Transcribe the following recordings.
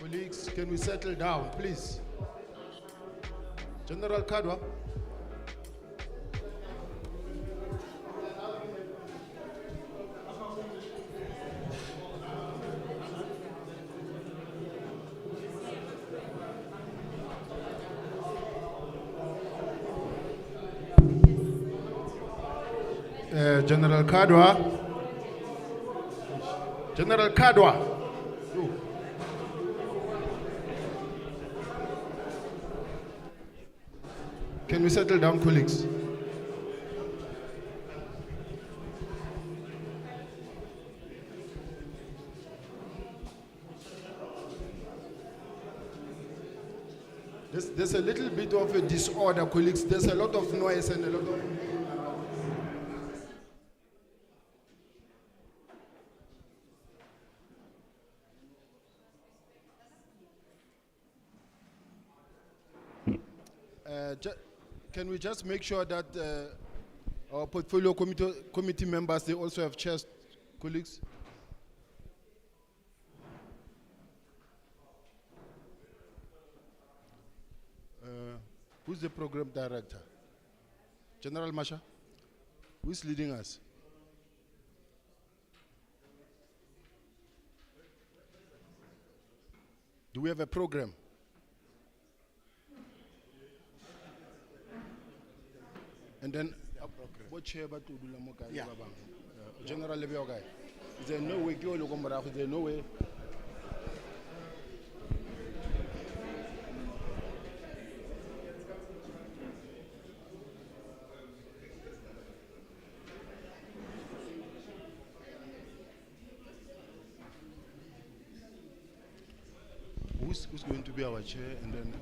Colleagues, can we settle down, please? General Kadwa. General Kadwa. General Kadwa. Can we settle down, colleagues? There's a little bit of a disorder, colleagues. There's a lot of noise and a lot of... Can we just make sure that our portfolio committee members, they also have chairs, colleagues? Who's the program director? General Masha? Who's leading us? Do we have a program? And then, what chair but to do Yeah. General Lebeo guy. Is there no way? Is there no way? Who's going to be our chair? And then.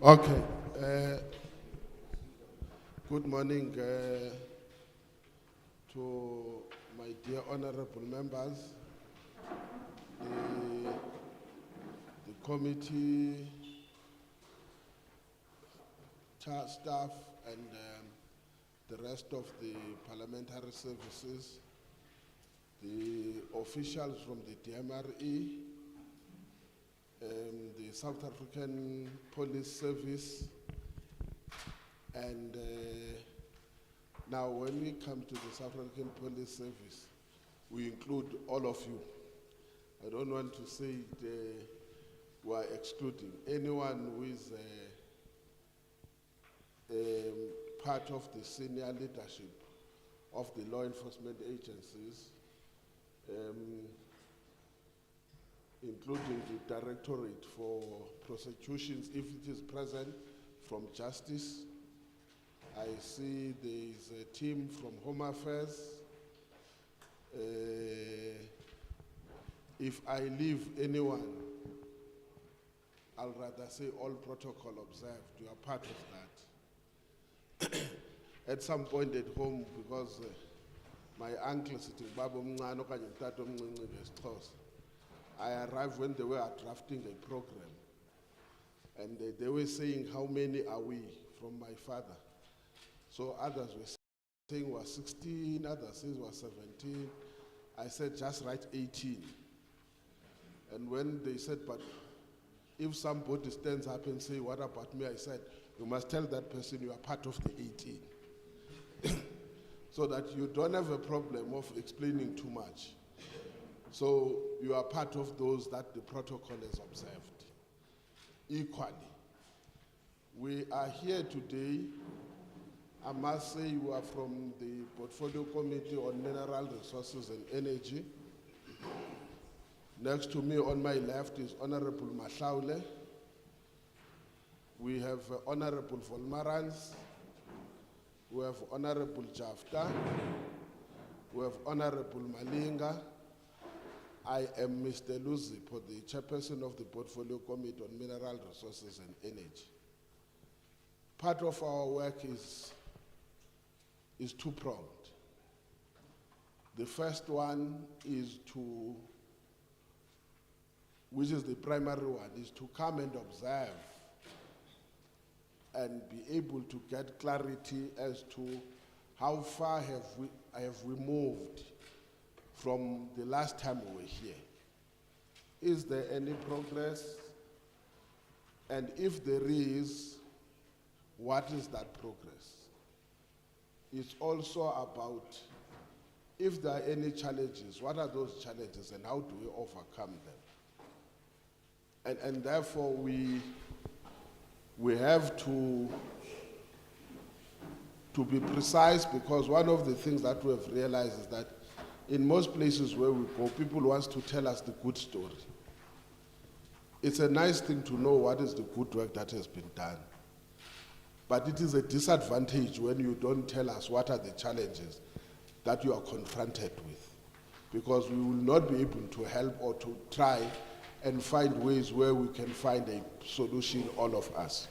Okay. Good morning to my dear honorable members, the committee, staff, and the rest of the parliamentary services, the officials from the DMRE, the South African Police Service, and now when we come to the South African Police Service, we include all of you. I don't want to say we are excluding anyone who is part of the senior leadership of the law enforcement agencies, including the Directorate for Prosecutions, if it is present, from Justice. I see there is a team from Home Affairs. If I leave anyone, I'll rather say all protocol observed. You are part of that. At some point at home, because my uncle sitting, I arrived when they were drafting a program, and they were saying, how many are we from my father? So others were saying was 16, others saying was 17. I said, just write 18. And when they said, but if somebody stands up and say, what about me? I said, you must tell that person you are part of the 18. So that you don't have a problem of explaining too much. So you are part of those that the protocol has observed. Equally, we are here today. I must say you are from the Portfolio Committee on Mineral Resources and Energy. Next to me on my left is Honorable Mahlaule. We have Honorable Volmarans. We have Honorable Jafta. We have Honorable Malinga. I am Mr. Luzipo, the chairperson of the Portfolio Committee on Mineral Resources and Energy. Part of our work is two-pronged. The first one is which is the primary one, is to come and observe and be able to get clarity as to how far have we moved from the last time we were here. Is there any progress? And if there is, what is that progress? It's also about if there are any challenges, what are those challenges and how do we overcome them? And therefore we have to be precise, because one of the things that we have realized is that in most places where we go, people want to tell us the good story. It's a nice thing to know what is the good work that has been done. But it is a disadvantage when you don't tell us what are the challenges that you are confronted with, because we will not be able to help or to try and find ways where we can find a solution, all of us.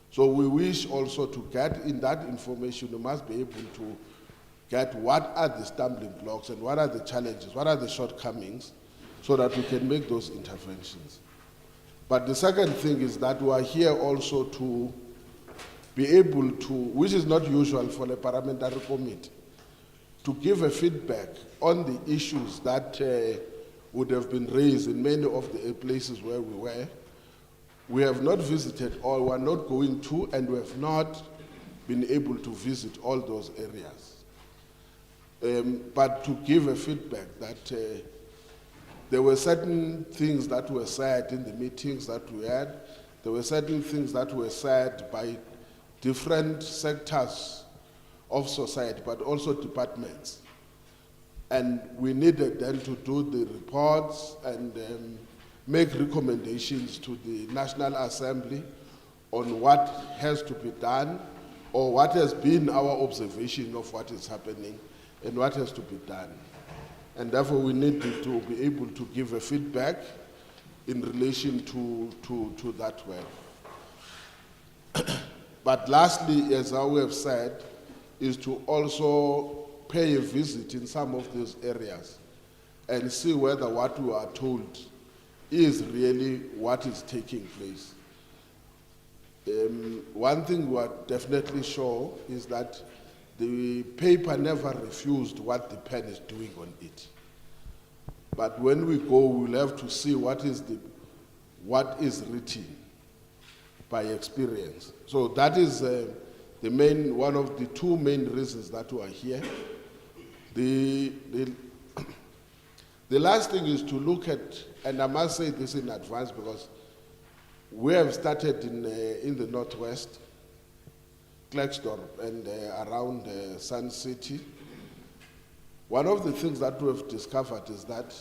So we wish also to get in that information, you must be able to get what are the stumbling blocks and what are the challenges, what are the shortcomings, so that we can make those interventions. But the second thing is that we are here also to be able to, which is not usual for a parliamentary committee, to give a feedback on the issues that would have been raised in many of the places where we were. We have not visited all, we are not going to, and we have not been able to visit all those areas. But to give a feedback that there were certain things that were said in the meetings that we had, there were certain things that were said by different sectors of society, but also departments. And we needed then to do the reports and make recommendations to the National Assembly on what has to be done, or what has been our observation of what is happening and what has to be done. And therefore we need to be able to give a feedback in relation to that work. But lastly, as I have said, is to also pay a visit in some of those areas and see whether what we are told is really what is taking place. One thing we are definitely sure is that the paper never refused what the pen is doing on it. But when we go, we'll have to see what is written by experience. So that is one of the two main reasons that we are here. The last thing is to look at, and I must say this in advance because we have started in the Northwest, Klerksdorp and around Sun City. One of the things that we have discovered is that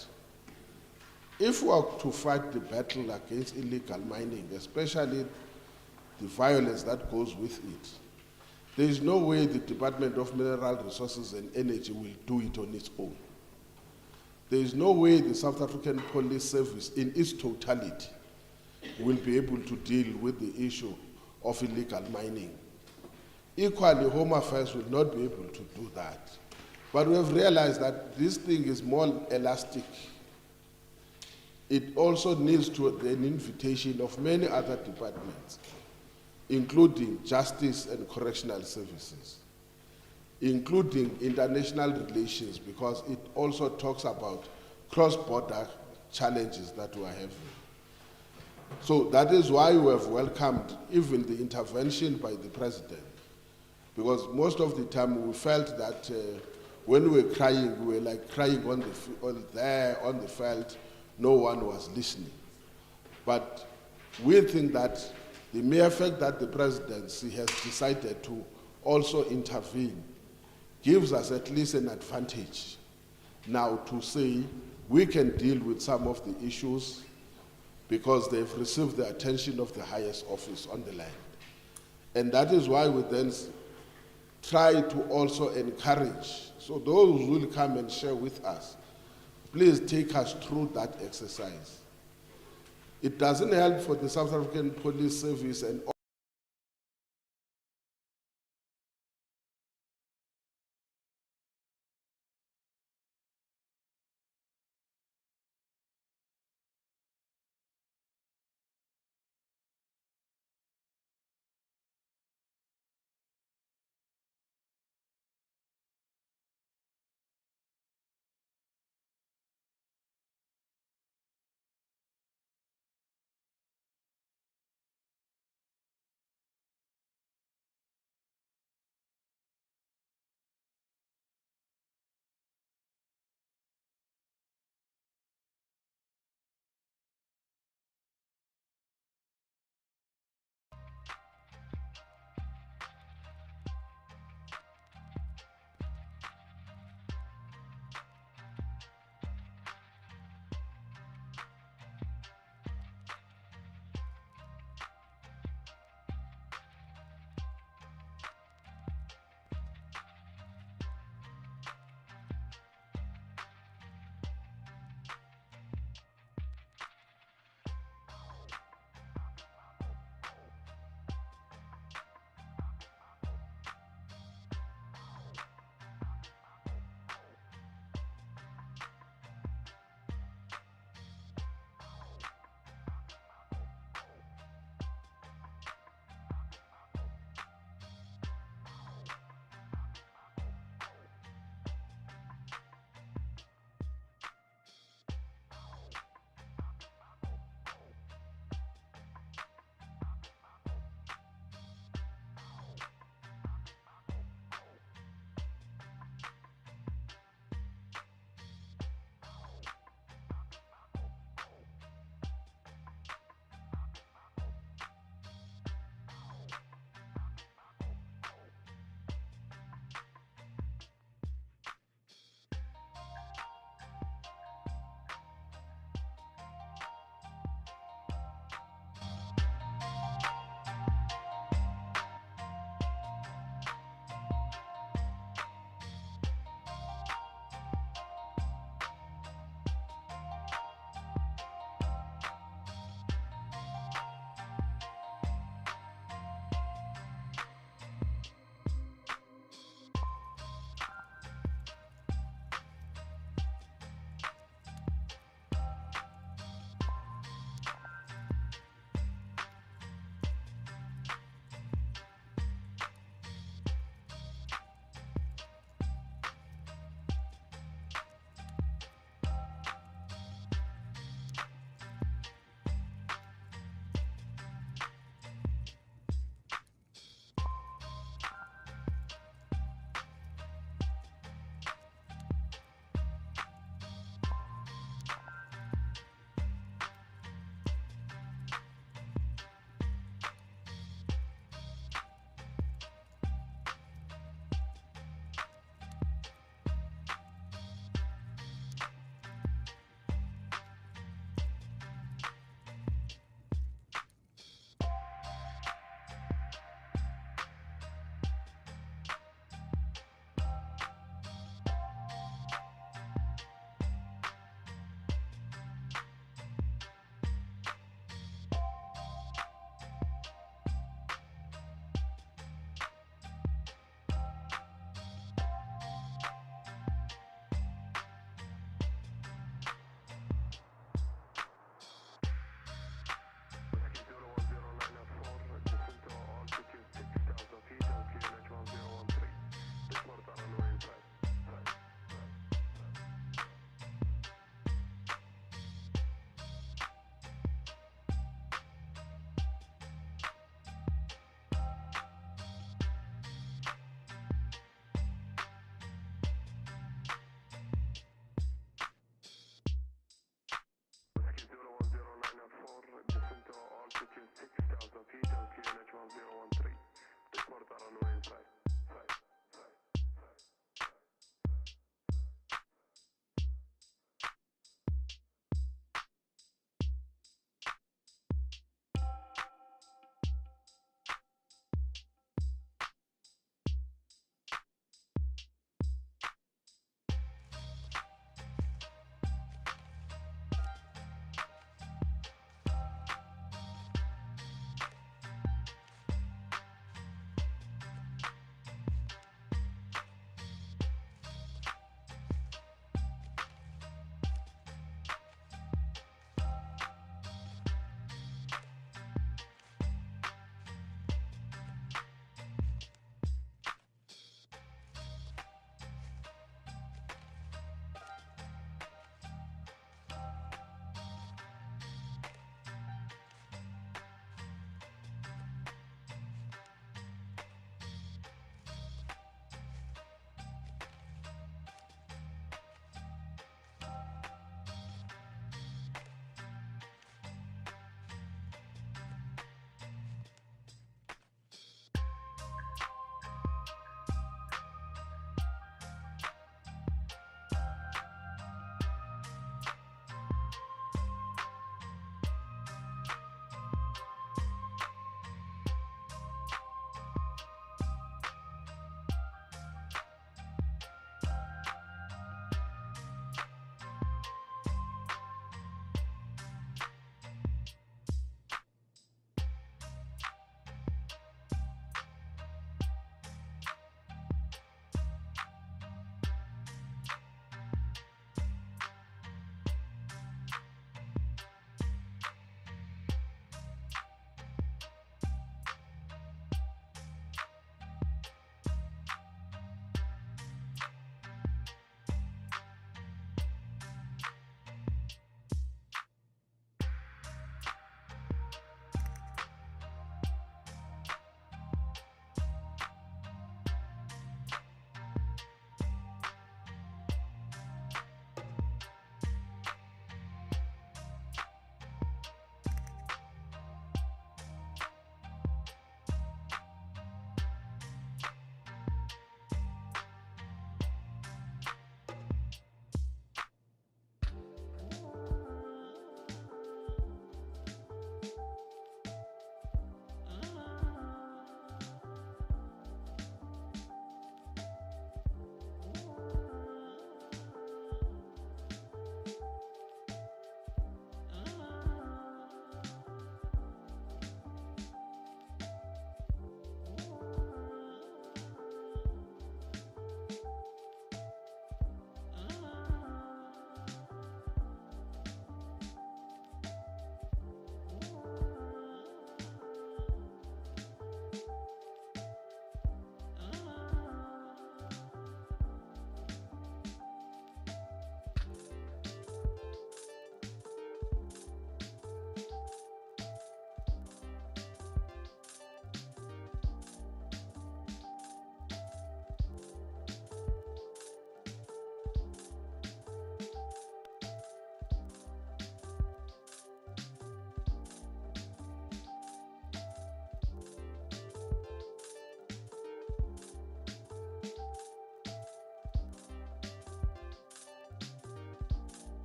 if we are to fight the battle against illegal mining, especially the violence that goes with it, there is no way the Department of Mineral Resources and Energy will do it on its own. There is no way the South African Police Service in its totality will be able to deal with the issue of illegal mining. Equally, Home Affairs will not be able to do that. But we have realized that this thing is more elastic. It also needs to an invitation of many other departments, including justice and correctional services, including international relations, because it also talks about cross-border challenges that we are having. So that is why we have welcomed even the intervention by the president, because most of the time we felt that when we were crying, we were like crying on the field, no one was listening. But we think that the mere fact that the presidency has decided to also intervene gives us at least an advantage now to say we can deal with some of the issues because they've received the attention of the highest office on the land. And that is why we then try to also encourage. So those who will come and share with us, please take us through that exercise. It doesn't help for the South African Police Service and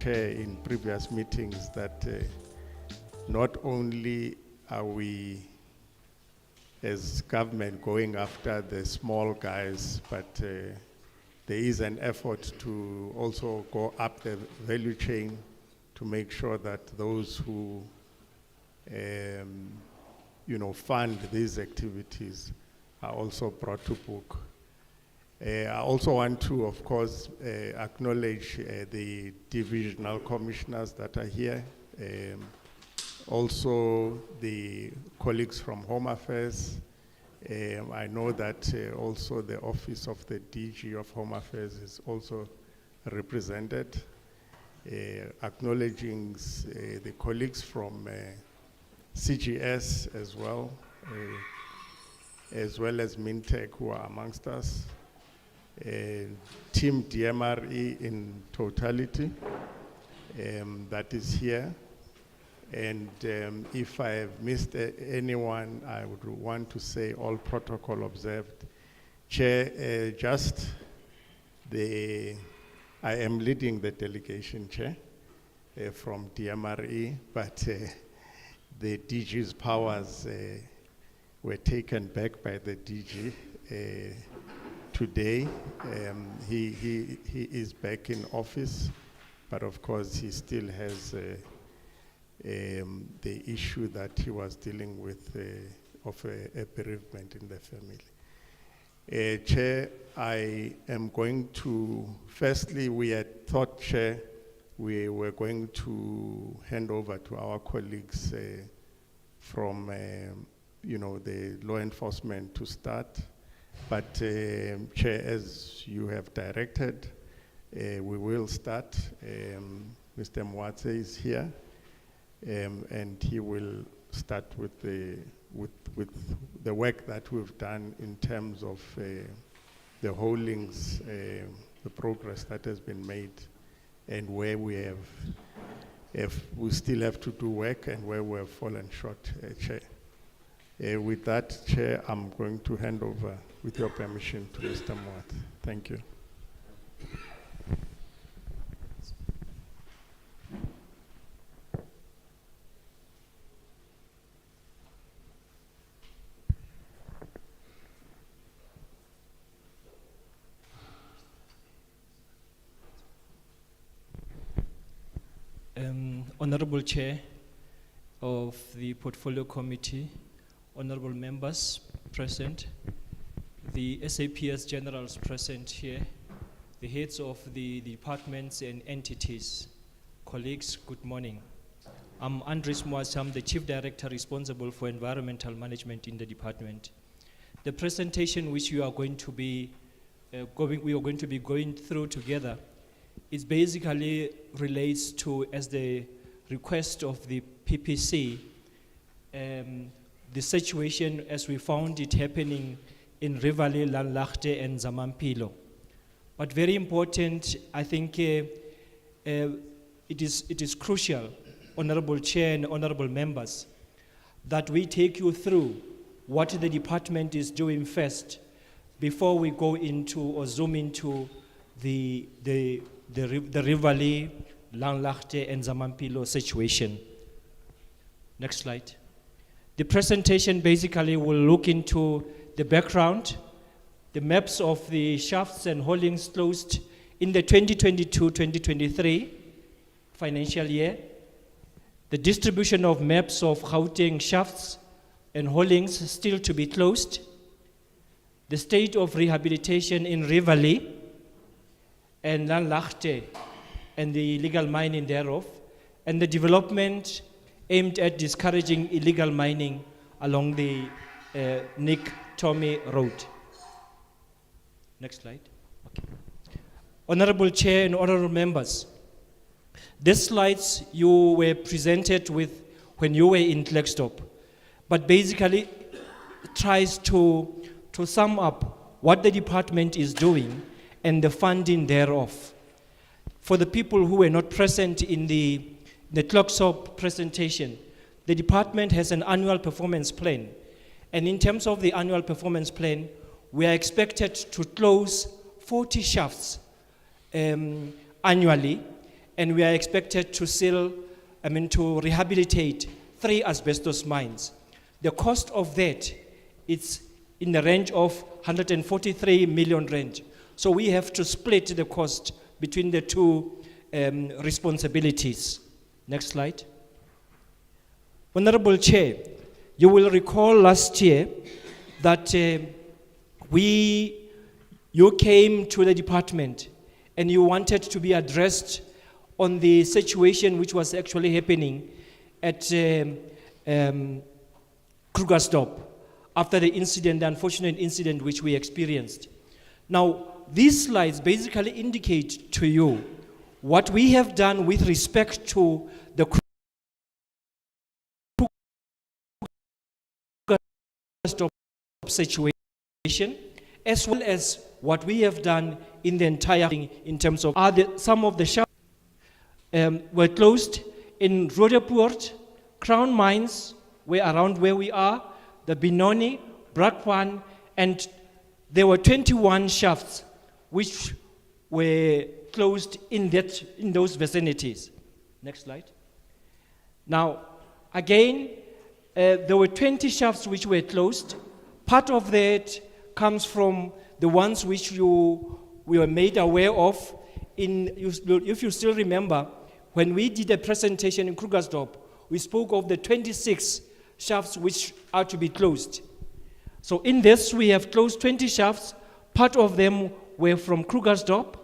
Chair, in previous meetings that not only are we as government going after the small guys, but there is an effort to also go up the value chain to make sure that those who fund these activities are also brought to book. I also want to, of course, acknowledge the divisional commissioners that are here. Also the colleagues from Home Affairs. I know that also the office of the DG of Home Affairs is also represented. Acknowledging the colleagues from CGS as well as Mintech who are amongst us. Team DMRE in totality that is here. And if I have missed anyone, I would want to say all protocol observed. Chair, I am leading the delegation, Chair, from DMRE, but the DG's powers were taken back by the DG today. He is back in office, but of course he still has the issue that he was dealing with of a bereavement in the family. Chair, I am going to, firstly, we had thought, Chair, we were going to hand over to our colleagues from the law enforcement to start. But Chair, as you have directed, we will start. Mr. Mwatse is here. And he will start with the work that we've done in terms of the holdings, the progress that has been made, and where we we still have to do work and where we have fallen short, Chair. With that, Chair, I'm going to hand over, with your permission, to Mr. Mwat. Thank you. Honorable Chair of the Portfolio Committee, honorable members present, the SAPS generals present here, the heads of the departments and entities, colleagues, good morning. I'm Andres Mwasam, the Chief Director responsible for environmental management in the department. The presentation which we are going to be going through together, it basically relates to, as the request of the PPC, the situation as we found it happening in Riverlea, Lanlachte and Zamampilo. But very important, I think it is crucial, Honorable Chair and honorable members, that we take you through what the department is doing first before we go into or zoom into the Riverlea, Lanlachte and Zamampilo situation. Next slide. The presentation basically will look into the background, the maps of the shafts and holdings closed in the 2022-2023 financial year, the distribution of maps of Gauteng shafts and holdings still to be closed, the state of rehabilitation in Riverlea and Lanlachte and the illegal mining thereof, and the development aimed at discouraging illegal mining along the Nick Tommy Road. Next slide. Okay. Honorable Chair and honorable members, these slides you were presented with when you were in Klerksdorp, but basically tries to sum up what the department is doing and the funding thereof. For the people who were not present in the Klerksdorp presentation, the department has an annual performance plan. And in terms of the annual performance plan, we are expected to close 40 shafts annually and we are expected to to rehabilitate 3 asbestos mines. The cost of that, it's in the range of 143 million rand. So we have to split the cost between the two responsibilities. Next slide. Honorable Chair, you will recall last year that you came to the department and you wanted to be addressed on the situation which was actually happening at Krugersdorp after the incident, the unfortunate incident which we experienced. Now, these slides basically indicate to you what we have done with respect to the Krugersdorp situation, as well as what we have done in the entire thing in terms of some of the shafts were closed in Roodepoort. Crown Mines were around where we are, the Benoni, Brakpan, and there were 21 shafts which were closed in those vicinities. Next slide. Now, again, there were 20 shafts which were closed. Part of that comes from the ones which we were made aware of. If you still remember, when we did a presentation in Krugersdorp, we spoke of the 26 shafts which are to be closed. So in this, we have closed 20 shafts. Part of them were from Krugersdorp,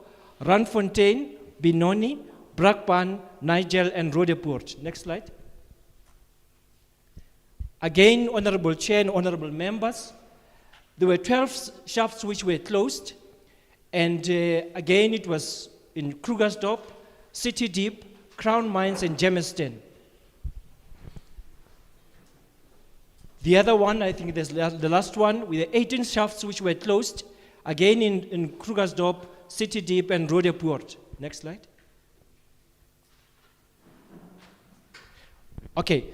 Randfontein, Benoni, Brakpan, Nigel, and Roodepoort. Next slide. Again, Honorable Chair and Honorable Members, there were 12 shafts which were closed, and again it was in Krugersdorp, City Deep, Crown Mines, and Germiston. The other one, I think the last one, with the 18 shafts which were closed, again in Krugersdorp, City Deep, and Roodepoort. Next slide. Okay,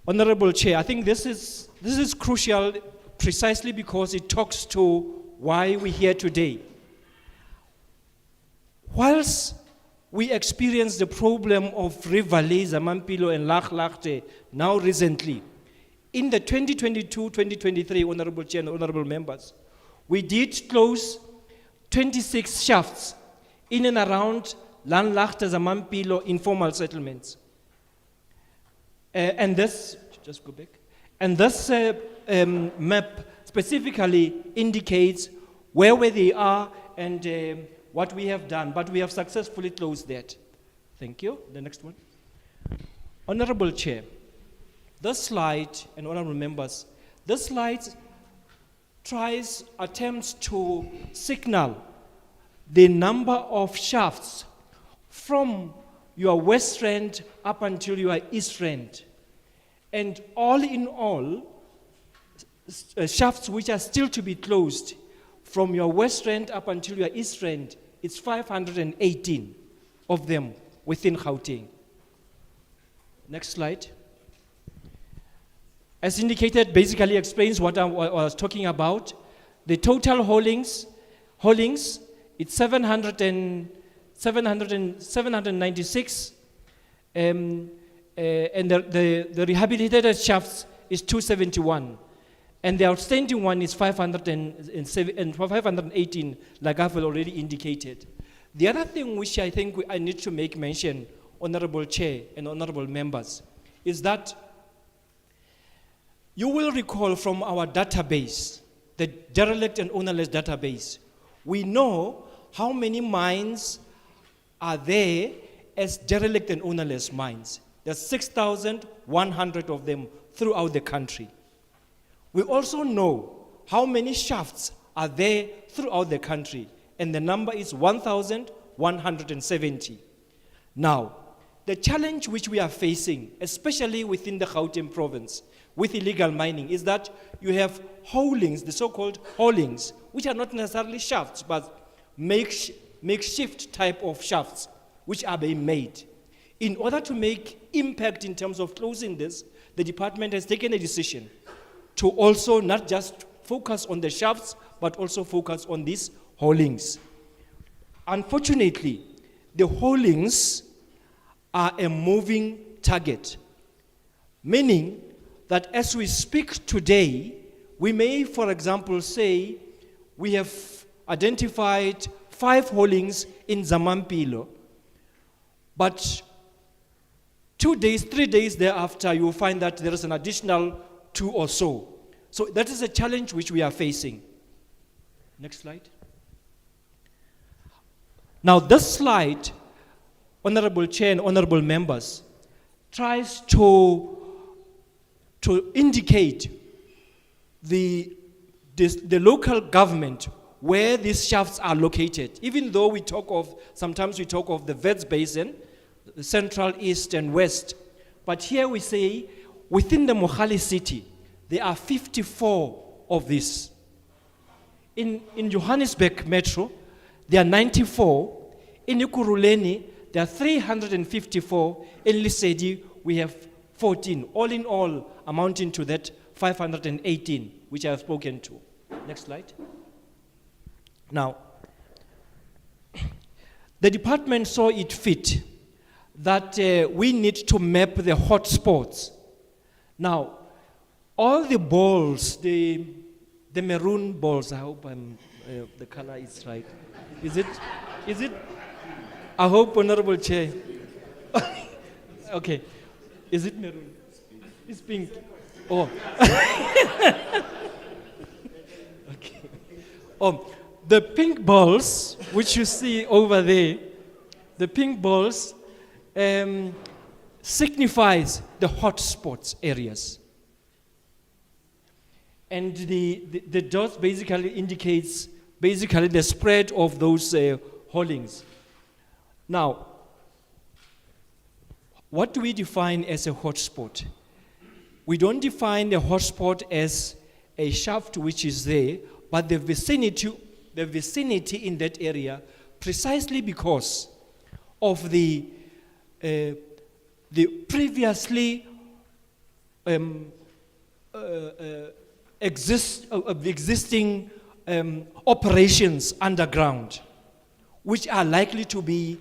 Honorable Chair, I think this is crucial precisely because it talks to why we're here today. Whilst we experienced the problem of Riverlea, Zamampilo, and Lachte now recently, in the 2022-2023, Honorable Chair and Honorable Members, we did close 26 shafts in and around Lachte, Zamampilo informal settlements. And this, just go back, and this map specifically indicates where they are and what we have done, but we have successfully closed that. Thank you. The next one. Honorable Chair, this slide, and honorable members, this slide attempts to signal the number of shafts from your west rand up until your east rand. And all in all, shafts which are still to be closed from your west rand up until your east rand, it's 518 of them within Gauteng. Next slide. As indicated, basically explains what I was talking about. The total holdings, it's 796, and the rehabilitated shafts is 271. And the outstanding one is 518, like I've already indicated. The other thing which I think I need to make mention, Honorable Chair and Honorable Members, is that you will recall from our database, the derelict and ownerless database, we know how many mines are there as derelict and ownerless mines. There's 6,100 of them throughout the country. We also know how many shafts are there throughout the country, and the number is 1,170. Now, the challenge which we are facing, especially within the Gauteng province, with illegal mining, is that you have haulings, the so-called haulings, which are not necessarily shafts, but makeshift type of shafts, which are being made. In order to make impact in terms of closing this, the department has taken a decision to also not just focus on the shafts, but also focus on these haulings. Unfortunately, the haulings are a moving target, meaning that as we speak today, we may, for example, say we have identified 5 holdings in Zamampilo, but 2 days, 3 days thereafter, you will find that there is an additional 2 or so. So that is a challenge which we are facing. Next slide. Now this slide, Honorable Chair and Honorable Members, tries to indicate the local government where these shafts are located. Even though sometimes we talk of the Vets Basin, the Central, East, and West. But here we say, within the Mohali city, there are 54 of these. In Johannesburg Metro, there are 94. In Ekurhuleni, there are 354. In Lesedi, we have 14. All in all, amounting to that 518, which I have spoken to. Next slide. Now, the department saw it fit that we need to map the hotspots. Now, all the balls, the maroon balls, I hope the color is right. Is it? I hope, Honorable Chair. Okay. Is it maroon? It's pink. Oh. Okay. Oh, the pink balls, which you see over there, the pink balls signifies the hotspots areas. And the dots basically indicates the spread of those holdings. Now, what do we define as a hotspot? We don't define a hotspot as a shaft which is there, but the vicinity in that area, precisely because of the previously existing operations underground, which are likely to be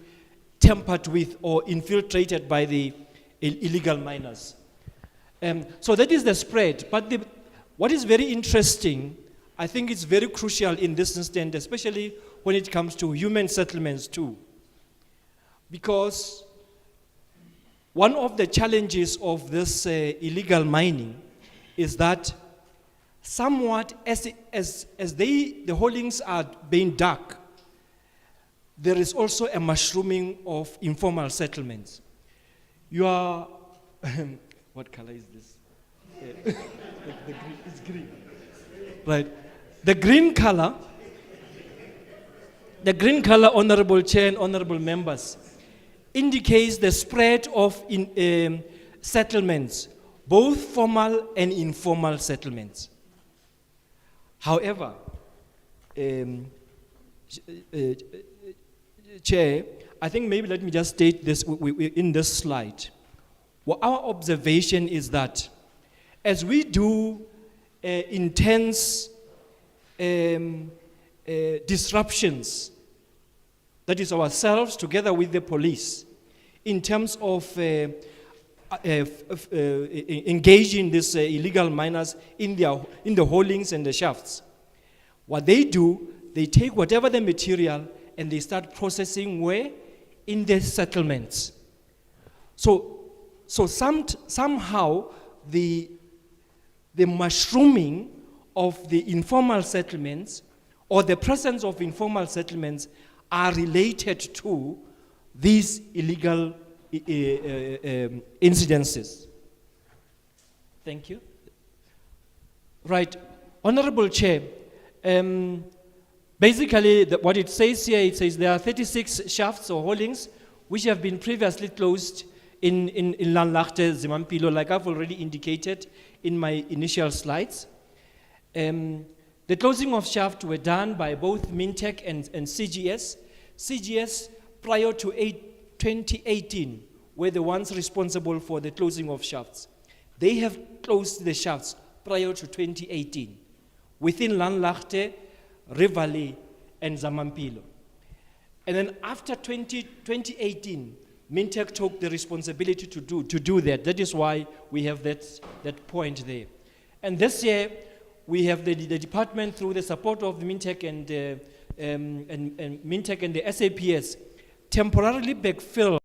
tampered with or infiltrated by the illegal miners. So that is the spread. But what is very interesting, I think it's very crucial in this instance, especially when it comes to human settlements too. Because one of the challenges of this illegal mining is that somewhat as the holdings are being dug, there is also a mushrooming of informal settlements. You are, what color is this? It's green. Right. The green color, Honorable Chair and Honorable Members, indicates the spread of settlements, both formal and informal settlements. However, Chair, I think maybe let me just state this in this slide. Well, our observation is that as we do intense disruptions, that is ourselves together with the police, in terms of engaging these illegal miners in the holdings and the shafts. What they do, they take whatever the material and they start processing where? In the settlements. So somehow the mushrooming of the informal settlements or the presence of informal settlements are related to these illegal incidences. Thank you. Right, Honorable Chair, basically what it says here, it says there are 36 shafts or holdings which have been previously closed in Landlachte, Zimampilo, like I've already indicated in my initial slides. The closing of shafts were done by both Mintech and CGS. CGS, prior to 2018, were the ones responsible for the closing of shafts. They have closed the shafts prior to 2018 within Landlachte, Riverlea, and Zamampilo. And then after 2018, Mintech took the responsibility to do that. That is why we have that point there. And this year, we have the department, through the support of the Mintech and Mintech and the SAPS, temporarily backfilled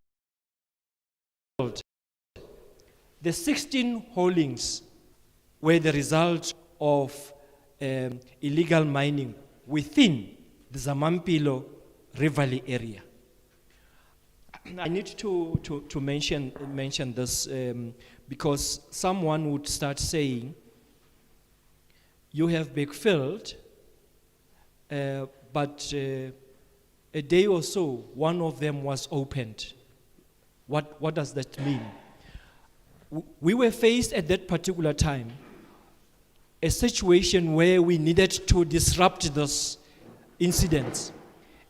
the 16 holdings were the result of illegal mining within the Zamampilo Riverlea area. I need to mention this because someone would start saying, you have backfilled, but a day or so, one of them was opened. What does that mean? We were faced at that particular time a situation where we needed to disrupt those incidents.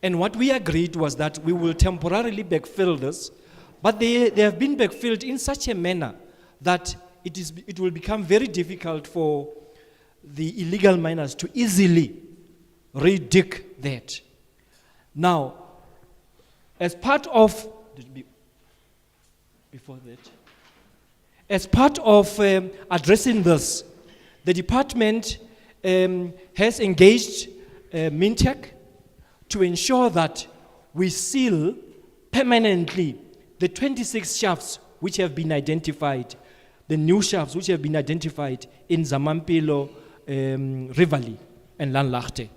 And what we agreed was that we will temporarily backfill this, but they have been backfilled in such a manner that it will become very difficult for the illegal miners to easily redig that. Now, as part of, before that, as part of addressing this, the department has engaged Mintech to ensure that we seal permanently the 26 shafts which have been identified, the new shafts which have been identified in Zamampilo, Riverlea, and Landlaagte.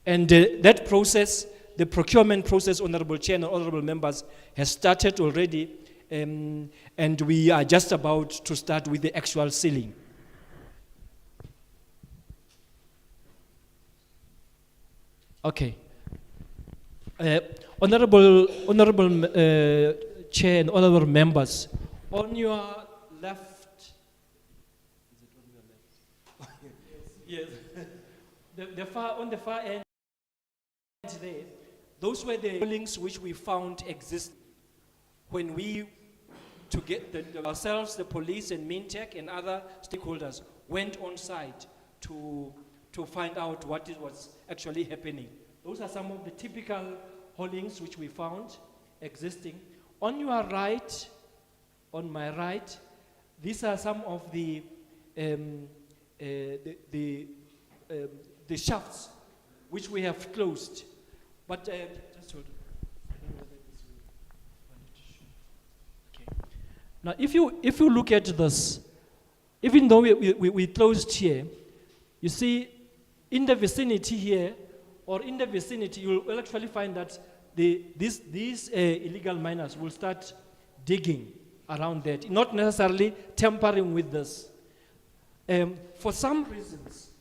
And that process, the procurement process, Honorable Chair and Honorable Members, has started already, and we are just about to start with the actual sealing. Okay. Honorable Chair and Honorable Members, on your left, is it on your left? Yes. On the far end there, those were the holdings which we found exist when we, ourselves, the police and Mintech and other stakeholders went on site to find out what was actually happening. Those are some of the typical holdings which we found existing. On your right, on my right, these are some of the shafts which we have closed. But just hold on. Okay. Now, if you look at this, even though we closed here, you see, in the vicinity here, or in the vicinity, you will actually find that these illegal miners will start digging around that, not necessarily tampering with this. For some reasons,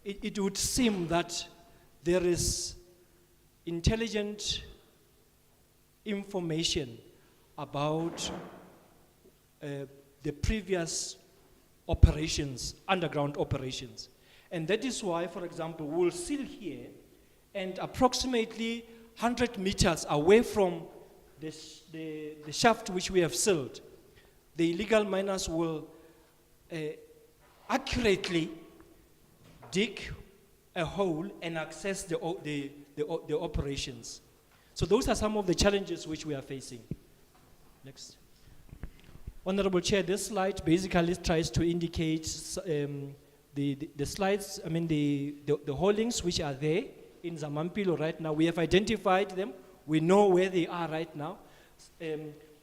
it would seem that there is intelligent information about the previous operations, underground operations. And that is why, for example, we'll seal here, and approximately 100 meters away from the shaft which we have sealed, the illegal miners will accurately dig a hole and access the operations. So those are some of the challenges which we are facing. Next. Honorable Chair, this slide basically tries to indicate the slides, I mean the holdings which are there in Zamampilo right now. We have identified them. We know where they are right now.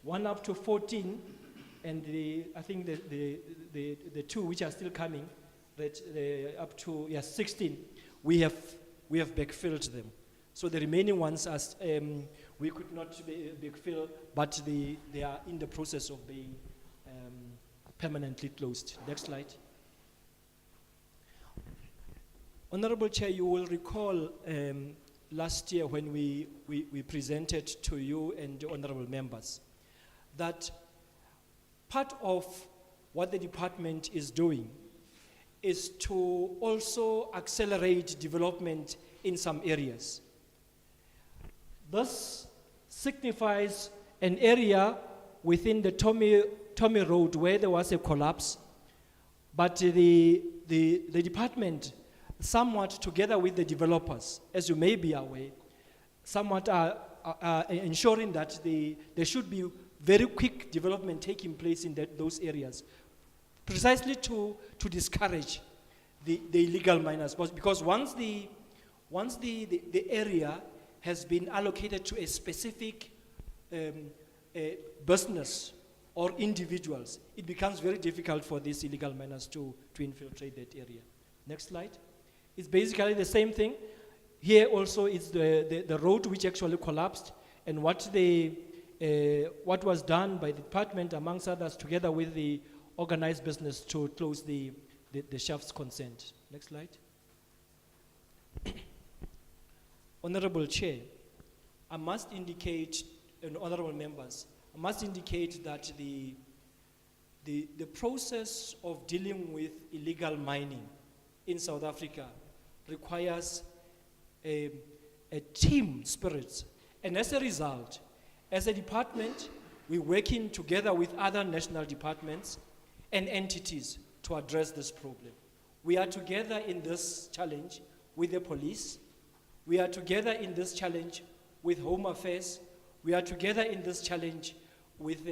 1 up to 14, and I think the two which are still coming, that up to 16. We have backfilled them. So the remaining ones are we could not backfill, but they are in the process of being permanently closed. Next slide. Honorable Chair, you will recall last year when we presented to you and the honorable members that part of what the department is doing is to also accelerate development in some areas. This signifies an area within the Tommy Road where there was a collapse, but the department somewhat together with the developers, as you may be aware, somewhat are ensuring that there should be very quick development taking place in those areas, precisely to discourage the illegal miners. Because once the area has been allocated to a specific business or individuals, it becomes very difficult for these illegal miners to infiltrate that area. Next slide. It's basically the same thing. Here also it's the road which actually collapsed, and what was done by the department, amongst others, together with the organized business to close the shafts concerned. Next slide. Honorable Chair, I must indicate, and honorable members, I must indicate that the process of dealing with illegal mining in South Africa requires a team spirit. And as a result, as a department, we're working together with other national departments and entities to address this problem. We are together in this challenge with the police. We are together in this challenge with Home Affairs. We are together in this challenge with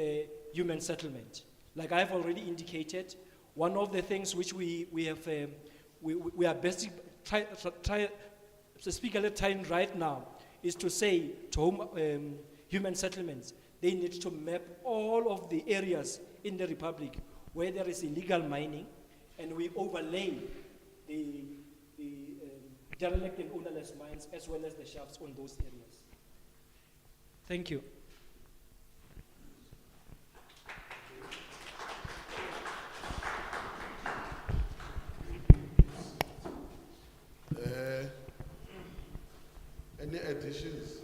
human settlement. Like I've already indicated, one of the things which we are basically specifically trying right now is to say to human settlements, they need to map all of the areas in the Republic where there is illegal mining, and we overlay the derelict and ownerless mines as well as the shafts on those areas. Thank you. Any additions?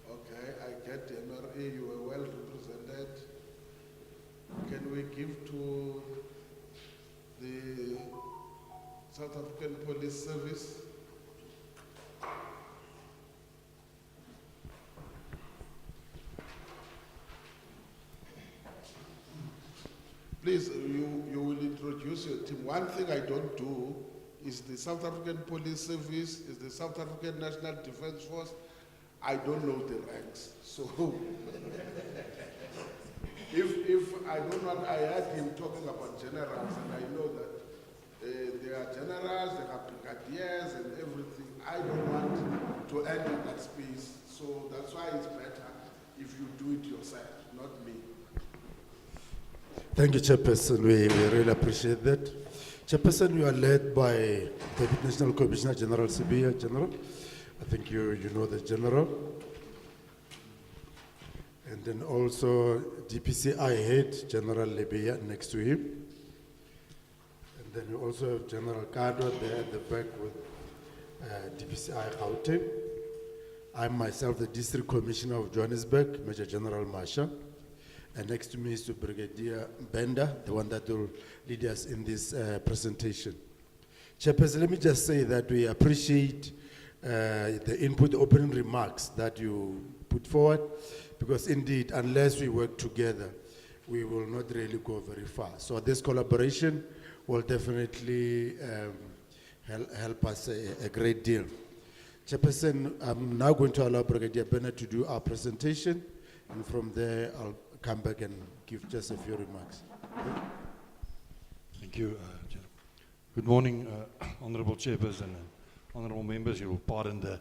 Okay, I get MRA, you were well represented. Can we give to the South African Police Service? Please, you will introduce your team. One thing I don't do is the South African Police Service, is the South African National Defence Force. I don't know the ranks. So, if I don't know, I heard him talking about generals, and I know that there are generals, there are brigadiers, and everything. I don't want to enter that space. So that's why it's better if you do it yourself, not me. Thank you, Chairperson. We really appreciate that. Chairperson, you are led by the National Commissioner General Sibiya, General. I think you know the General. And then also DPCI Head, General Libya, next to him. And then you also have General Kado there at the back with DPCI Gauteng. I'm myself the District Commissioner of Johannesburg, Major General Masha. And next to me is Brigadier Bender, the one that will lead us in this presentation. Chairperson, let me just say that we appreciate the input, the opening remarks that you put forward, because indeed, unless we work together, we will not really go very far. So this collaboration will definitely help us a great deal. Chairperson, I'm now going to allow Brigadier Bender to do our presentation, and from there, I'll come back and give just a few remarks. Thank you, Chair. Good morning, Honorable Chairperson and honorable members. You will pardon the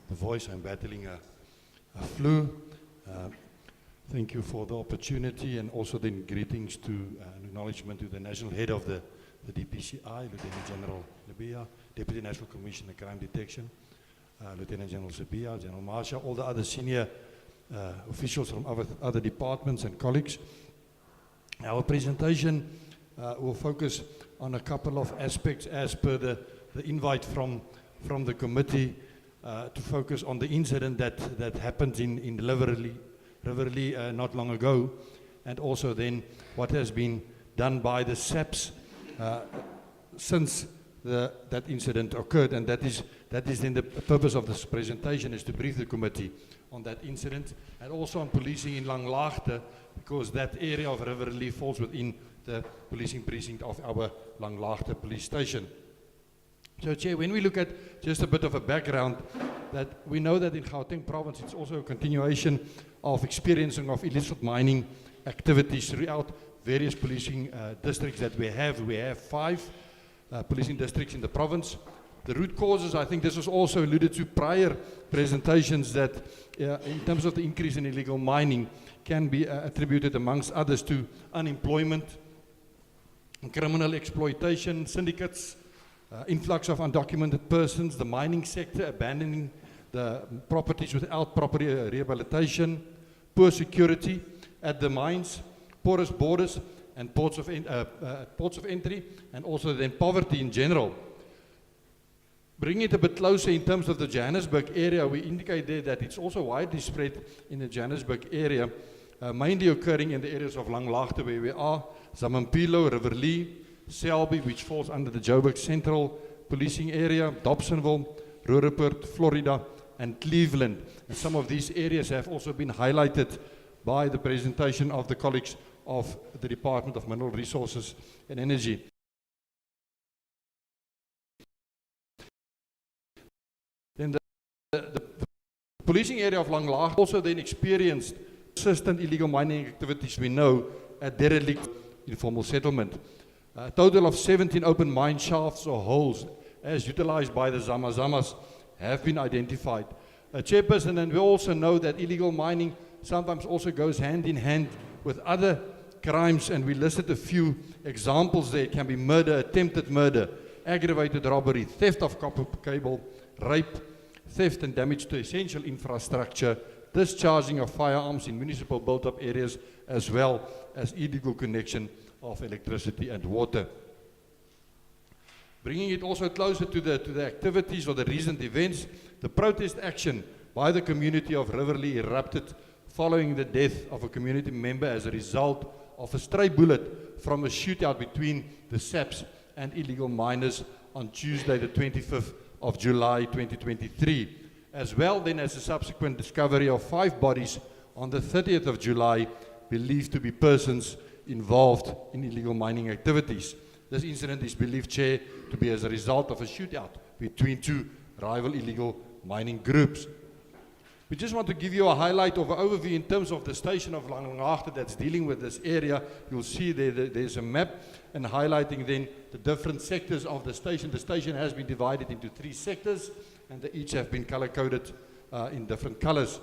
voice. I'm battling a flu. Thank you for the opportunity, and also then greetings to and acknowledgement to the National Head of the DPCI, Lieutenant General Libya, Deputy National Commissioner Crime Detection, Lieutenant General Sibiya, General Marsha, all the other senior officials from other departments and colleagues. Our presentation will focus on a couple of aspects as per the invite from the committee to focus on the incident that happened in Riverlea not long ago, and also then what has been done by the SAPS since that incident occurred, and that is then the purpose of this presentation, is to brief the committee on that incident, and also on policing in Langlaagte, because that area of Riverlea falls within the policing precinct of our Langlaagte police station. So, Chair, when we look at just a bit of a background, that we know that in Gauteng province, it's also a continuation of experiencing of illicit mining activities throughout various policing districts that we have. We have 5 policing districts in the province. The root causes, I think this was also alluded to prior presentations, that in terms of the increase in illegal mining can be attributed amongst others to unemployment, criminal exploitation, syndicates, influx of undocumented persons, the mining sector abandoning the properties without proper rehabilitation, poor security at the mines, porous borders and ports of entry, and also then poverty in general. Bringing it a bit closer in terms of the Johannesburg area, we indicate there that it's also widely spread in the Johannesburg area, mainly occurring in the areas of Langlaagte where we are, Zamampilo, Riverlea, Selby, which falls under the Joburg Central Policing Area, Dobsonville, Ruripert, Florida, and Cleveland. And some of these areas have also been highlighted by the presentation of the colleagues of the Department of Mineral Resources and Energy. Then the policing area of Langlaagte also then experienced persistent illegal mining activities, we know, at derelict informal settlement. A total of 17 open mine shafts or holes, as utilized by the Zamazamas, have been identified. Chairperson, and we also know that illegal mining sometimes also goes hand in hand with other crimes, and we listed a few examples there. It can be murder, attempted murder, aggravated robbery, theft of copper cable, rape, theft and damage to essential infrastructure, discharging of firearms in municipal built-up areas, as well as illegal connection of electricity and water. Bringing it also closer to the activities or the recent events, the protest action by the community of Riverlea erupted following the death of a community member as a result of a stray bullet from a shootout between the SAPs and illegal miners on Tuesday, the 25th of July 2023, as well then as the subsequent discovery of 5 bodies on the 30th of July, believed to be persons involved in illegal mining activities. This incident is believed, Chair, to be as a result of a shootout between 2 rival illegal mining groups. We just want to give you a highlight of an overview in terms of the station of Langlaagte that's dealing with this area. You'll see there's a map and highlighting then the different sectors of the station. The station has been divided into 3 sectors, and they each have been color-coded in different colors.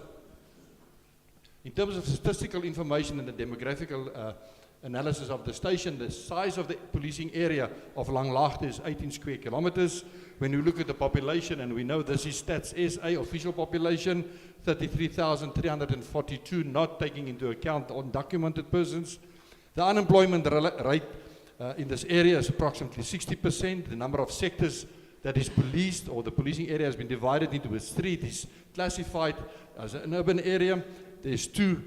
In terms of statistical information and the demographical analysis of the station, the size of the policing area of Langlaagte is 18 square kilometers. When you look at the population, and we know this is Stats SA official population, 33,342, not taking into account undocumented persons. The unemployment rate in this area is approximately 60%. The number of sectors that is policed, or the policing area has been divided into 3. It is classified as an urban area. There's 2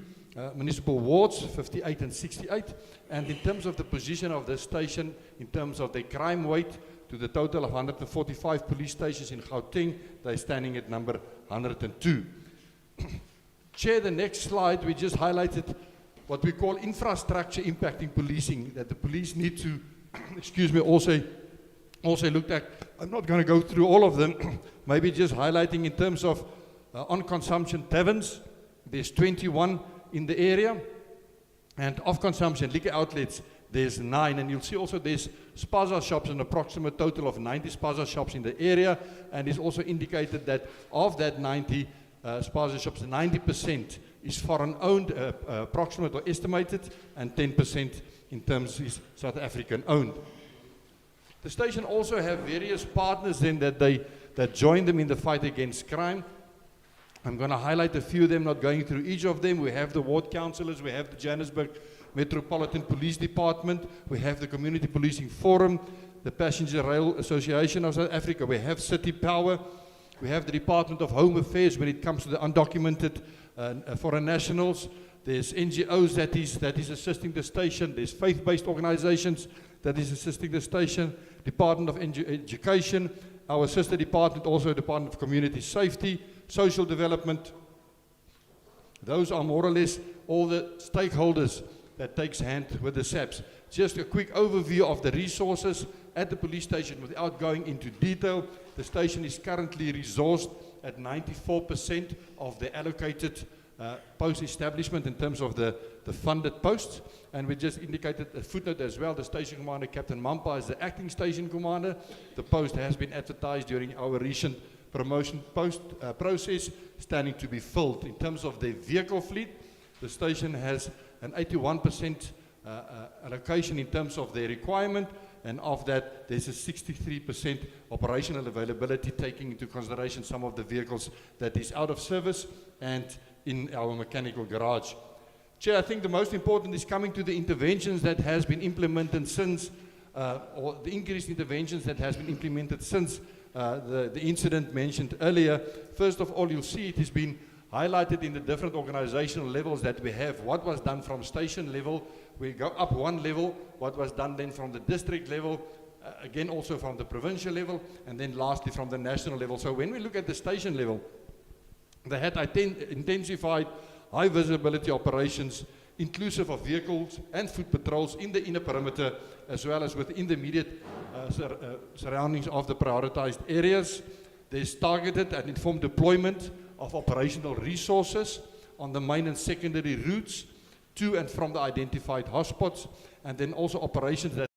municipal wards, 58 and 68, and in terms of the position of the station, in terms of their crime weight to the total of 145 police stations in Gauteng, they're standing at number 102. Chair, the next slide, we just highlighted what we call infrastructure impacting policing, that the police need to, excuse me, also looked at. I'm not going to go through all of them, maybe just highlighting in terms of on-consumption taverns. There's 21 in the area, and off-consumption liquor outlets, there's 9, and you'll see also there's spaza shops, an approximate total of 90 spaza shops in the area, and it's also indicated that of that 90 spaza shops, 90% is foreign-owned, approximate or estimated, and 10% in terms is South African-owned. The station also have various partners then that join them in the fight against crime. I'm going to highlight a few of them, not going through each of them. We have the ward councillors, we have the Johannesburg Metropolitan Police Department, we have the Community Policing Forum, the Passenger Rail Association of South Africa, we have City Power, we have the Department of Home Affairs when it comes to the undocumented foreign nationals. There's NGOs that is assisting the station, there's faith-based organizations that is assisting the station, Department of Education, our sister department, also Department of Community Safety, Social Development. Those are more or less all the stakeholders that takes hand with the SAPs. just a quick overview of the resources at the police station without going into detail. The station is currently resourced at 94% of the allocated post establishment in terms of the funded posts. And we just indicated a footnote as well. The station commander, Captain Mampa, is the acting station commander. The post has been advertised during our recent promotion process, standing to be filled. In terms of the vehicle fleet, the station has an 81% allocation in terms of their requirement, and of that there's a 63% operational availability, taking into consideration some of the vehicles that is out of service and in our mechanical garage. Chair, I think the most important is coming to the interventions that has been implemented since, or the increased interventions that has been implemented since the incident mentioned earlier. First of all, you'll see it has been highlighted in the different organizational levels that we have. What was done from station level, we go up one level, what was done then from the district level, again also from the provincial level, and then lastly from the national level. So when we look at the station level, they had intensified high visibility operations, inclusive of vehicles and foot patrols in the inner perimeter, as well as within the immediate surroundings of the prioritized areas. There's targeted and informed deployment of operational resources on the main and secondary routes to and from the identified hotspots, and then also operations that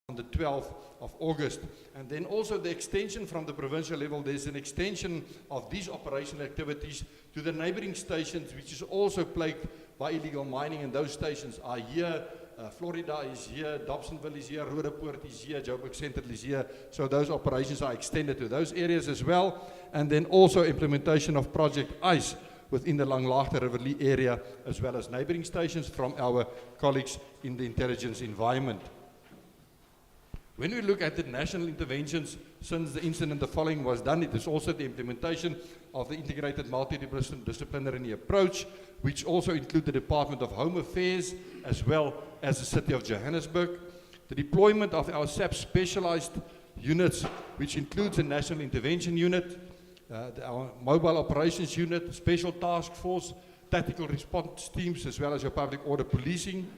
on the 12th of August. And then also the extension from the provincial level, there's an extension of these operational activities to the neighboring stations, which is also plagued by illegal mining, and those stations are here. Florida is here, Dobsonville is here, Roodepoort is here, Joburg Central is here. So those operations are extended to those areas as well. And then also implementation of Project ICE within the Langlaagte Riverlea area, as well as neighboring stations from our colleagues in the intelligence environment. When we look at the national interventions since the incident, the following was done. It is also the implementation of the integrated multidisciplinary approach, which also include the Department of Home Affairs as well as the City of Johannesburg. The deployment of our SAP specialized units, which includes a National Intervention Unit, our Mobile Operations Unit, Special Task Force, Tactical Response Teams, as well as your Public Order Policing.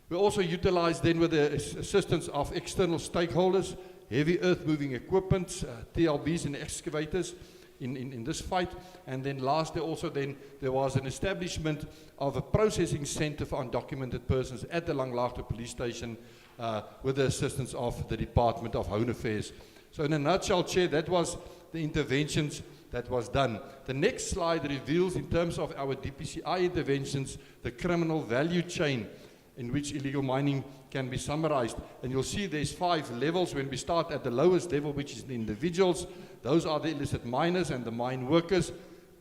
We also utilize then with the assistance of external stakeholders, heavy earth moving equipment, TLBs and excavators in this fight. And then lastly also then there was an establishment of a processing center for undocumented persons at the Langlaagte police station with the assistance of the Department of Home Affairs. So in a nutshell, Chair, that was the interventions that was done. The next slide reveals in terms of our DPCI interventions, the criminal value chain in which illegal mining can be summarized. And you'll see there's 5 levels. When we start at the lowest level, which is the individuals, those are the illicit miners and the mine workers.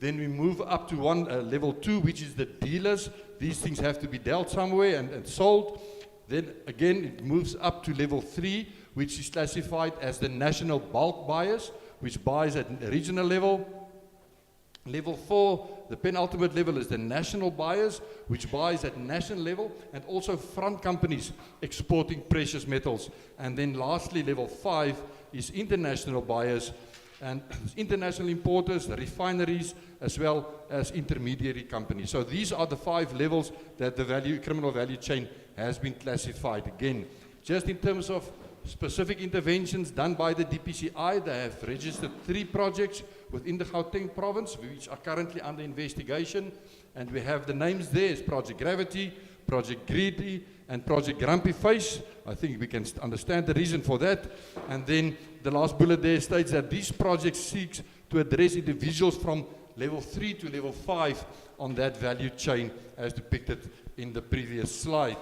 Then we move up to level 2, which is the dealers. These things have to be dealt somewhere and sold. Then again, it moves up to level 3, which is classified as the national bulk buyers, which buys at a regional level. Level 4, the penultimate level, is the national buyers, which buys at national level, and also front companies exporting precious metals. And then lastly, level 5 is international buyers and international importers, the refineries, as well as intermediary companies. So these are the 5 levels that the criminal value chain has been classified. Again, just in terms of specific interventions done by the DPCI, they have registered 3 projects within the Gauteng province, which are currently under investigation. And we have the names there: it's Project Gravity, Project Greedy, and Project Grumpy Face. I think we can understand the reason for that. And then the last bullet there states that these projects seek to address individuals from level 3 to level 5 on that value chain as depicted in the previous slide.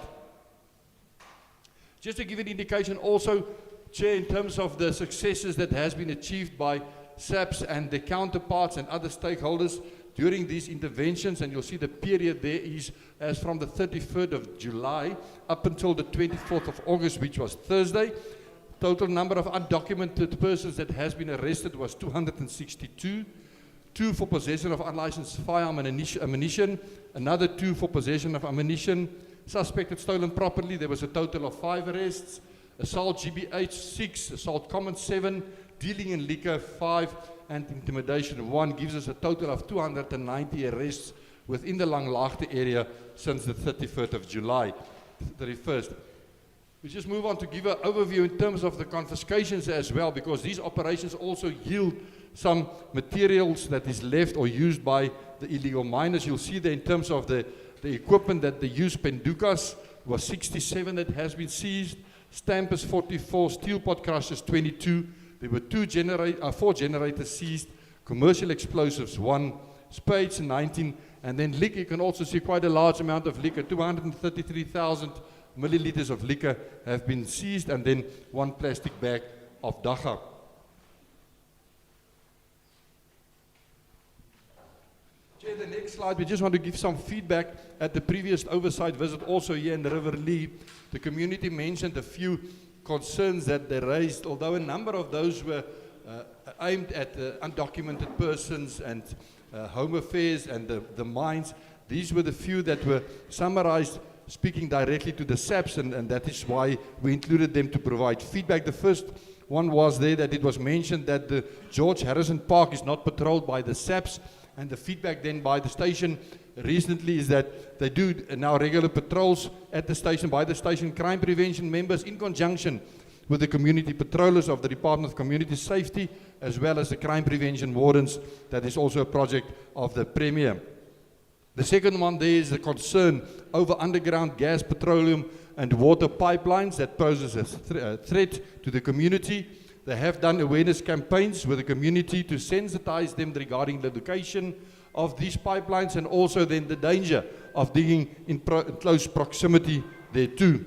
Just to give an indication also, Chair, in terms of the successes that has been achieved by SAPS and their counterparts and other stakeholders during these interventions, and you'll see the period there is as from the 31st of July up until the 24th of August, which was Thursday. Total number of undocumented persons that has been arrested was 262. 2 for possession of unlicensed firearm and ammunition, another 2 for possession of ammunition. Suspected stolen property, there was a total of 5 arrests. Assault GBH 6, assault common 7, dealing in liquor 5, and intimidation 1 gives us a total of 290 arrests within the Langlaagte area since the 31st of July, 31st. We just move on to give an overview in terms of the confiscations as well, because these operations also yield some materials that is left or used by the illegal miners. You'll see there in terms of the equipment that they use, pendukas was 67 that has been seized, stampers 44, steel pot crushers 22, there were 4 generators seized, commercial explosives 1, spades 19, and then liquor, you can also see quite a large amount of liquor, 233,000 milliliters of liquor have been seized, and then 1 plastic bag of dagga. Chair, the next slide, we just want to give some feedback. At the previous oversight visit also here in the Riverlea, the community mentioned a few concerns that they raised, although a number of those were aimed at undocumented persons and home affairs and the mines. These were the few that were summarized speaking directly to the SAPS, and that is why we included them to provide feedback. The first one was there that it was mentioned that the George Harrison Park is not patrolled by the SAPS, and the feedback then by the station recently is that they do now regular patrols at the station, by the station crime prevention members in conjunction with the community patrollers of the Department of Community Safety, as well as the crime prevention wardens. That is also a project of the Premier. The second one there is the concern over underground gas, petroleum and water pipelines that poses a threat to the community. They have done awareness campaigns with the community to sensitize them regarding the location of these pipelines and also then the danger of digging in close proximity thereto.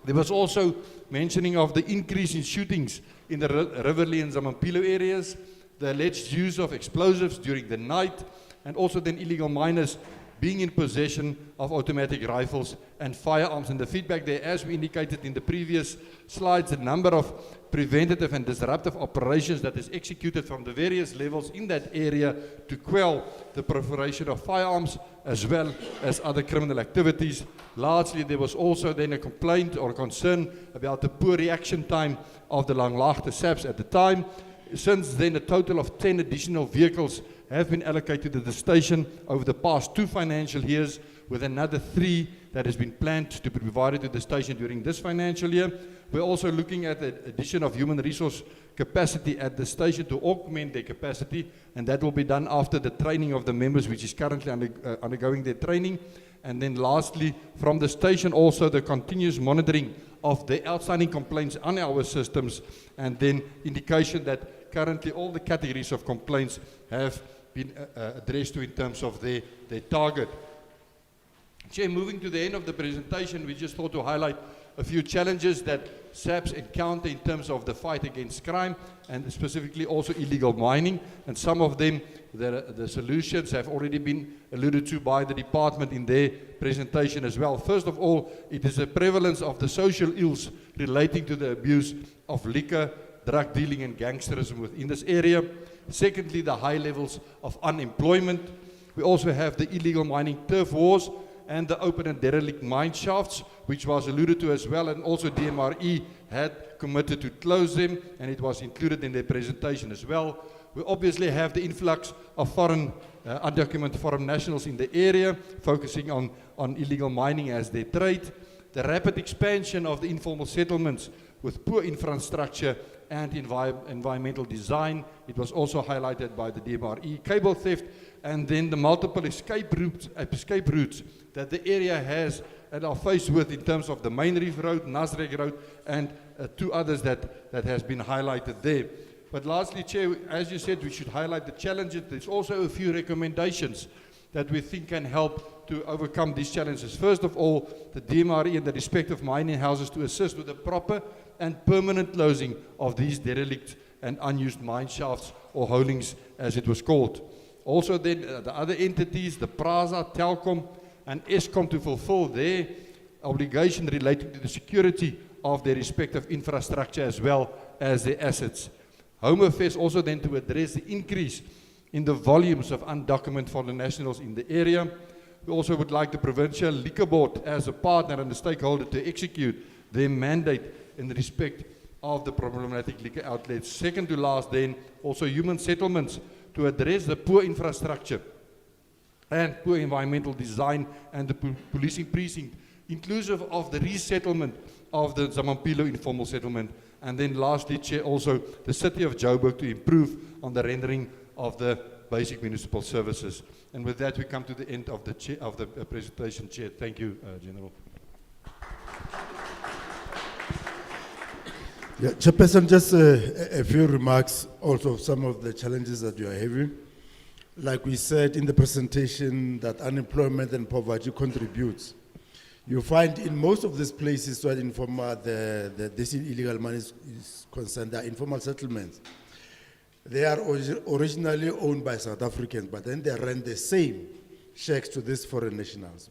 There was also mentioning of the increase in shootings in the Riverlea and Zamampilo areas, the alleged use of explosives during the night, and also then illegal miners being in possession of automatic rifles and firearms. And the feedback there, as we indicated in the previous slides, the number of preventative and disruptive operations that is executed from the various levels in that area to quell the proliferation of firearms as well as other criminal activities. Largely, there was also then a complaint or concern about the poor reaction time of the Langlaagte SAPS at the time. Since then, a total of 10 additional vehicles have been allocated to the station over the past 2 financial years, with another 3 that has been planned to be provided to the station during this financial year. We're also looking at the addition of human resource capacity at the station to augment their capacity, and that will be done after the training of the members, which is currently undergoing their training. And then lastly, from the station also the continuous monitoring of the outstanding complaints on our systems, and then indication that currently all the categories of complaints have been addressed to in terms of their target. Chair, moving to the end of the presentation, we just thought to highlight a few challenges that SAPS encounter in terms of the fight against crime and specifically also illegal mining, and some of them, the solutions have already been alluded to by the department in their presentation as well. First of all, it is the prevalence of the social ills relating to the abuse of liquor, drug dealing and gangsterism within this area. Secondly, the high levels of unemployment. We also have the illegal mining turf wars and the open and derelict mine shafts, which was alluded to as well, and also DMRE had committed to close them, and it was included in their presentation as well. We obviously have the influx of undocumented foreign nationals in the area, focusing on illegal mining as their trade. The rapid expansion of the informal settlements with poor infrastructure and environmental design. It was also highlighted by the DMRE. Cable theft, and then the multiple escape routes that the area has and are faced with in terms of the Main Reef Road, Nasrec Road, and two others that has been highlighted there. But lastly, Chair, as you said, we should highlight the challenges. There's also a few recommendations that we think can help to overcome these challenges. First of all, the DMRE and the respective mining houses to assist with the proper and permanent closing of these derelict and unused mine shafts or holings, as it was called. Also then, the other entities, the PRASA, Telkom, and Eskom, to fulfill their obligation relating to the security of their respective infrastructure as well as their assets. Home Affairs also then to address the increase in the volumes of undocumented foreign nationals in the area. We also would like the Provincial Liquor Board as a partner and a stakeholder to execute their mandate in respect of the problematic liquor outlets. Second to last then, also human settlements to address the poor infrastructure and poor environmental design and the policing precinct, inclusive of the resettlement of the Zamampilo informal settlement. And then lastly, Chair, also the City of Joburg to improve on the rendering of the basic municipal services. And with that, we come to the end of the presentation, Chair. Thank you, General. Yeah, Chairperson, just a few remarks also of some of the challenges that you are having. Like we said in the presentation, that unemployment and poverty contributes. You find in most of these places where this illegal money is concerned, there are informal settlements. They are originally owned by South Africans, but then they rent the same shacks to these foreign nationals.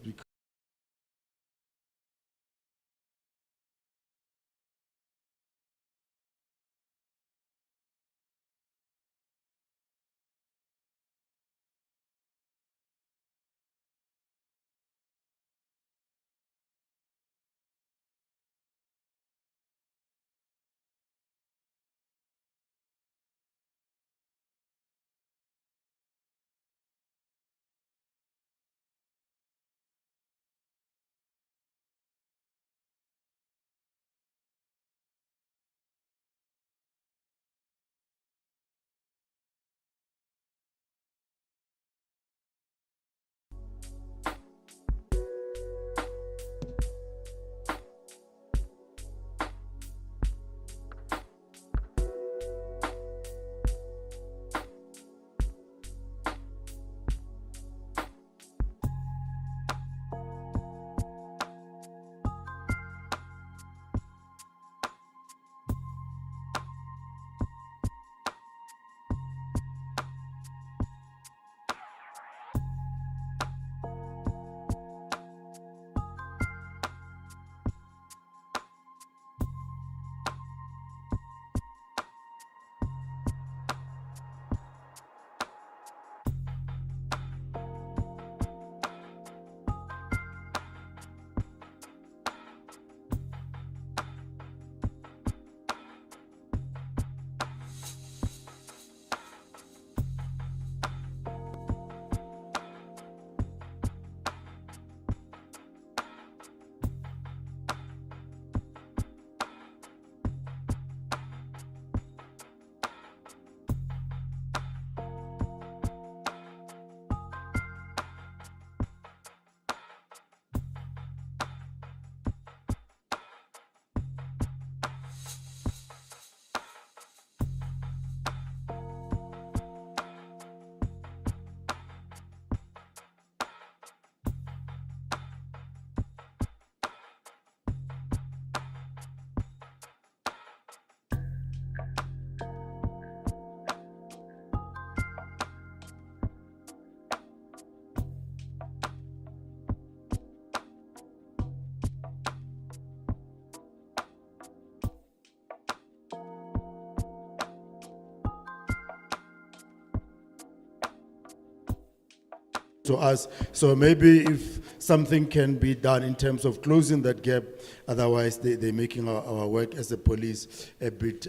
To us. So maybe if something can be done in terms of closing that gap, otherwise they're making our work as a police a bit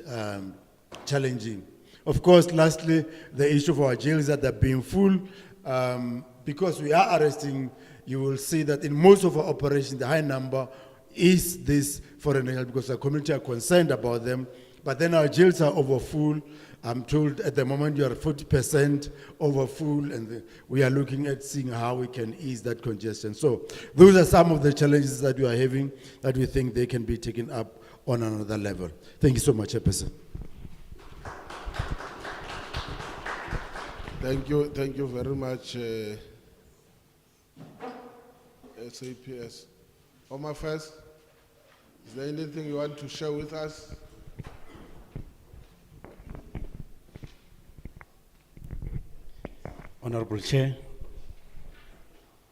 challenging. Of course, lastly, the issue of our jails that are being full. Because we are arresting, you will see that in most of our operations, the high number is this foreign national because the community are concerned about them. But then our jails are overfull. I'm told at the moment you are 40% over full, and we are looking at seeing how we can ease that congestion. So those are some of the challenges that we are having that we think they can be taken up on another level. Thank you so much, Chairperson. Thank you very much, SAPS. Omar first, is there anything you want to share with us? Honorable Chair,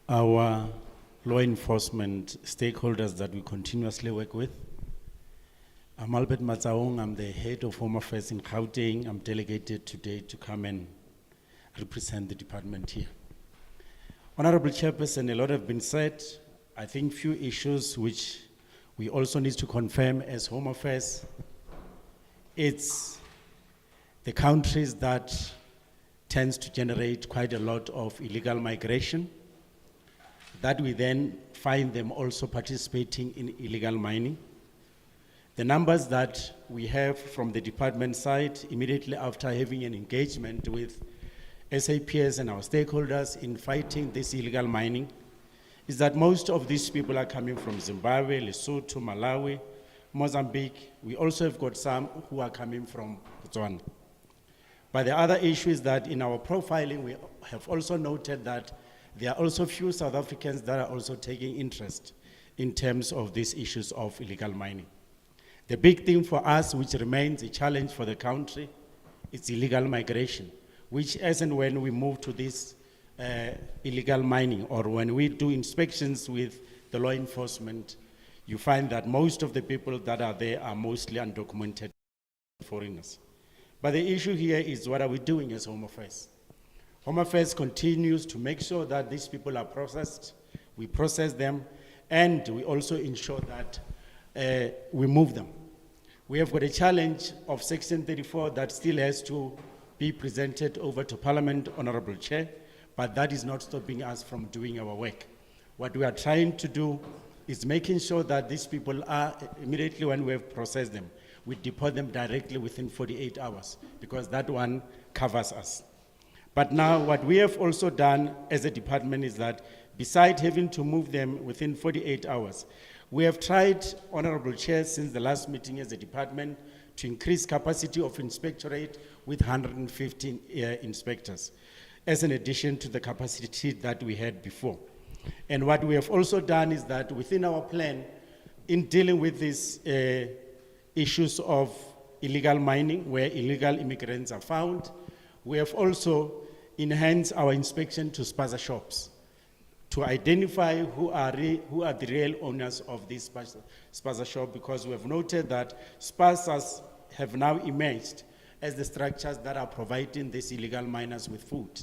our law enforcement stakeholders that we continuously work with, I'm Albert Matsaong, I'm the head of Home Affairs in Gauteng. I'm delegated today to come and represent the department here. Honorable Chairperson, a lot have been said. I think few issues which we also need to confirm as Home Affairs. It's the countries that tends to generate quite a lot of illegal migration, that we then find them also participating in illegal mining. The numbers that we have from the department side immediately after having an engagement with SAPS and our stakeholders in fighting this illegal mining is that most of these people are coming from Zimbabwe, Lesotho, Malawi, Mozambique. We also have got some who are coming from Botswana. But the other issue is that in our profiling, we have also noted that there are also few South Africans that are also taking interest in terms of these issues of illegal mining. The big thing for us, which remains a challenge for the country, is illegal migration, which as and when we move to this illegal mining, or when we do inspections with the law enforcement, you find that most of the people that are there are mostly undocumented foreigners. But the issue here is, what are we doing as Home Affairs? Home Affairs continues to make sure that these people are processed, we process them, and we also ensure that we move them. We have got a challenge of Section 34 that still has to be presented over to Parliament, Honorable Chair, but that is not stopping us from doing our work. What we are trying to do is making sure that these people are, immediately when we have processed them, we deport them directly within 48 hours, because that one covers us. But now what we have also done as a department is that besides having to move them within 48 hours, we have tried, Honorable Chair, since the last meeting as a department, to increase capacity of inspectorate with 115 inspectors, as an addition to the capacity that we had before. And what we have also done is that within our plan, in dealing with these issues of illegal mining, where illegal immigrants are found, we have also enhanced our inspection to spaza shops to identify who are the real owners of this spaza shop, because we have noted that spazas have now emerged as the structures that are providing these illegal miners with food.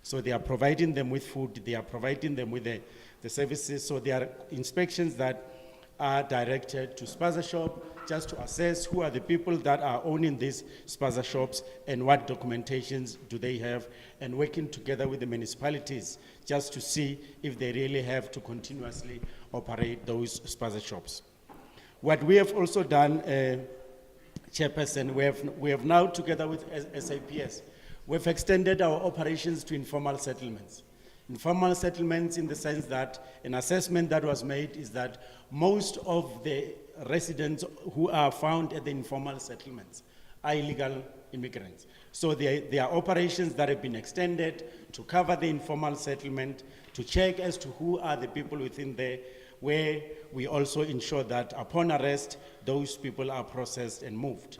So they are providing them with food, they are providing them with the services, so there are inspections that are directed to spaza shop just to assess who are the people that are owning these spaza shops and what documentations do they have, and working together with the municipalities just to see if they really have to continuously operate those spaza shops. What we have also done, Chairperson, we have now, together with SAPS, we've extended our operations to informal settlements. Informal settlements in the sense that an assessment that was made is that most of the residents who are found at the informal settlements are illegal immigrants. So there are operations that have been extended to cover the informal settlement, to check as to who are the people within there, where we also ensure that upon arrest, those people are processed and moved.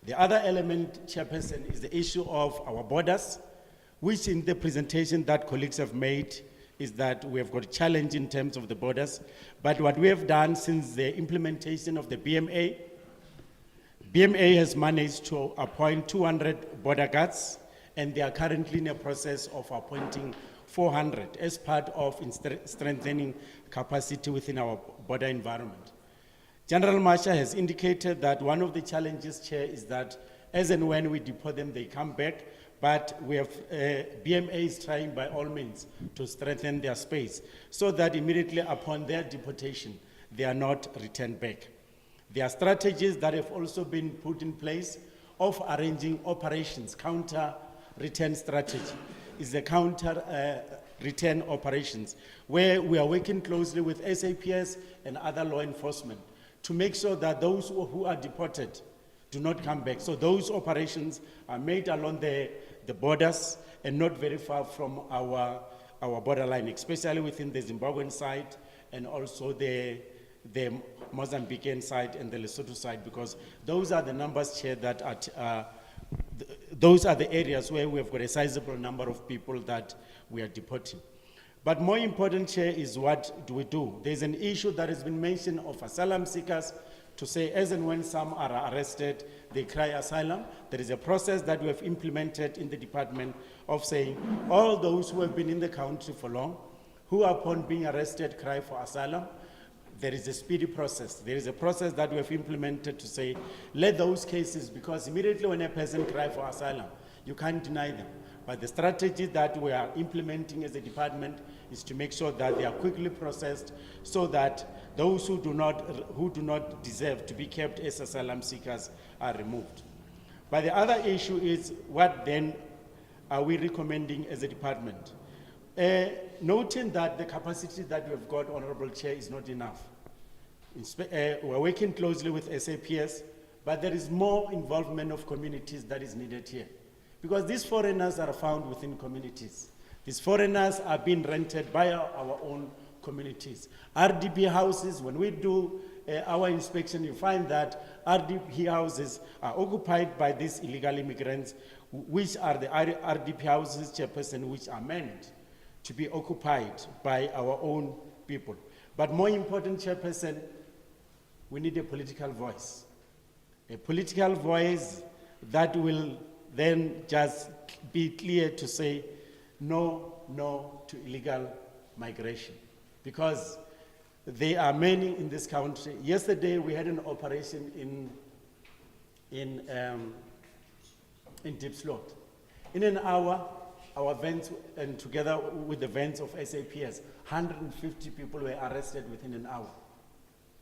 The other element, Chairperson, is the issue of our borders, which in the presentation that colleagues have made is that we have got a challenge in terms of the borders. But what we have done since the implementation of the BMA has managed to appoint 200 border guards, and they are currently in a process of appointing 400 as part of strengthening capacity within our border environment. General Marshall has indicated that one of the challenges, Chair, is that as and when we deport them, they come back. But we have, BMA is trying by all means to strengthen their space so that immediately upon their deportation, they are not returned back. There are strategies that have also been put in place of arranging operations, counter-return strategy, is the counter-return operations, where we are working closely with SAPS and other law enforcement to make sure that those who are deported do not come back. So those operations are made along the borders and not very far from our borderline, especially within the Zimbabwean side and also the Mozambican side and the Lesotho side, because those are the numbers, Chair, that those are the areas where we have got a sizable number of people that we are deporting. But more important, Chair, is what do we do? There's an issue that has been mentioned of asylum seekers, to say as and when some are arrested, they cry asylum. There is a process that we have implemented in the department of saying all those who have been in the country for long, who upon being arrested cry for asylum, there is a speedy process. There is a process that we have implemented to say, let those cases, because immediately when a person cries for asylum, you can't deny them. But the strategy that we are implementing as a department is to make sure that they are quickly processed so that those who do not deserve to be kept as asylum seekers are removed. But the other issue is, what then are we recommending as a department? Noting that the capacity that we have got, Honorable Chair, is not enough. We're working closely with SAPS, but there is more involvement of communities that is needed here. Because these foreigners are found within communities. These foreigners are being rented by our own communities. RDP houses, when we do our inspection, you find that RDP houses are occupied by these illegal immigrants, which are the RDP houses, Chairperson, which are meant to be occupied by our own people. But more important, Chairperson, we need a political voice. A political voice that will then just be clear to say no to illegal migration. Because there are many in this country. Yesterday we had an operation in Deep Slot. In an hour, our vans, and together with the vans of SAPS, 150 people were arrested within an hour.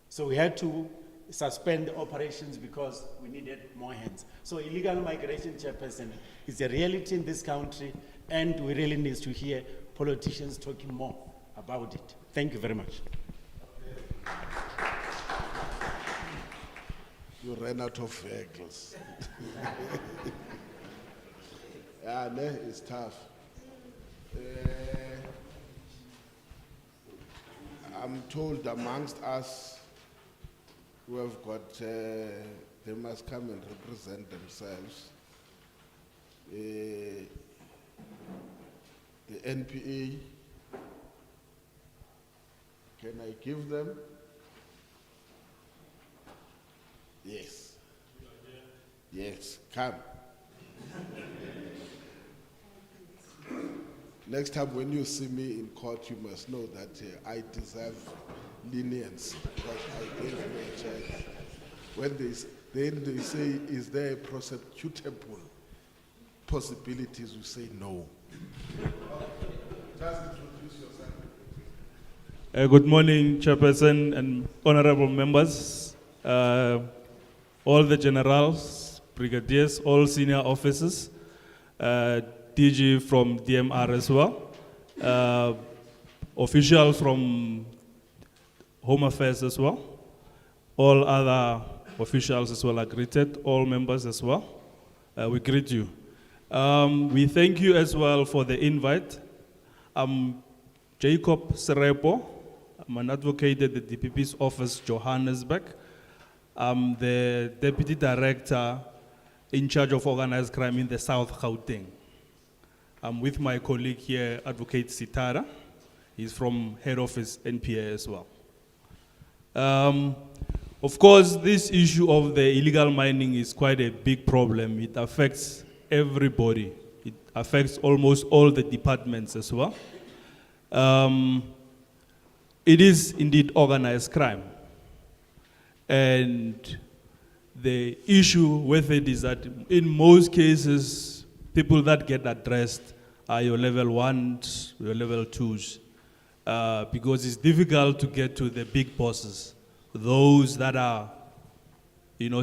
So we had to suspend the operations because we needed more hands. So illegal migration, Chairperson, is a reality in this country, and we really need to hear politicians talking more about it. Thank you very much. You ran out of vehicles. Yeah, it's tough. I'm told amongst us who have got, they must come and represent themselves. The NPA, can I give them? Yes. Yes, come. Next time when you see me in court, you must know that I deserve lenience because I gave you a chance. When they say, is there a prosecutable possibilities, you say no. Just introduce yourself. Good morning, Chairperson and honorable members, all the generals, brigadiers, all senior officers, DG from DMR as well, officials from Home Affairs as well, all other officials as well are greeted, all members as well. We greet you. We thank you as well for the invite. I'm Jacob Serepo. I'm an advocate at the DPP's office, Johannesburg. I'm the Deputy Director in charge of organized crime in the South Gauteng. I'm with my colleague here, Advocate Sitara. He's from head office NPA as well. Of course, this issue of the illegal mining is quite a big problem. It affects everybody. It affects almost all the departments as well. It is indeed organized crime. And the issue with it is that in most cases, people that get addressed are your level 1s, your level 2s, because it's difficult to get to the big bosses, those that are,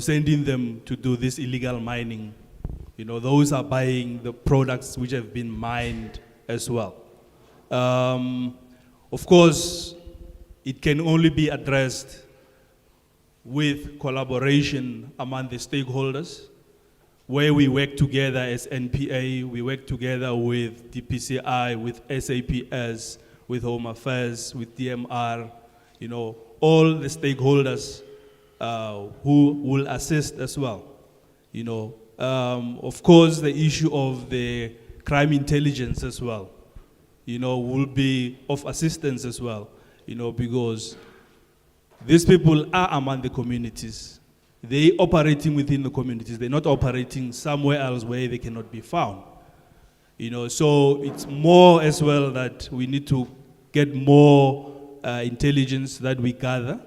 sending them to do this illegal mining. Those are buying the products which have been mined as well. Of course, it can only be addressed with collaboration among the stakeholders, where we work together as NPA, we work together with DPCI, with SAPS, with Home Affairs, with DMR, all the stakeholders who will assist as well. Of course, the issue of the crime intelligence as well, will be of assistance as well, because these people are among the communities. They operating within the communities. They're not operating somewhere else where they cannot be found. So it's more as well that we need to get more intelligence that we gather.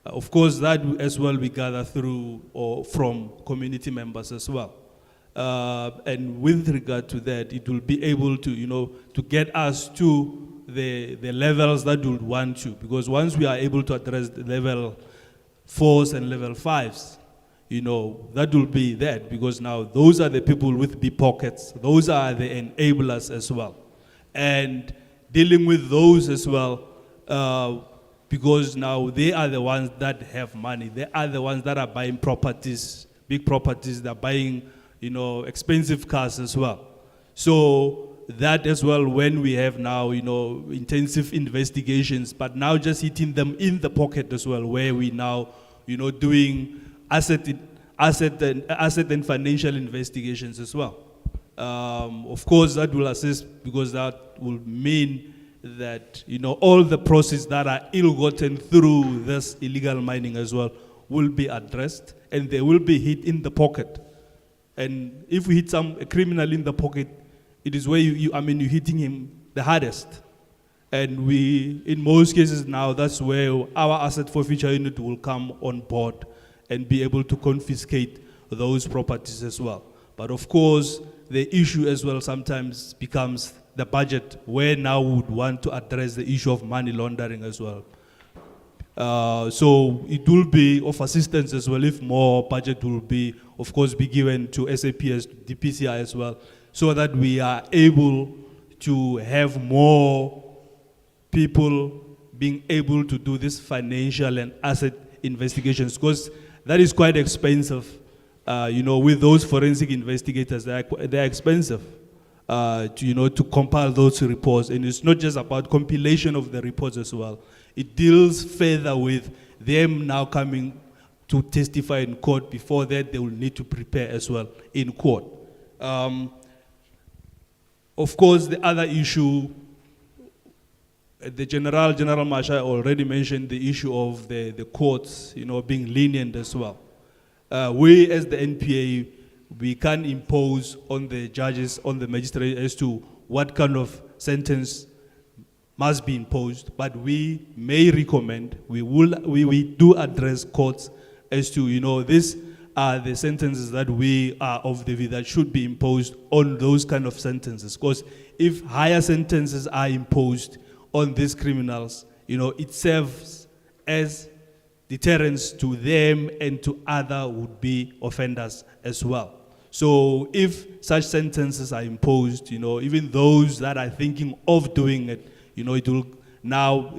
Of course, that as well we gather through or from community members as well. And with regard to that, it will be able to, to get us to the levels that we would want to. Because once we are able to address the level 4s and level 5s, that will be that. Because now those are the people with big pockets. Those are the enablers as well. And dealing with those as well, because now they are the ones that have money. They are the ones that are buying properties, big properties. They're buying, expensive cars as well. So that as well, when we have now, intensive investigations, but now just hitting them in the pocket as well, where we now, doing asset and financial investigations as well. Of course, that will assist because that will mean that, all the processes that are ill-gotten through this illegal mining as well will be addressed, and they will be hit in the pocket. And if we hit a criminal in the pocket, it is where you're hitting him the hardest. And we, in most cases now, that's where our asset forfeiture unit will come on board and be able to confiscate those properties as well. But of course, the issue as well sometimes becomes the budget, where now we would want to address the issue of money laundering as well. So it will be of assistance as well if more budget will be, of course, be given to SAPS, DPCI as well, so that we are able to have more people being able to do this financial and asset investigations, because that is quite expensive. With those forensic investigators, they're expensive. To compile those reports. And it's not just about compilation of the reports as well. It deals further with them now coming to testify in court. Before that, they will need to prepare as well in court. Of course, the other issue, the General Marshal already mentioned the issue of the courts, being lenient as well. We as the NPA, we can impose on the judges, on the magistrate as to what kind of sentence must be imposed, but we may recommend, we do address courts as to, these are the sentences that we are of the view that should be imposed on those kind of sentences. Because if higher sentences are imposed on these criminals, it serves as deterrence to them and to other would-be offenders as well. So if such sentences are imposed, even those that are thinking of doing it, it will now,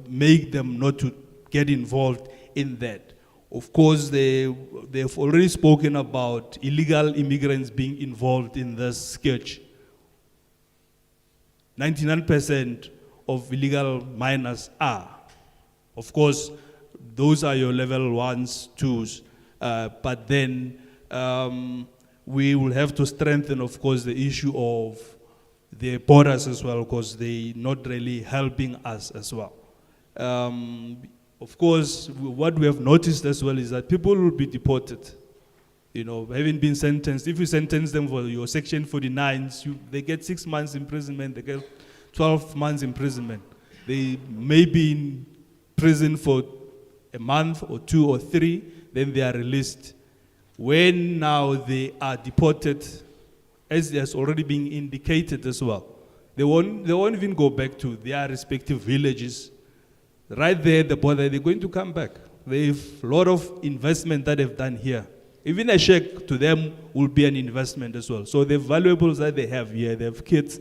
make them not to get involved in that. Of course, they've already spoken about illegal immigrants being involved in this sketch. 99% of illegal miners are. Of course, those are your level 1s, 2s, but then we will have to strengthen, of course, the issue of the borders as well, because they're not really helping us as well. Of course, what we have noticed as well is that people will be deported, having been sentenced. If you sentence them for your Section 49s, they get 6 months imprisonment, they get 12 months imprisonment. They may be in prison for a month or 2 or 3, then they are released. When now they are deported, as has already been indicated as well, they won't even go back to their respective villages. Right there at the border, they're going to come back. They've a lot of investment that they've done here. Even a check to them will be an investment as well. So the valuables that they have here, they have kids,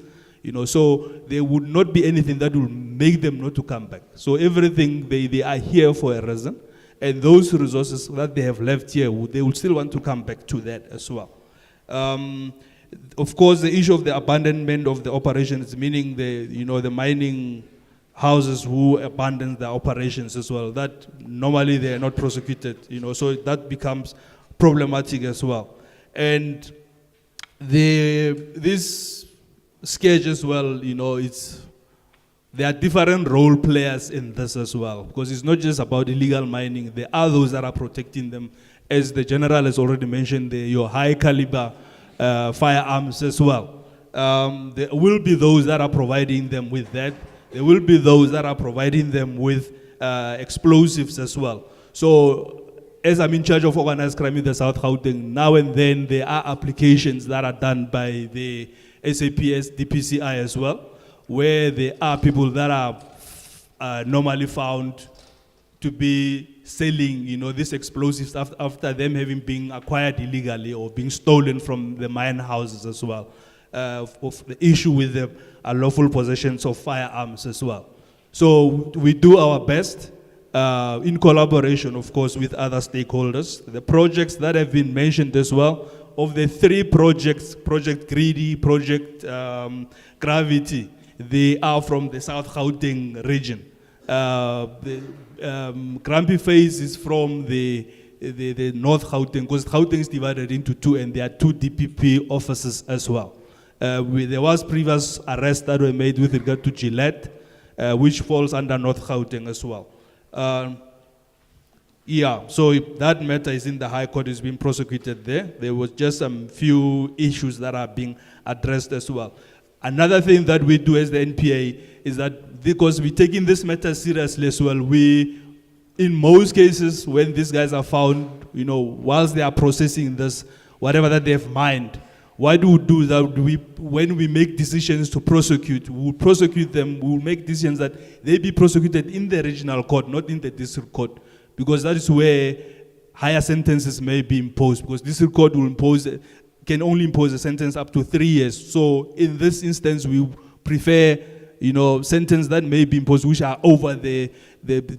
so there would not be anything that will make them not to come back. So everything, they are here for a reason. And those resources that they have left here, they will still want to come back to that as well. Of course, the issue of the abandonment of the operations, meaning the mining houses who abandon their operations as well, that normally they are not prosecuted, so that becomes problematic as well. And this sketch as well, there are different role players in this as well, because it's not just about illegal mining. There are those that are protecting them, as the general has already mentioned, your high caliber firearms as well. There will be those that are providing them with that. There will be those that are providing them with explosives as well. So, as I'm in charge of organized crime in the South Gauteng, now and then there are applications that are done by the SAPS, DPCI as well, where there are people that are normally found to be selling, these explosives after them having been acquired illegally or being stolen from the mine houses as well. Of the issue with the unlawful possessions of firearms as well. So we do our best in collaboration, of course, with other stakeholders. The projects that have been mentioned as well, of the 3 projects, Project Greedy, Project Gravity, they are from the South Gauteng region. The Grumpy Phase is from the North Gauteng, because Gauteng is divided into 2, and there are 2 DPP offices as well. There was previous arrests that were made with regard to Gillette, which falls under North Gauteng as well. So that matter is in the High Court, is being prosecuted there. There was just some few issues that are being addressed as well. Another thing that we do as the NPA is that because we're taking this matter seriously as well, we, in most cases, when these guys are found, whilst they are processing this, whatever that they have mined, what do we do is that when we make decisions to prosecute, we will prosecute them, we will make decisions that they be prosecuted in the regional court, not in the district court, because that is where higher sentences may be imposed, because district court can only impose a sentence up to 3 years. So in this instance, we prefer, sentences that may be imposed, which are over the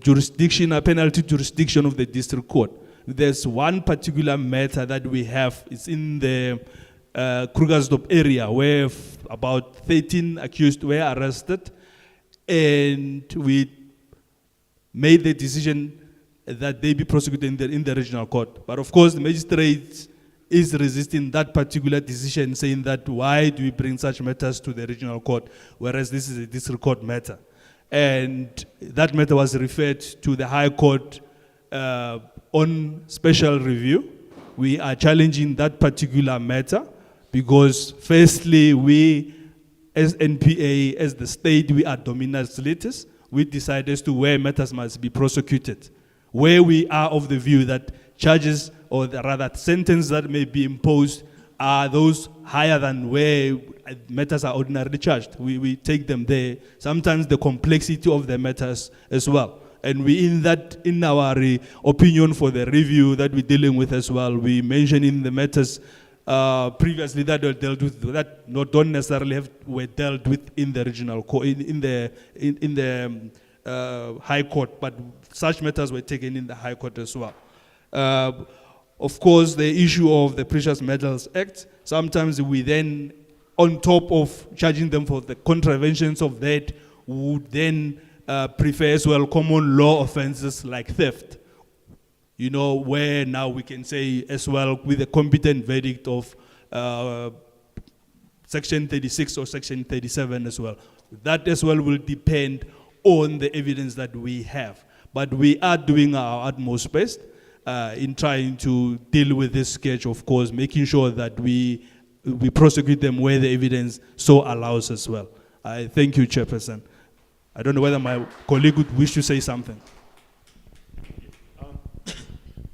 jurisdiction, penalty jurisdiction of the district court. There's one particular matter that we have, it's in the Krugersdorp area, where about 13 accused were arrested, and we made the decision that they be prosecuted in the regional court. But of course, the magistrate is resisting that particular decision, saying that why do we bring such matters to the regional court, whereas this is a district court matter. And that matter was referred to the High Court on special review. We are challenging that particular matter because firstly, we as NPA, as the state, we are dominant legislators. We decide as to where matters must be prosecuted. Where we are of the view that charges, or rather sentences that may be imposed, are those higher than where matters are ordinarily charged. We take them there. Sometimes the complexity of the matters as well. And we, in our opinion for the review that we're dealing with as well, we mention in the matters previously that were dealt with, that don't necessarily were dealt with in the regional court, in the High Court, but such matters were taken in the High Court as well. Of course, the issue of the Precious Metals Act, sometimes we then, on top of charging them for the contraventions of that, would then prefer as well common law offenses like theft. Where now we can say as well with a competent verdict of Section 36 or Section 37 as well. That as well will depend on the evidence that we have. But we are doing our utmost best in trying to deal with this sketch, of course, making sure that we prosecute them where the evidence so allows as well. I thank you, Chairperson. I don't know whether my colleague would wish to say something.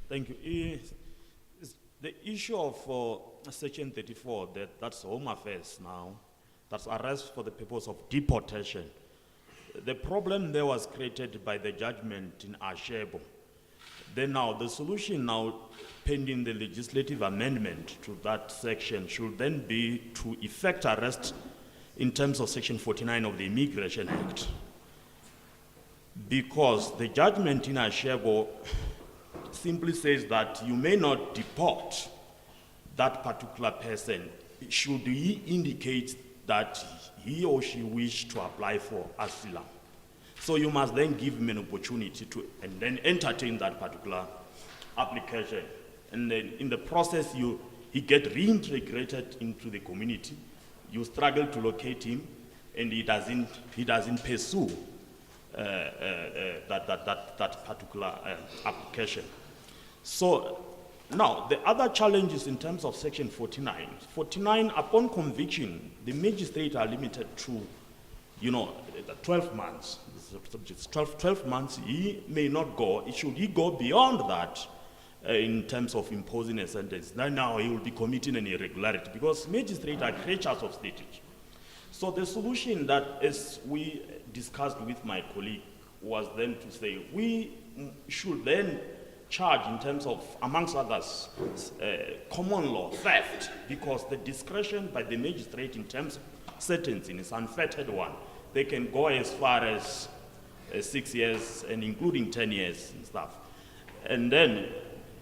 Thank you. The issue of Section 34, that's Home Affairs now, that's arrest for the purpose of deportation. The problem there was created by the judgment in Ashebo. Then now, the solution now, pending the legislative amendment to that section, should then be to effect arrest in terms of Section 49 of the Immigration Act. Because the judgment in Ashego simply says that you may not deport that particular person should he indicate that he or she wish to apply for asylum. So you must then give him an opportunity to and then entertain that particular application. And then in the process, he get reintegrated into the community. You struggle to locate him, and he doesn't pursue that particular application. So now the other challenges in terms of Section 49. 49, upon conviction, the magistrate are limited to, 12 months. 12 months, he may not go. Should he go beyond that in terms of imposing a sentence, now he will be committing an irregularity because magistrates are creatures of status. So the solution that, as we discussed with my colleague, was then to say we should then charge in terms of, amongst others, common law theft, because the discretion by the magistrate in terms of sentencing is unfettered one. They can go as far as 6 years and including 10 years and stuff. And then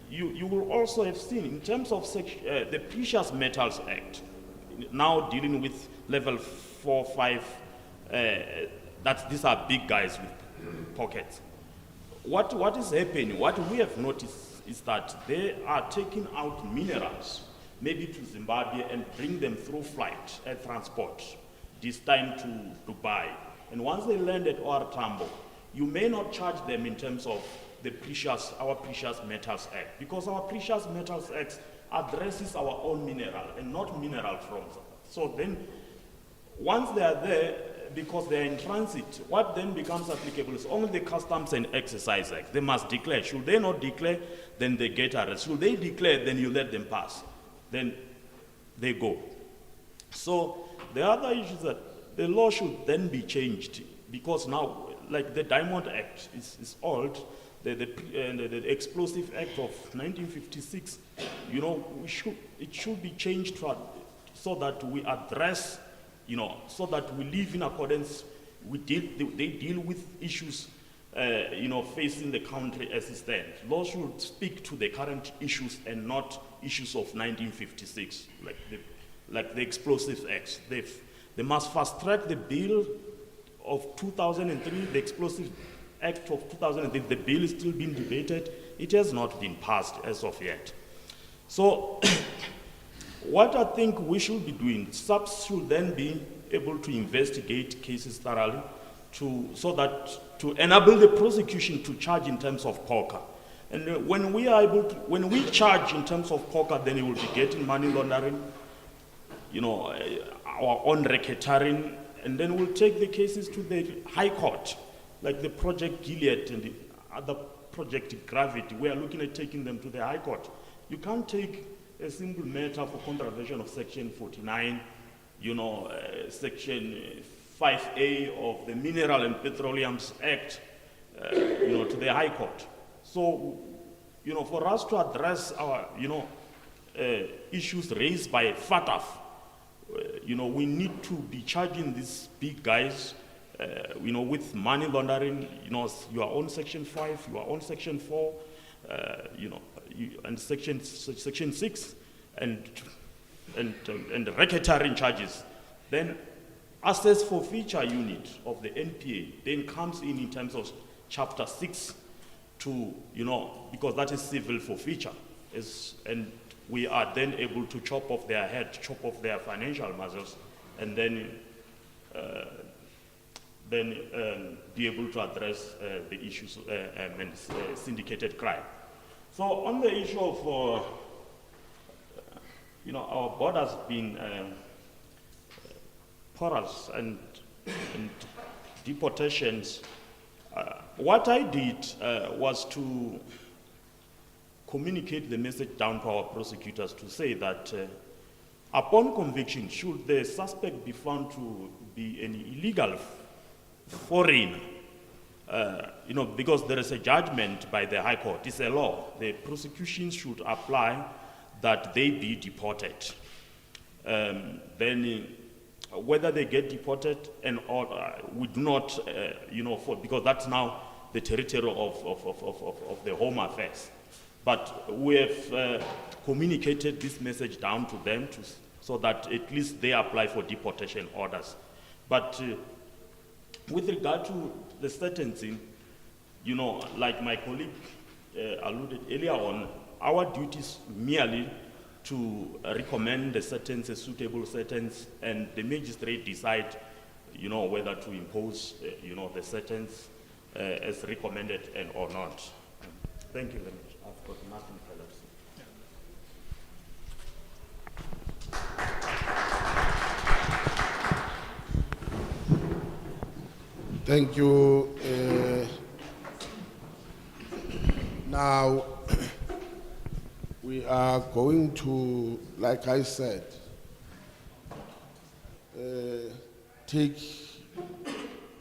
you will also have seen in terms of the Precious Metals Act, now dealing with level 4, 5, that these are big guys with pockets. What is happening, what we have noticed is that they are taking out minerals, maybe to Zimbabwe, and bring them through flight, air transport, this time to Dubai. And once they land at OR Tambo, you may not charge them in terms of our Precious Metals Act, because our Precious Metals Act addresses our own mineral and not mineral from. So then, once they are there, because they are in transit, what then becomes applicable is only the Customs and Excise Act. They must declare. Should they not declare, then they get arrested. Should they declare, then you let them pass. Then they go. So the other issue is that the law should then be changed, because now, like the Diamond Act is old, the Explosive Act of 1956, it should be changed so that we address, so that we live in accordance, they deal with issues, facing the country as it stands. Law should speak to the current issues and not issues of 1956, like the Explosive Acts. They must fast track the bill of 2003, the Explosive Act of 2003. The bill is still being debated. It has not been passed as of yet. So what I think we should be doing, SAPS should then be able to investigate cases thoroughly to enable the prosecution to charge in terms of poker. And when we charge in terms of poker, then you will be getting money laundering, our own racketeering, and then we'll take the cases to the High Court, like the Project Gilead and the other Project Gravity. We are looking at taking them to the High Court. You can't take a single matter for contravention of Section 49, Section 5A of the Mineral and Petroleum Act, to the High Court. So, for us to address our, issues raised by FATF, we need to be charging these big guys, with money laundering, you are on Section 5, you are on Section 4, and Section 6, and racketeering charges. Then access forfeiture unit of the NPA then comes in terms of Chapter 6 to, because that is civil forfeiture. And we are then able to chop off their head, chop off their financial muscles, and then be able to address the issues and syndicated crime. So on the issue of, our borders being porous and deportations, what I did was to communicate the message down to our prosecutors to say that upon conviction, should the suspect be found to be an illegal foreigner, because there is a judgment by the High Court, it's a law. The prosecution should apply that they be deported. Then whether they get deported and or we do not, because that's now the territory of the Home Affairs. But we have communicated this message down to them so that at least they apply for deportation orders. But with regard to the sentencing, like my colleague alluded earlier on, our duty is merely to recommend the sentence, a suitable sentence, and the magistrate decide, whether to impose, the sentence as recommended and or not. Thank you very much. I've got nothing further to say. Thank you. Now, we are going to, like I said, take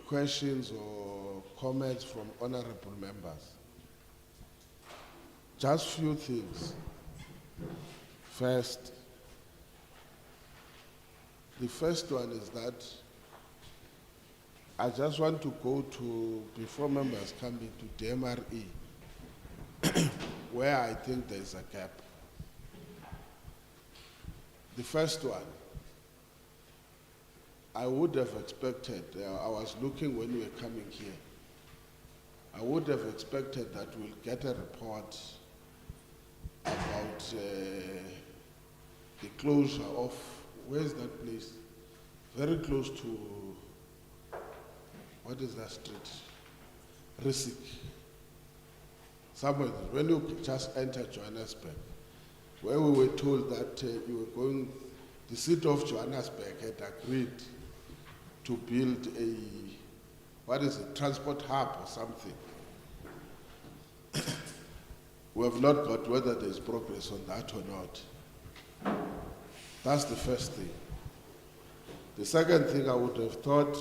questions or comments from honorable members. Just few things. First, the first one is that I just want to go to, before members come into DMRE, where I think there is a gap. The first one, I would have expected, I was looking when we were coming here, I would have expected that we'll get a report about the closure of, where's that place? Very close to, what is that street? Risik. Somewhere, when you just enter Johannesburg, where we were told that you were going, the city of Johannesburg had agreed to build a, what is it, transport hub or something. We have not got whether there is progress on that or not. That's the first thing. The second thing I would have thought,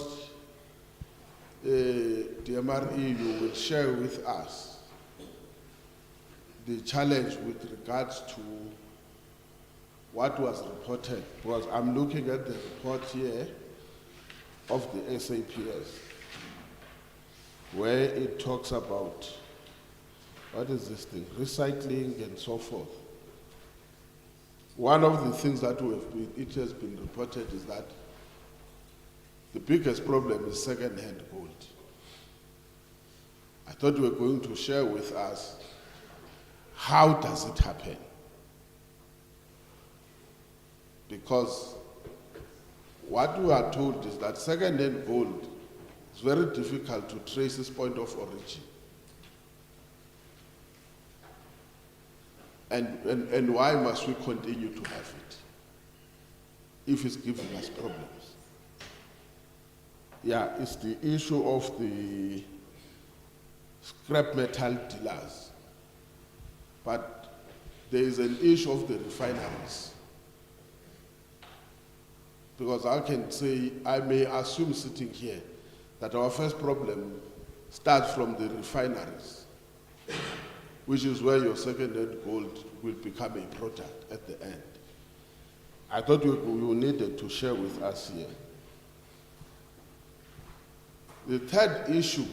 DMRE, you will share with us the challenge with regards to what was reported, because I'm looking at the report here of the SAPS, where it talks about, what is this thing, recycling and so forth. One of the things that it has been reported is that the biggest problem is second-hand gold. I thought you were going to share with us how does it happen? Because what we are told is that second-hand gold is very difficult to trace its point of origin. And why must we continue to have it if it's giving us problems? Yeah, it's the issue of the scrap metal dealers. But there is an issue of the refineries. Because I can say, I may assume sitting here, that our first problem starts from the refineries, which is where your second-hand gold will become a product at the end. I thought you needed to share with us here. The third issue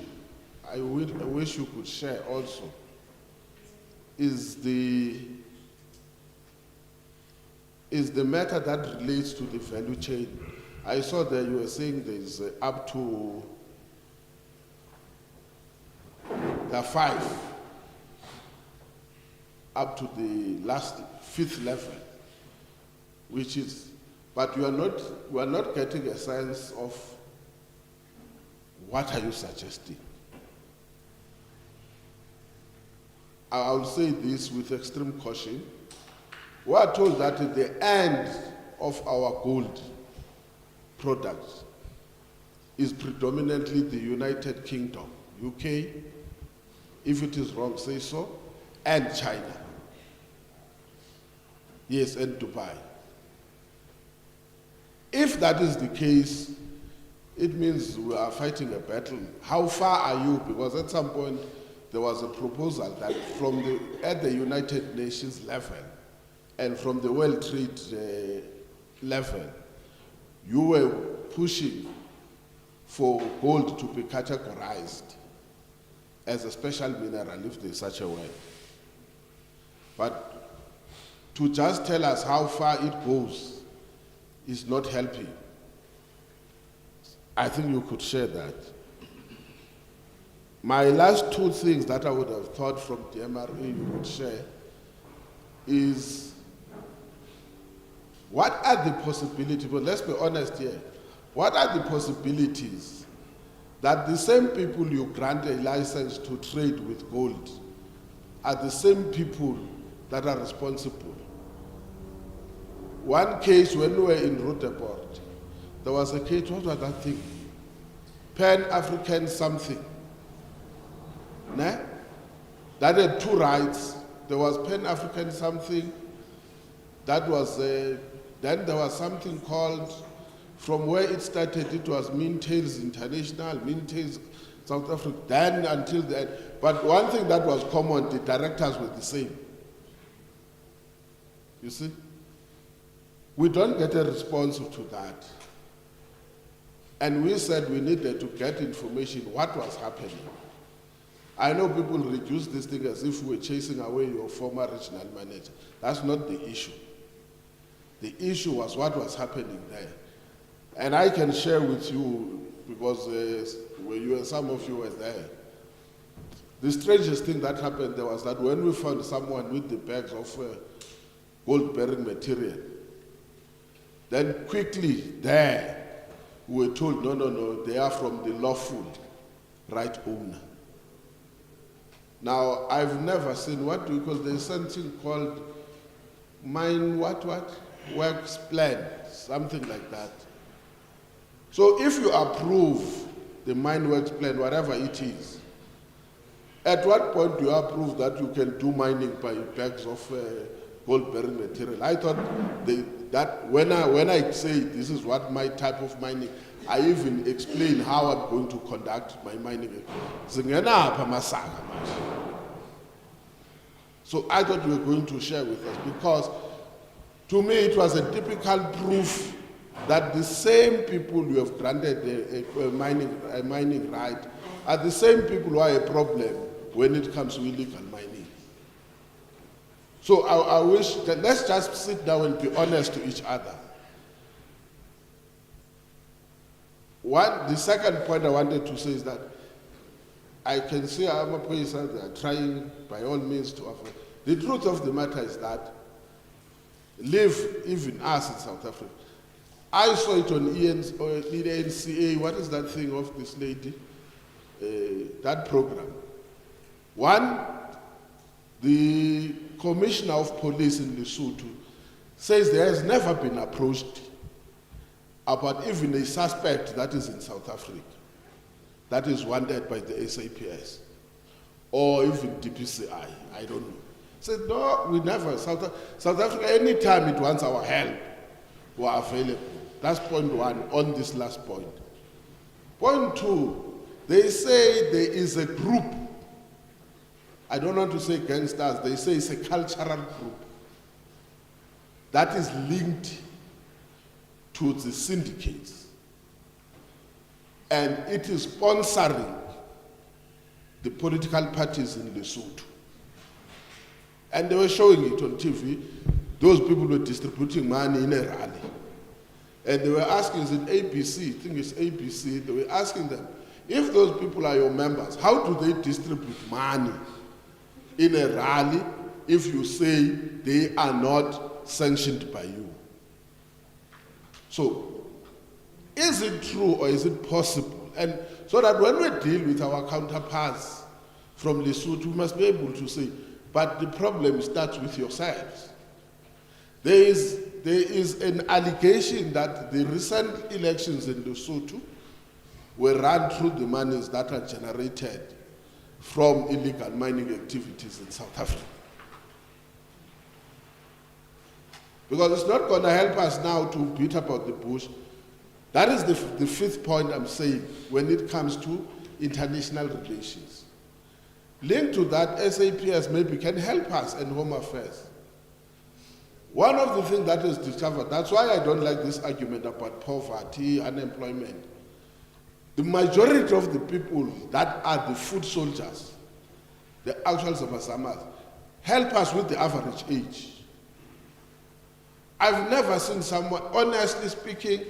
I wish you could share also is the matter that relates to the value chain. I saw that you were saying there's up to the 5, up to the last 5th level, which is, but we are not getting a sense of what are you suggesting. I'll say this with extreme caution. We are told that at the end of our gold products is predominantly the United Kingdom, UK, if it is wrong, say so, and China. Yes, and Dubai. If that is the case, it means we are fighting a battle. How far are you? Because at some point there was a proposal that at the United Nations level and from the World Trade level, you were pushing for gold to be categorized as a special mineral, if there's such a word. But to just tell us how far it goes is not helping. I think you could share that. My last two things that I would have thought from the MRA you would share is, what are the possibilities, but let's be honest here, what are the possibilities that the same people you grant a license to trade with gold are the same people that are responsible? One case when we were in Rutherford, there was a case, what was that thing? Pan-African something. Né? That had two rights. There was Pan-African something, that was, then there was something called, from where it started, it was Mintails International, Mintails South Africa, then until the end. But one thing that was common, the directors were the same. You see? We don't get a response to that. And we said we needed to get information, what was happening. I know people reduce this thing as if we're chasing away your former regional manager. That's not the issue. The issue was what was happening there. And I can share with you, because you and some of you were there, the strangest thing that happened there was that when we found someone with the bags of gold-bearing material, then quickly there, we were told, no, they are from the lawful right owner. Now, I've never seen, what do we call, there's something called mine, works plan, something like that. So if you approve the mine works plan, whatever it is, at what point do you approve that you can do mining by bags of gold-bearing material? I thought that when I say this is what my type of mining, I even explain how I'm going to conduct my mining. So I thought you were going to share with us, because to me it was a typical proof that the same people you have granted a mining right are the same people who are a problem when it comes to illegal mining. So I wish that let's just sit down and be honest to each other. The second point I wanted to say is that I can see our police are trying by all means to offer. The truth of the matter is that, live even us in South Africa. I saw it on NCA, what is that thing of this lady? That program. One, the Commissioner of Police in Lesotho says there has never been approached about even a suspect that is in South Africa, that is wanted by the SAPS, or even DPCI, I don't know. Said, no, we never, South Africa, anytime it wants our help, we are available. That's point one on this last point. Point two, they say there is a group, I don't want to say gangsters, they say it's a cultural group that is linked to the syndicates. And it is sponsoring the political parties in Lesotho. And they were showing it on TV. Those people were distributing money in a rally. And they were asking, is it ABC? I think it's ABC. They were asking them, if those people are your members, how do they distribute money in a rally if you say they are not sanctioned by you? So, is it true or is it possible? And so that when we deal with our counterparts from Lesotho, we must be able to say, but the problem starts with yourselves. There is an allegation that the recent elections in Lesotho were run through the monies that are generated from illegal mining activities in South Africa. Because it's not going to help us now to beat about the bush. That is the fifth point I'm saying when it comes to international relations. Linked to that, SAPS maybe can help us in Home Affairs. One of the things that is discovered, that's why I don't like this argument about poverty, unemployment. The majority of the people that are the food soldiers, the actual Zamazamas, help us with the average age. I've never seen someone, honestly speaking,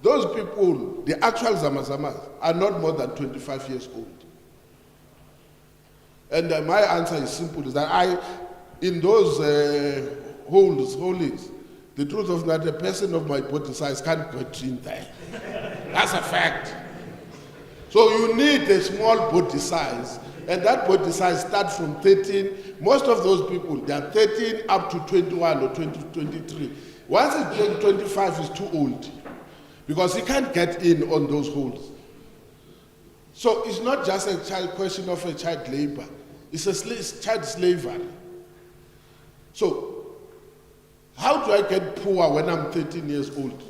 those people, the actual Zamazamas, are not more than 25 years old. And my answer is simple, is that in those holdings, the truth of that, a person of my body size can't get in there. That's a fact. So you need a small body size, and that body size starts from 13. Most of those people, they are 13 up to 21 or 20, 23. Once it's 25, is too old, because he can't get in on those holds. So it's not just a question of a child labor, it's a child slavery. So how do I get poor when I'm 13 years old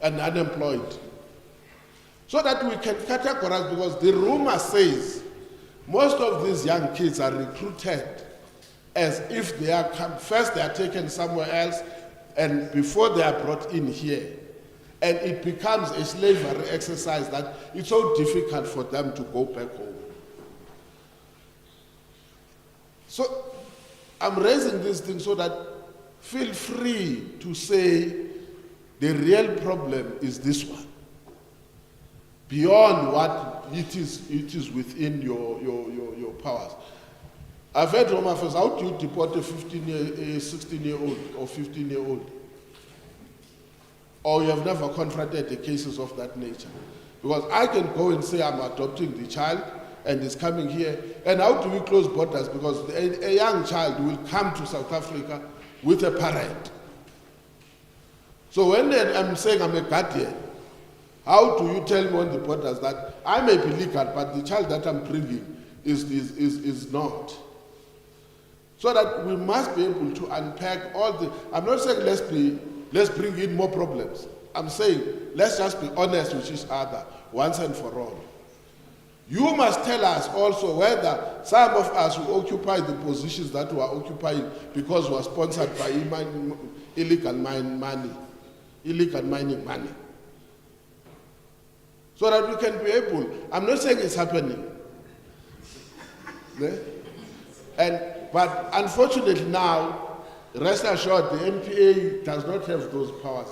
and unemployed? So that we can categorize, because the rumor says most of these young kids are recruited as if they are first they are taken somewhere else, and before they are brought in here. And it becomes a slavery exercise that it's so difficult for them to go back home. So I'm raising this thing so that feel free to say the real problem is this one. Beyond what it is within your powers. I've heard Home Affairs, how do you deport a 16-year-old or 15-year-old? Or you have never confronted the cases of that nature? Because I can go and say I'm adopting the child and it's coming here, and how do we close borders? Because a young child will come to South Africa with a parent. So when I'm saying I'm a guardian, how do you tell me on the borders that I may be legal, but the child that I'm bringing is not? So that we must be able to unpack all the. I'm not saying let's bring in more problems. I'm saying let's just be honest with each other once and for all. You must tell us also whether some of us will occupy the positions that we are occupying because we are sponsored by illegal mining money. So that we can be able, I'm not saying it's happening. But unfortunately now, rest assured, the MPA does not have those powers.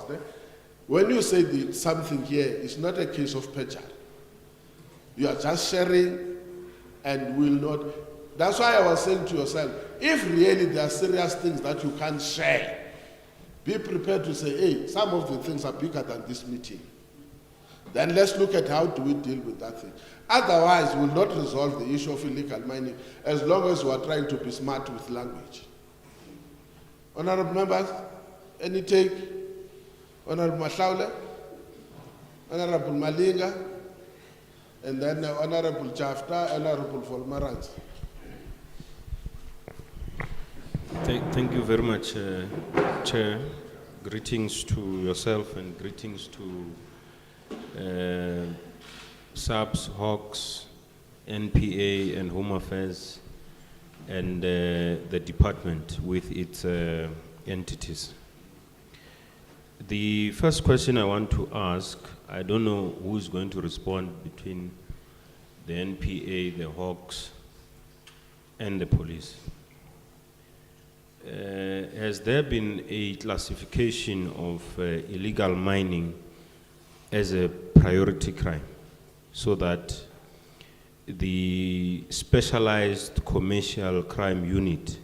When you say something here, it's not a case of perjury. You are just sharing and will not. That's why I was saying to yourself, if really there are serious things that you can't share, be prepared to say, hey, some of the things are bigger than this meeting. Then let's look at how do we deal with that thing. Otherwise, we'll not resolve the issue of illegal mining as long as we are trying to be smart with language. Honorable members, any take? Honorable Mahlaule, Honorable Malinga, and then Honorable Jafta, Honorable Volmarans. Thank you very much, Chair. Greetings to yourself and greetings to SAPS, Hawks, NPA, and Home Affairs, and the department with its entities. The first question I want to ask, I don't know who's going to respond between the NPA, the Hawks, and the police. Has there been a classification of illegal mining as a priority crime so that the specialized commercial crime unit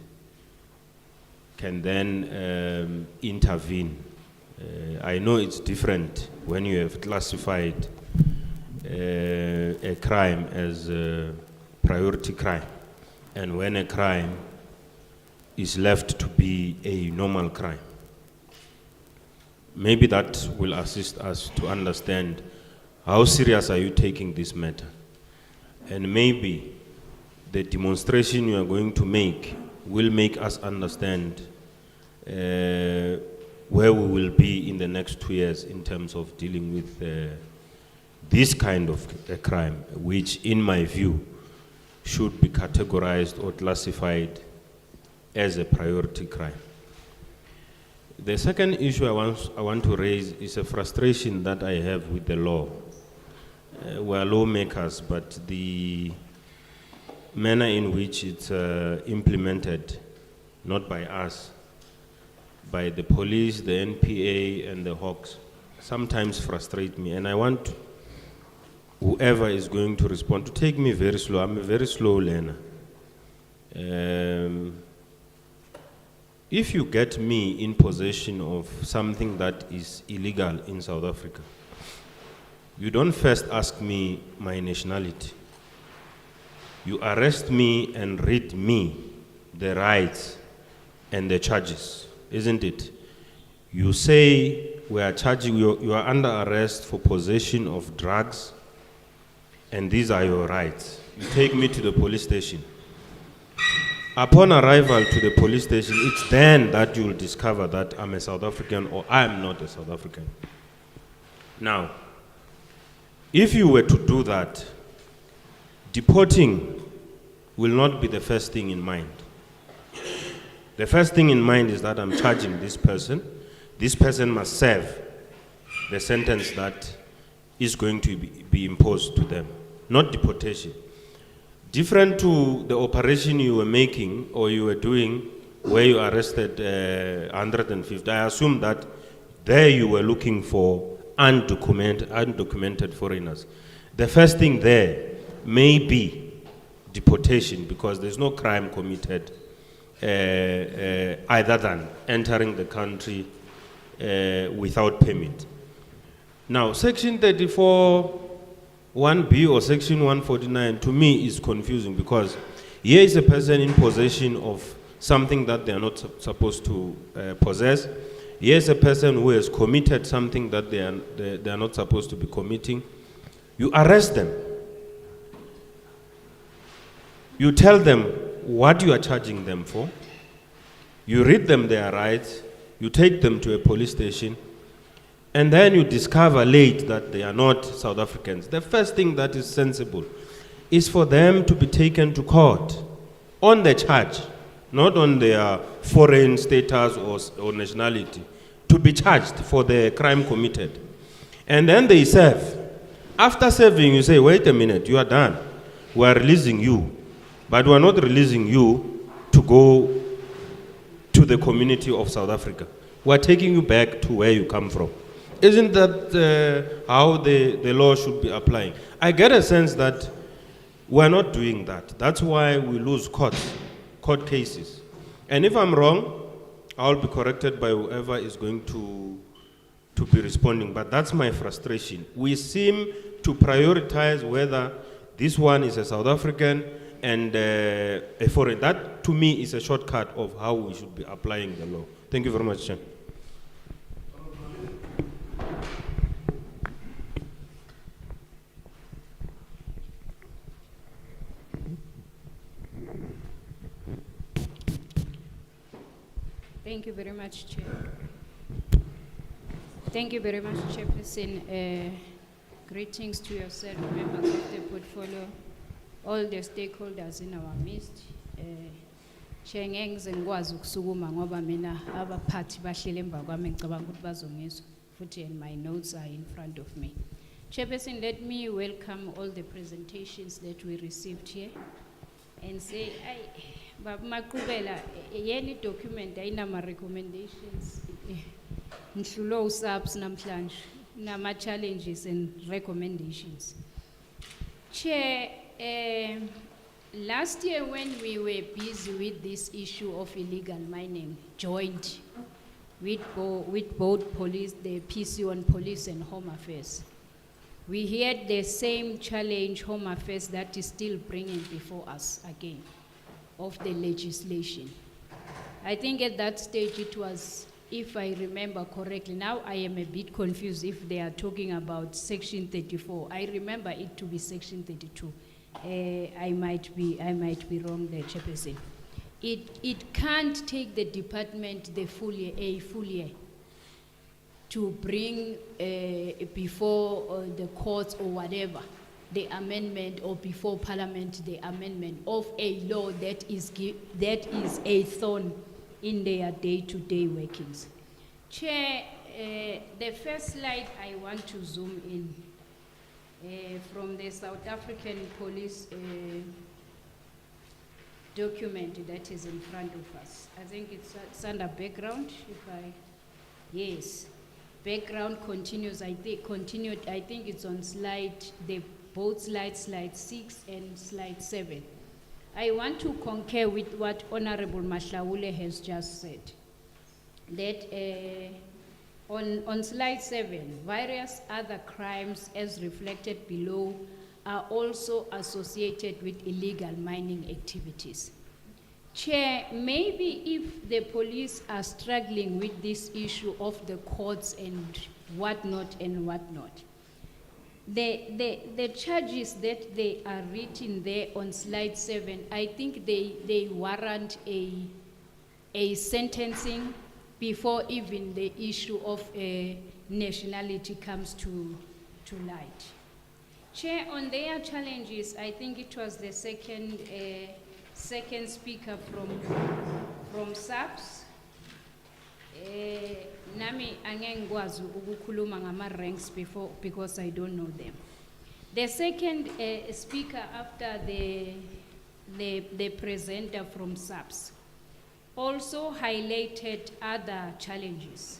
can then intervene? I know it's different when you have classified a crime as a priority crime and when a crime is left to be a normal crime. Maybe that will assist us to understand how serious are you taking this matter. And maybe the demonstration you are going to make will make us understand where we will be in the next 2 years in terms of dealing with this kind of crime, which in my view should be categorized or classified as a priority crime. The second issue I want to raise is a frustration that I have with the law. We are lawmakers, but the manner in which it's implemented, not by us, by the police, the NPA, and the Hawks, sometimes frustrate me. And I want whoever is going to respond to take me very slow. I'm a very slow learner. If you get me in possession of something that is illegal in South Africa, you don't first ask me my nationality. You arrest me and read me the rights and the charges, isn't it? You say we are charging you are under arrest for possession of drugs, and these are your rights. You take me to the police station. Upon arrival to the police station, it's then that you will discover that I'm a South African or I'm not a South African. Now, if you were to do that, deporting will not be the first thing in mind. The first thing in mind is that I'm charging this person. This person must serve the sentence that is going to be imposed to them, not deportation. Different to the operation you were making or you were doing where you arrested 150, I assume that there you were looking for undocumented foreigners. The first thing there may be deportation because there's no crime committed either than entering the country without permit. Now, Section 34 1B or Section 149 to me is confusing because here is a person in possession of something that they are not supposed to possess. Here is a person who has committed something that they are not supposed to be committing. You arrest them. You tell them what you are charging them for. You read them their rights. You take them to a police station. And then you discover late that they are not South Africans. The first thing that is sensible is for them to be taken to court on the charge, not on their foreign status or nationality, to be charged for the crime committed. And then they serve. After serving, you say, wait a minute, you are done. We are releasing you. But we are not releasing you to go to the community of South Africa. We are taking you back to where you come from. Isn't that how the law should be applying? I get a sense that we're not doing that. That's why we lose court cases. And if I'm wrong, I'll be corrected by whoever is going to be responding. But that's my frustration. We seem to prioritize whether this one is a South African and a foreign. That, to me, is a shortcut of how we should be applying the law. Thank you very much, Chair. Thank you very much, Chair. Thank you very much, Chairperson. Greetings to yourself, members of the portfolio, all the stakeholders in our midst. Chair, ngeke ngikwazi ukusukuma ngoba mina abaphathi bahlele emva kwami ngicabanga ukuthi bazongizwa futhi and my notes are in front of me. Chairperson, let me welcome all the presentations that we received here and say, Baba Makubela, any document ayinama recommendations ngihlulo usabs namhlanje nama challenges and recommendations. Chair, last year when we were busy with this issue of illegal mining, joint with both police, the PC on police and Home Affairs, we had the same challenge Home Affairs that is still bringing before us again of the legislation. I think at that stage it was, if I remember correctly, now I am a bit confused if they are talking about Section 34. I remember it to be Section 32. I might be wrong there, Chairperson. It can't take the department a full year to bring before the courts or whatever, the amendment, or before Parliament, the amendment of a law that is a thorn in their day-to-day workings. Chair, the first slide I want to zoom in from the South African police document that is in front of us. I think it's under background, yes. Background continues, I think it's on both slides, slide 6 and slide 7. I want to concur with what Honorable Mahlaule has just said. That on slide 7, various other crimes as reflected below are also associated with illegal mining activities. Chair, maybe if the police are struggling with this issue of the courts and whatnot, the charges that they are written there on slide 7, I think they warrant a sentencing before even the issue of nationality comes to light. Chair, on their challenges, I think it was the second speaker from SAPS. Nami angengwazi ukukhuluma ngama ranks before because I don't know them. The second speaker after the presenter from SAPS also highlighted other challenges.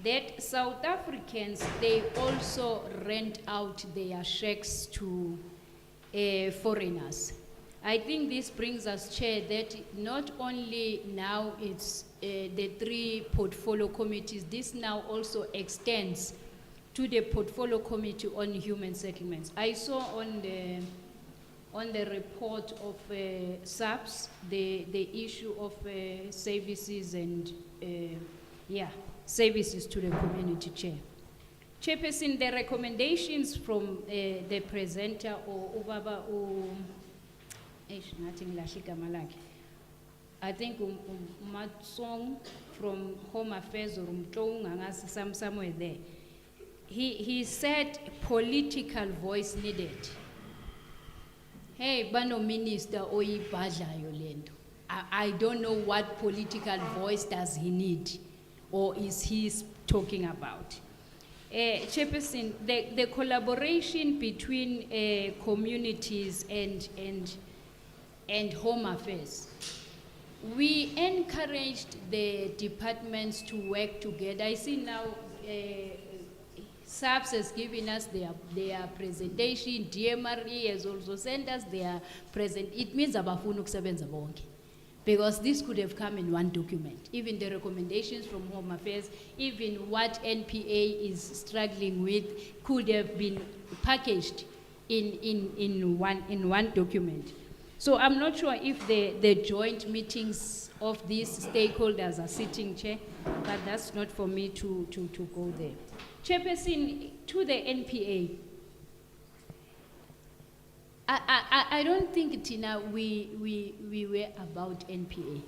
That South Africans, they also rent out their shacks to foreigners. I think this brings us, Chair, that not only now it's the 3 portfolio committees, this now also extends to the portfolio committee on human settlements. I saw on the report of SAPS, the issue of services and services to the community, Chair. Chairperson, the recommendations from the presenter or Ubaba I think Matsong from Home Affairs or Mtong somewhere there. He said political voice needed. Hey, Bano Minister Oi Badla Yolendo. I don't know what political voice does he need or is he talking about. Chairperson, the collaboration between communities and Home Affairs. We encouraged the departments to work together. I see now SAPS has given us their presentation, DMRE has also sent us their present. It means abafunu kusebenza bonke. Because this could have come in one document. Even the recommendations from Home Affairs, even what NPA is struggling with could have been packaged in one document. So I'm not sure if the joint meetings of these stakeholders are sitting, Chair, but that's not for me to go there. Chairperson, to the NPA, I don't think, Tina, we were about NPA.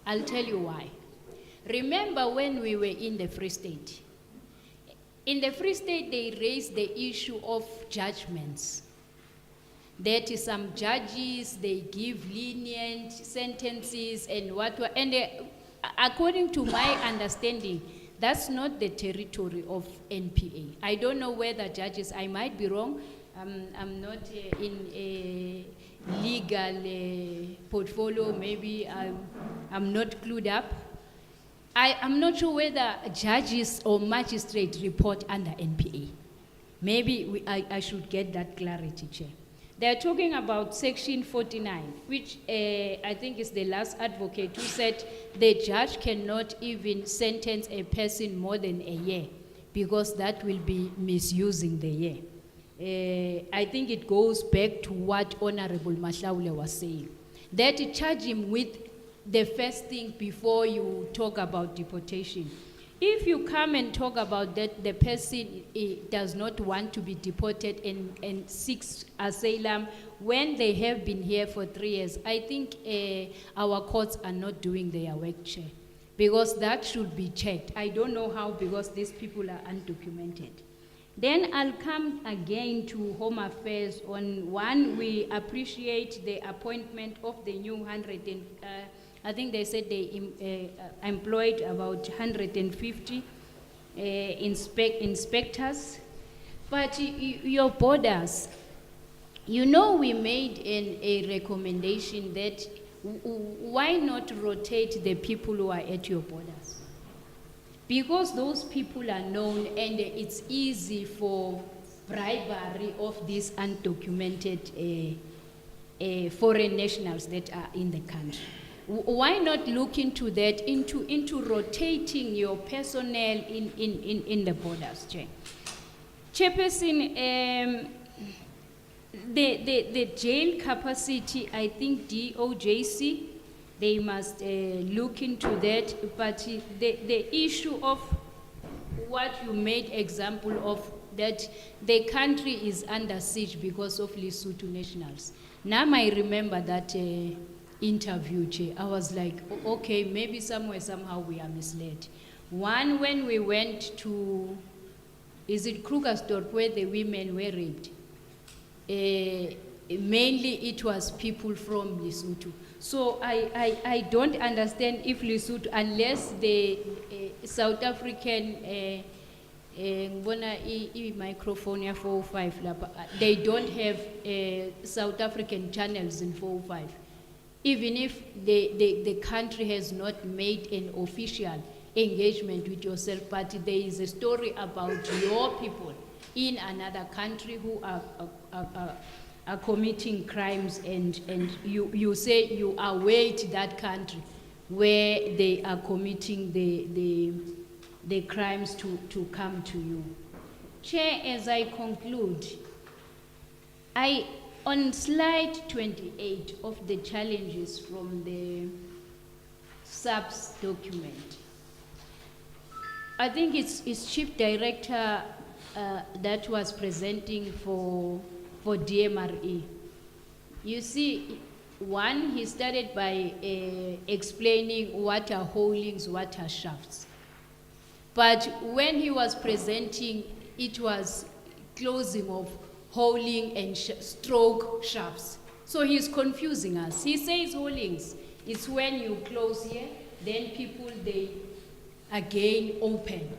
I'll tell you why. Remember when we were in the Free State? In the Free State, they raised the issue of judgments. That is, some judges, they give lenient sentences and according to my understanding, that's not the territory of NPA. I don't know whether judges, I might be wrong, I'm not in a legal portfolio, maybe I'm not clued up. I'm not sure whether judges or magistrates report under NPA. Maybe I should get that clarity, Chair. They're talking about Section 49, which I think is the last advocate who said the judge cannot even sentence a person more than a year because that will be misusing the year. I think it goes back to what Honorable Mahlaule was saying. That you charge him with the first thing before you talk about deportation. If you come and talk about that the person does not want to be deported and seeks asylum when they have been here for 3 years, I think our courts are not doing their work, Chair. because that should be checked. I don't know how, because these people are undocumented. Then I'll come again to Home Affairs. On one, we appreciate the appointment of the new 100 and, I think they said they employed about 150 inspectors. But your borders, you know, we made a recommendation that why not rotate the people who are at your borders? Because those people are known, and it's easy for bribery of these undocumented foreign nationals that are in the country. Why not look into that, into rotating your personnel in the borders, Chairperson, the jail capacity, I think DOJC, they must look into that, but the issue of what you made example of, that the country is under siege because of Lesotho nationals. Now I remember that interview, Chair. I was like, okay, maybe somewhere, somehow we are misled. One, when we went to, is it Krugersdorp, where the women were raped? Mainly it was people from Lesotho. So I don't understand if Lesotho, unless the South African microphone 405, they don't have South African channels in 405. Even if the country has not made an official engagement with yourself, but there is a story about your people in another country who are committing crimes, and you say you await that country where they are committing the crimes to come to you. Chair, as I conclude, on slide 28 of the challenges from the SAPS document, I think it's Chief Director that was presenting for DMRE. You see, one, he started by explaining what are holings, what are shafts. But when he was presenting, it was closing of holing and stroke shafts. So he's confusing us. He says holings, it's when you close here, then people, they again open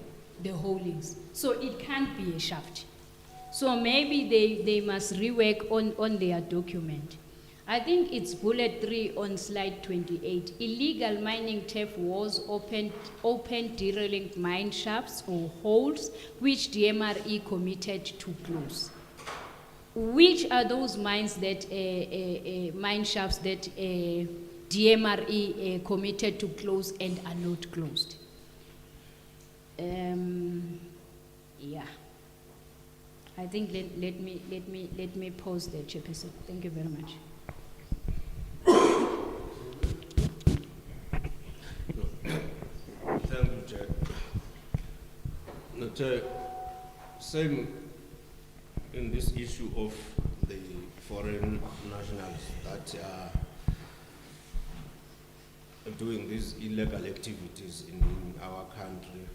the holings. So it can't be a shaft. So maybe they must rework on their document. I think it's bullet 3 on slide 28. Illegal mining theft was open derelict mine shafts or holes which DMRE committed to close. Which are those mines that mine shafts that DMRE committed to close and are not closed? Yeah. I think let me pause there, Chairperson. Thank you very much. Thank you, Chair. No, Chair, same in this issue of the foreign nationals that are doing these illegal activities in our country.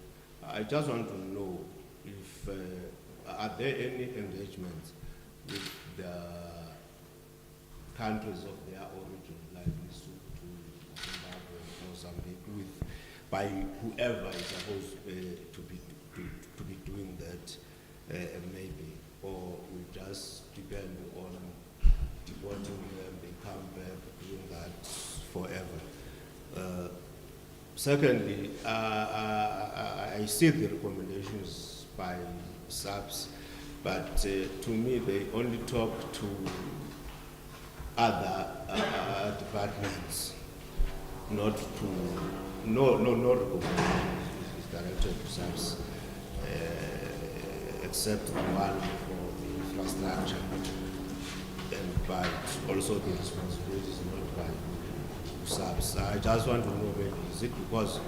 I just want to know if are there any engagements with the countries of their origin, like Lesotho, Zimbabwe, Mozambique, by whoever is supposed to be doing that, maybe, or we just depend on deporting them, they come back doing that forever. Secondly, I see the recommendations by SAPS, but to me they only talk to other departments, not recommendation is directed to SAPS, except the one for the infrastructure, but also the responsibility is not by SAPS. I just want to know, maybe, is it because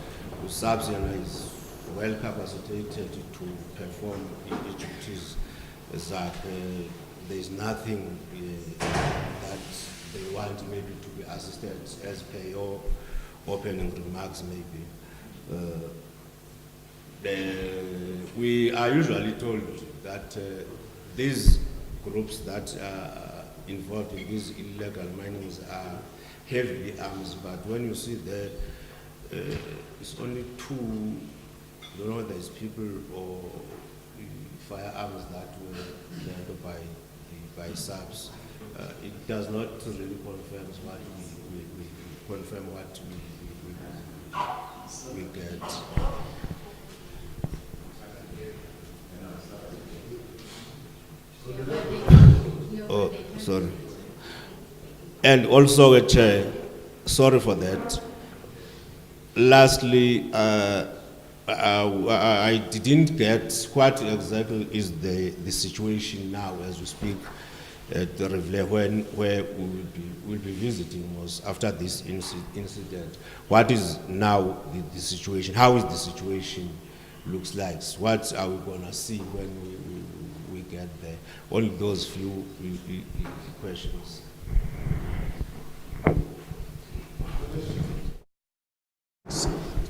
SAPS is well capacitated to perform its duties, that there is nothing that they want maybe to be assisted as per your opening remarks, maybe. We are usually told that these groups that are involved in these illegal minings are heavily armed, but when you see there, it's only two, I don't know whether it's people or firearms that were held by subs. It does not really confirm what we get. Oh, sorry. And also, Chair, sorry for that. Lastly, I didn't get what exactly is the situation now as we speak at the Riverlea, where we'll be visiting was after this incident. What is now the situation? How is the situation looks like? What are we going to see when we get there? Only those few questions.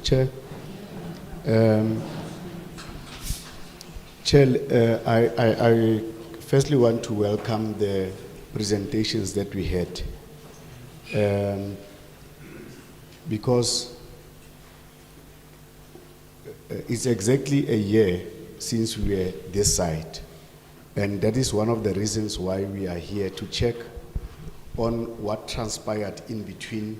Chair, I firstly want to welcome the presentations that we had, because it's exactly a year since we were this side, and that is one of the reasons why we are here to check on what transpired in between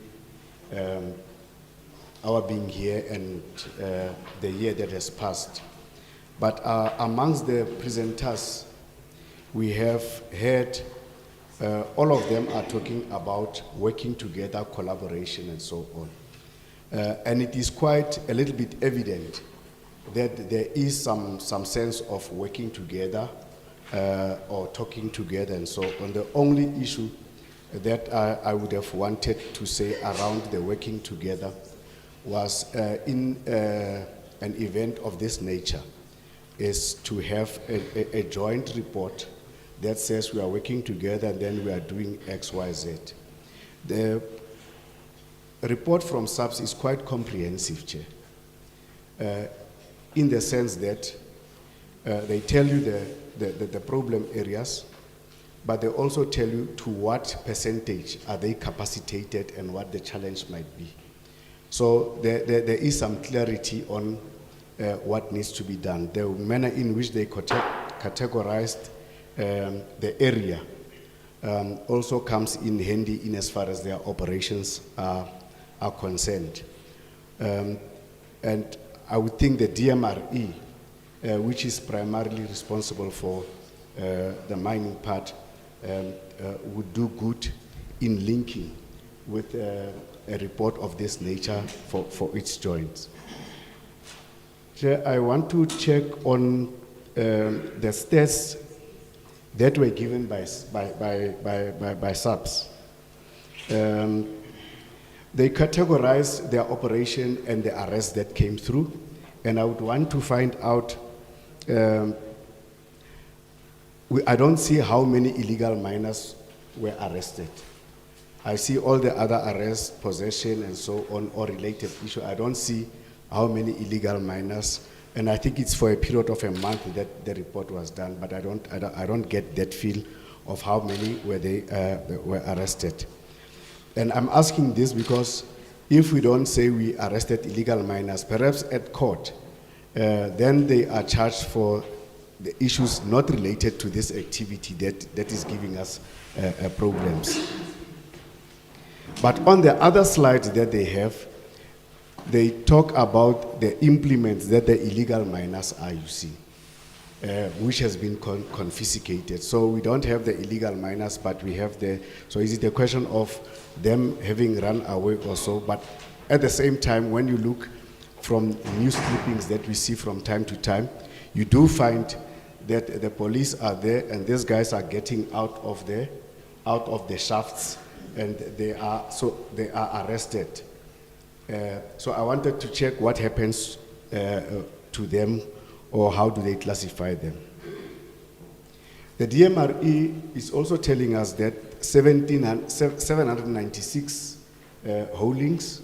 our being here and the year that has passed. But amongst the presenters, we have heard all of them are talking about working together, collaboration, and so on. And it is quite a little bit evident that there is some sense of working together or talking together and so on. The only issue that I would have wanted to say around the working together was in an event of this nature is to have a joint report that says we are working together and then we are doing X, Y, Z. The report from SAPS is quite comprehensive, Chair, in the sense that they tell you the problem areas, but they also tell you to what percentage are they capacitated and what the challenge might be. So there is some clarity on what needs to be done. The manner in which they categorized the area also comes in handy in as far as their operations are concerned. And I would think the DMRE, which is primarily responsible for the mining part, would do good in linking with a report of this nature for its joints. Chair, I want to check on the stats that were given by SAPS. They categorized their operation and the arrests that came through, and I would want to find out, I don't see how many illegal miners were arrested. I see all the other arrests, possession, and so on, or related issue. I don't see how many illegal miners, and I think it's for a period of a month that the report was done. But I don't get that feel of how many were arrested. And I'm asking this because if we don't say we arrested illegal miners, perhaps at court, then they are charged for the issues not related to this activity that is giving us problems. But on the other slide that they have, they talk about the implements that the illegal miners are using, which has been confiscated. So we don't have the illegal miners, but we have so is it a question of them having run away or so? But at the same time, when you look from news clippings that we see from time to time, you do find that the police are there and these guys are getting out of the shafts, and they are arrested. So I wanted to check what happens to them, or how do they classify them. The DMRE is also telling us that 796 holdings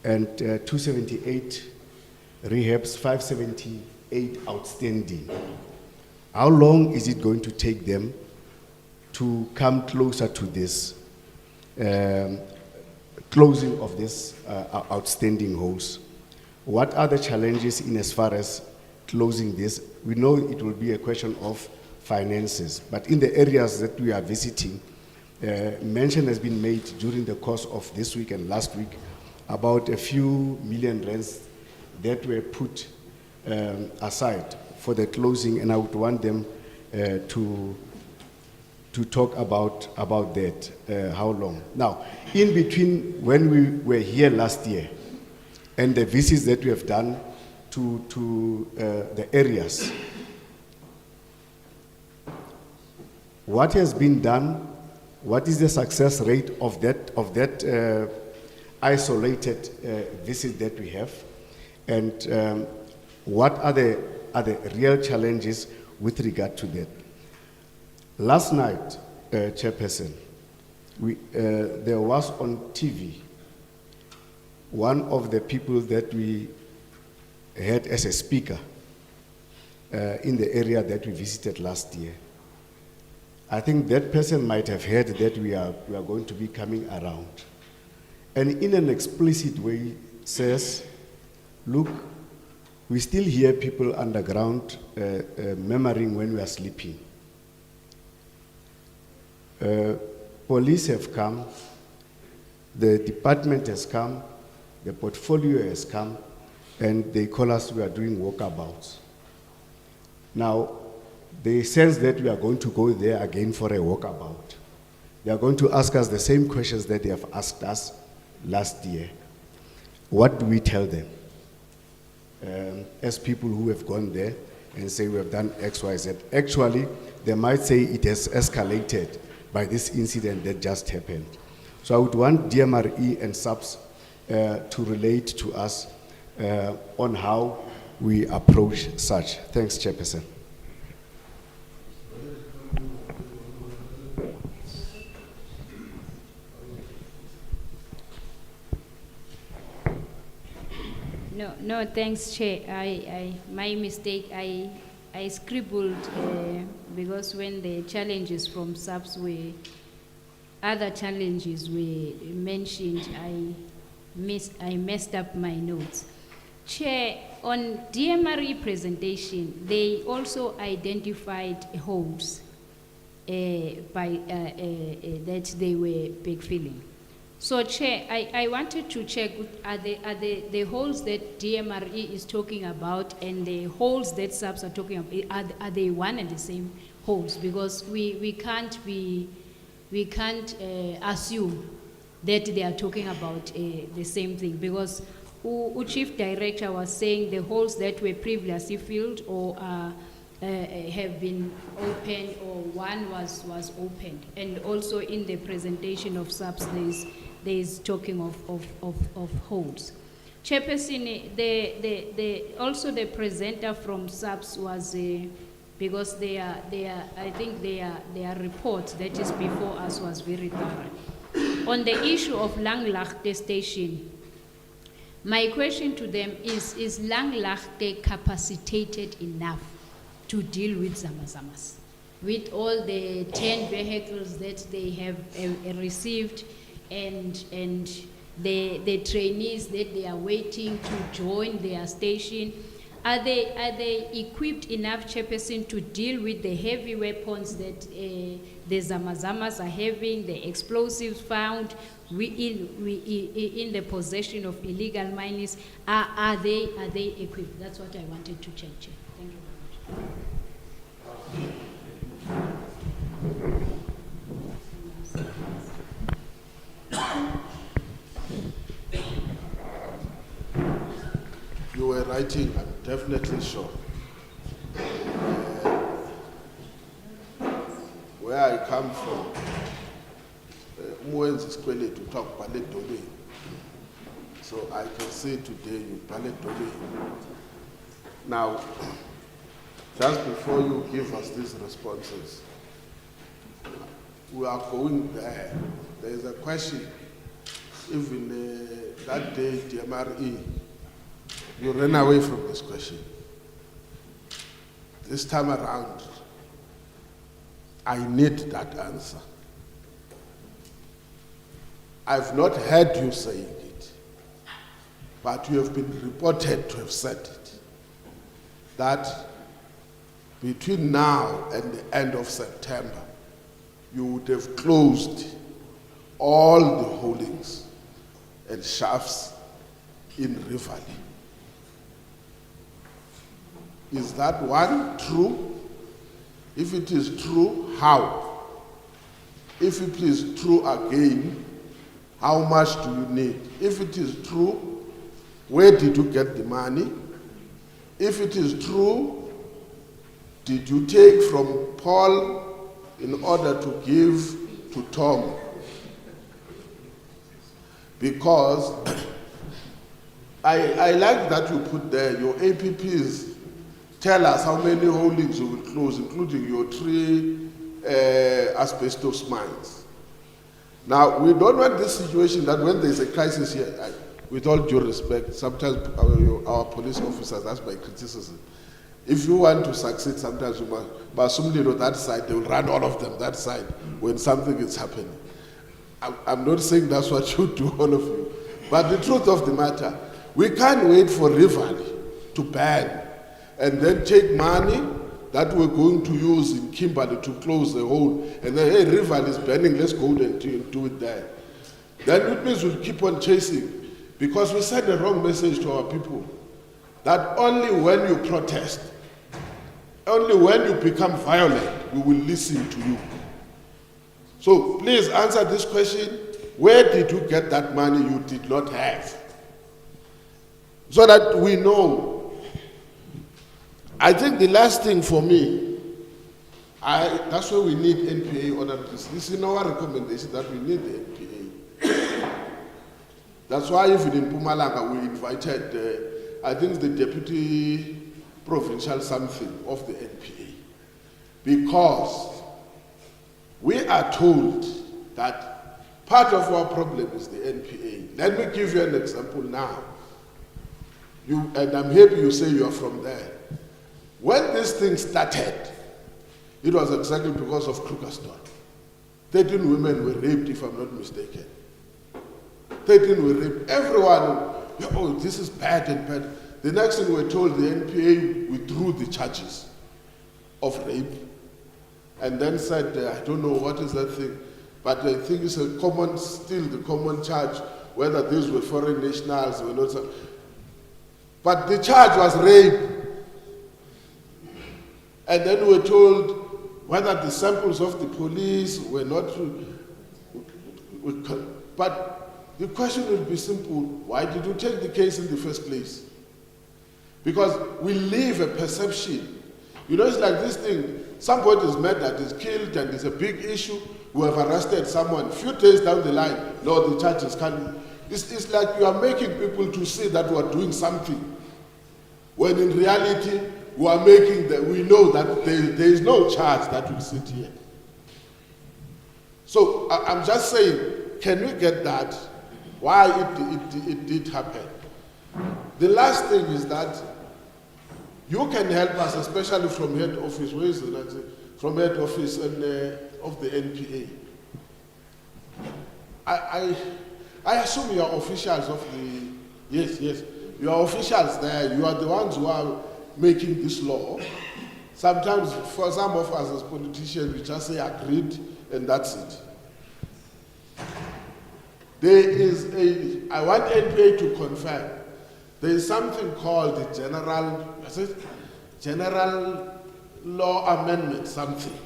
and 278 rehabs, 578 outstanding. How long is it going to take them to come closer to this closing of this outstanding holes? What are the challenges in as far as closing this? We know it will be a question of finances, but in the areas that we are visiting, mention has been made during the course of this week and last week about a few million rands that were put aside for the closing, and I would want them to talk about that, how long. Now, in between when we were here last year and the visits that we have done to the areas, what has been done? What is the success rate of that isolated visit that we have? And what are the real challenges with regard to that? Last night, Chairperson, there was on TV one of the people that we had as a speaker in the area that we visited last year. I think that person might have heard that we are going to be coming around. And in an explicit way says, look, we still hear people underground murmuring when we are sleeping. Police have come, the department has come, the portfolio has come, and they call us, we are doing walkabouts. Now, they sense that we are going to go there again for a walkabout. They are going to ask us the same questions that they have asked us last year. What do we tell them? As people who have gone there and say we have done X, Y, Z. Actually, they might say it has escalated by this incident that just happened. So I would want DMRE and SAPS to relate to us on how we approach such. Thanks, Chairperson. No, thanks, Chair. My mistake, I scribbled because when the challenges from SAPS other challenges were mentioned, I messed up my notes. Chair, on DMRE presentation, they also identified holes that they were backfilling. So, Chair, I wanted to check, are the holes that DMRE is talking about and the holes that SAPS are talking about, are they one and the same holes? Because we can't assume that they are talking about the same thing, because Chief Director was saying the holes that were previously filled or have been opened, or one was opened. And also in the presentation of SAPS, there is talking of holes. Chairperson, also the presenter from SAPS was, because I think their report that is before us was very thorough. On the issue of Langlaagte station, my question to them is Langlaagte capacitated enough to deal with Zamazamas? With all the 10 vehicles that they have received and the trainees that they are waiting to join their station, are they equipped enough, Chairperson, to deal with the heavy weapons that the Zamazamas are having, the explosives found in the possession of illegal miners? Are they equipped? That's what I wanted to check, Chair. Thank you very much. You were writing, I'm definitely sure. Where I come from, Mwenzi Squele to talk Ballet Dole. So I can say today you Ballet Dole. Now, just before you give us these responses, we are going there. There is a question even that day, DMRE, you ran away from this question. This time around, I need that answer. I've not heard you saying it, but you have been reported to have said it, that between now and the end of September, you would have closed all the holdings and shafts in Riverlea. Is that one true? If it is true, how? If it is true again, how much do you need? If it is true, where did you get the money? If it is true, did you take from Paul in order to give to Tom? Because I like that you put there, your APPs tell us how many holdings you will close, including your 3 asbestos mines. Now, we don't want this situation that when there's a crisis here, with all due respect, sometimes our police officers, that's my criticism. If you want to succeed, sometimes you must assume on that side, they will run all of them that side when something is happening. I'm not saying that's what you do, all of you. But the truth of the matter, we can't wait for Riverlea to ban and then take money that we're going to use in Kimberley to close the hole, and then, hey, Riverlea is banning, let's go and do it there. Then it means we'll keep on chasing, because we send the wrong message to our people, that only when you protest, only when you become violent, we will listen to you. So please answer this question, where did you get that money you did not have? So that we know. I think the last thing for me, that's why we need NPA on this. This is our recommendation, that we need the NPA. That's why even in Mpumalanga we invited, I think the deputy provincial something of the NPA. Because we are told that part of our problem is the NPA. Let me give you an example now. And I'm happy you say you are from there. When this thing started, it was exactly because of Krugerstone. 13 women were raped, if I'm not mistaken. 13 were raped. Everyone, oh, this is bad and bad. The next thing we're told, the NPA withdrew the charges of rape and then said, I don't know what is that thing, but I think it's a common, still the common charge, whether these were foreign nationals or not. But the charge was rape. And then we were told whether the samples of the police were not. But the question will be simple: why did you take the case in the first place? Because we leave a perception. You know, it's like this thing: somebody is murdered, is killed, and it's a big issue. We have arrested someone. A few days down the line, no, the charges can't. It's like you are making people to see that we are doing something, when in reality, we are making that, we know that there is no charge that will sit here. So I'm just saying, can we get that? Why it did happen? The last thing is that you can help us, especially from head office. Where is it? From head office and of the NPA. I assume you are officials of the. Yes, you are officials there. You are the ones who are making this law. Sometimes, for some of us as politicians, we just say agreed and that's it. There is I want NPA to confirm, there is something called the General Law Amendment, something.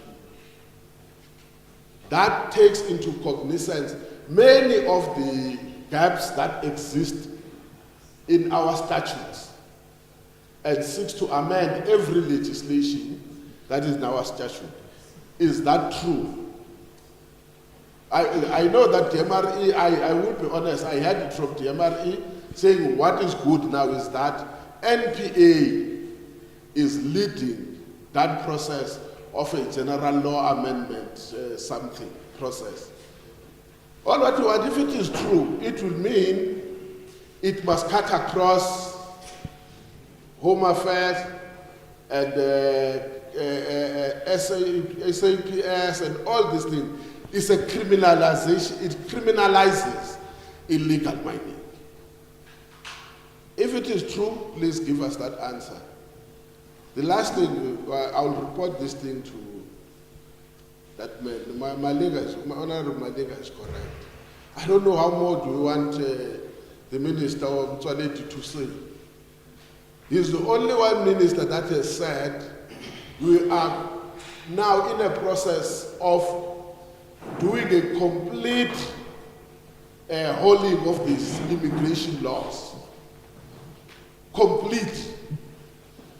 That takes into cognizance many of the gaps that exist in our statutes, and seeks to amend every legislation that is in our statute. Is that true? I know that DMRE, I will be honest, I heard it from DMRE saying what is good now is that NPA is leading that process of a general law amendment, something process. All what you want, if it is true, it will mean it must cut across Home Affairs and SAPS and all these things. It's a criminalization, it criminalizes illegal mining. If it is true, please give us that answer. The last thing, I'll report this thing to that man. My Honorable Malega is correct. I don't know how more do we want the Minister of Mtswaledi to say. He's the only one minister that has said we are now in a process of doing a complete holding of these immigration laws. Complete.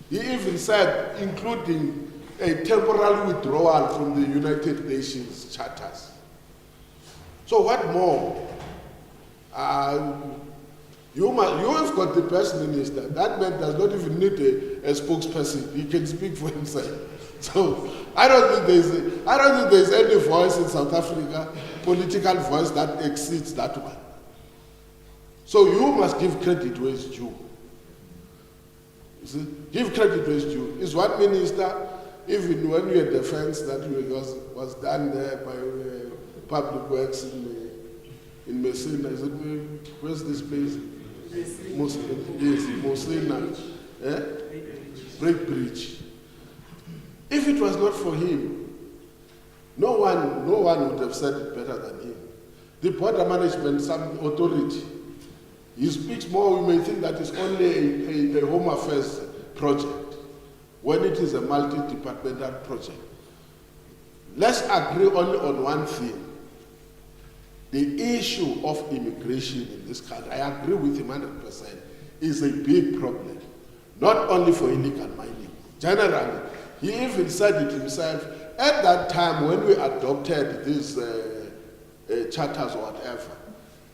He even said, including a temporary withdrawal from the United Nations charters. So what more? You have got the best minister. That man does not even need a spokesperson. He can speak for himself. So I don't think there's any voice in South Africa, political voice that exceeds that one. So you must give credit where it's due. You see, give credit where it's due. Is one minister, even when we had the fence that was done there by Public Works in Messina, is it, where's this place? Messina. Break Bridge. If it was not for him, no one would have said it better than him. The border management, some authority, he speaks more, we may think that it's only a Home Affairs project, when it is a multi-departmental project. Let's agree only on one thing. The issue of immigration in this country, I agree with him 100%, is a big problem. Not only for illegal mining, generally. He even said it himself, at that time when we adopted these charters or whatever,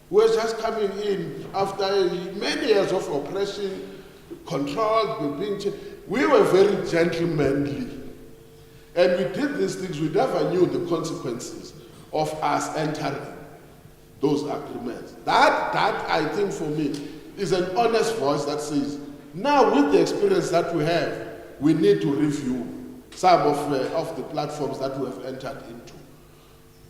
we were just coming in after many years of oppression, controlled, we were very gentlemanly. And we did these things, we never knew the consequences of us entering those agreements. That I think for me, is an honest voice that says, now with the experience that we have, we need to review some of the platforms that we have entered into.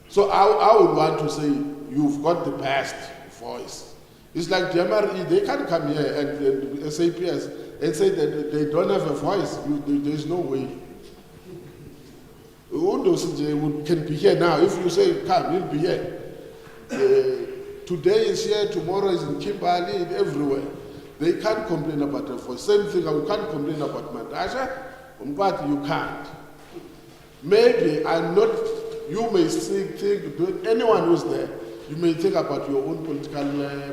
So I would want to say, you've got the best voice. It's like the MRE, they can't come here and SAPS and say that they don't have a voice. There's no way. Undos can be here now. If you say, come, he'll be here. Today is here, tomorrow is in Kimberley, everywhere. They can't complain about the voice. Same thing, we can't complain about Madasha, but you can't. Maybe I'm not, you may think, anyone who's there, you may think about your own political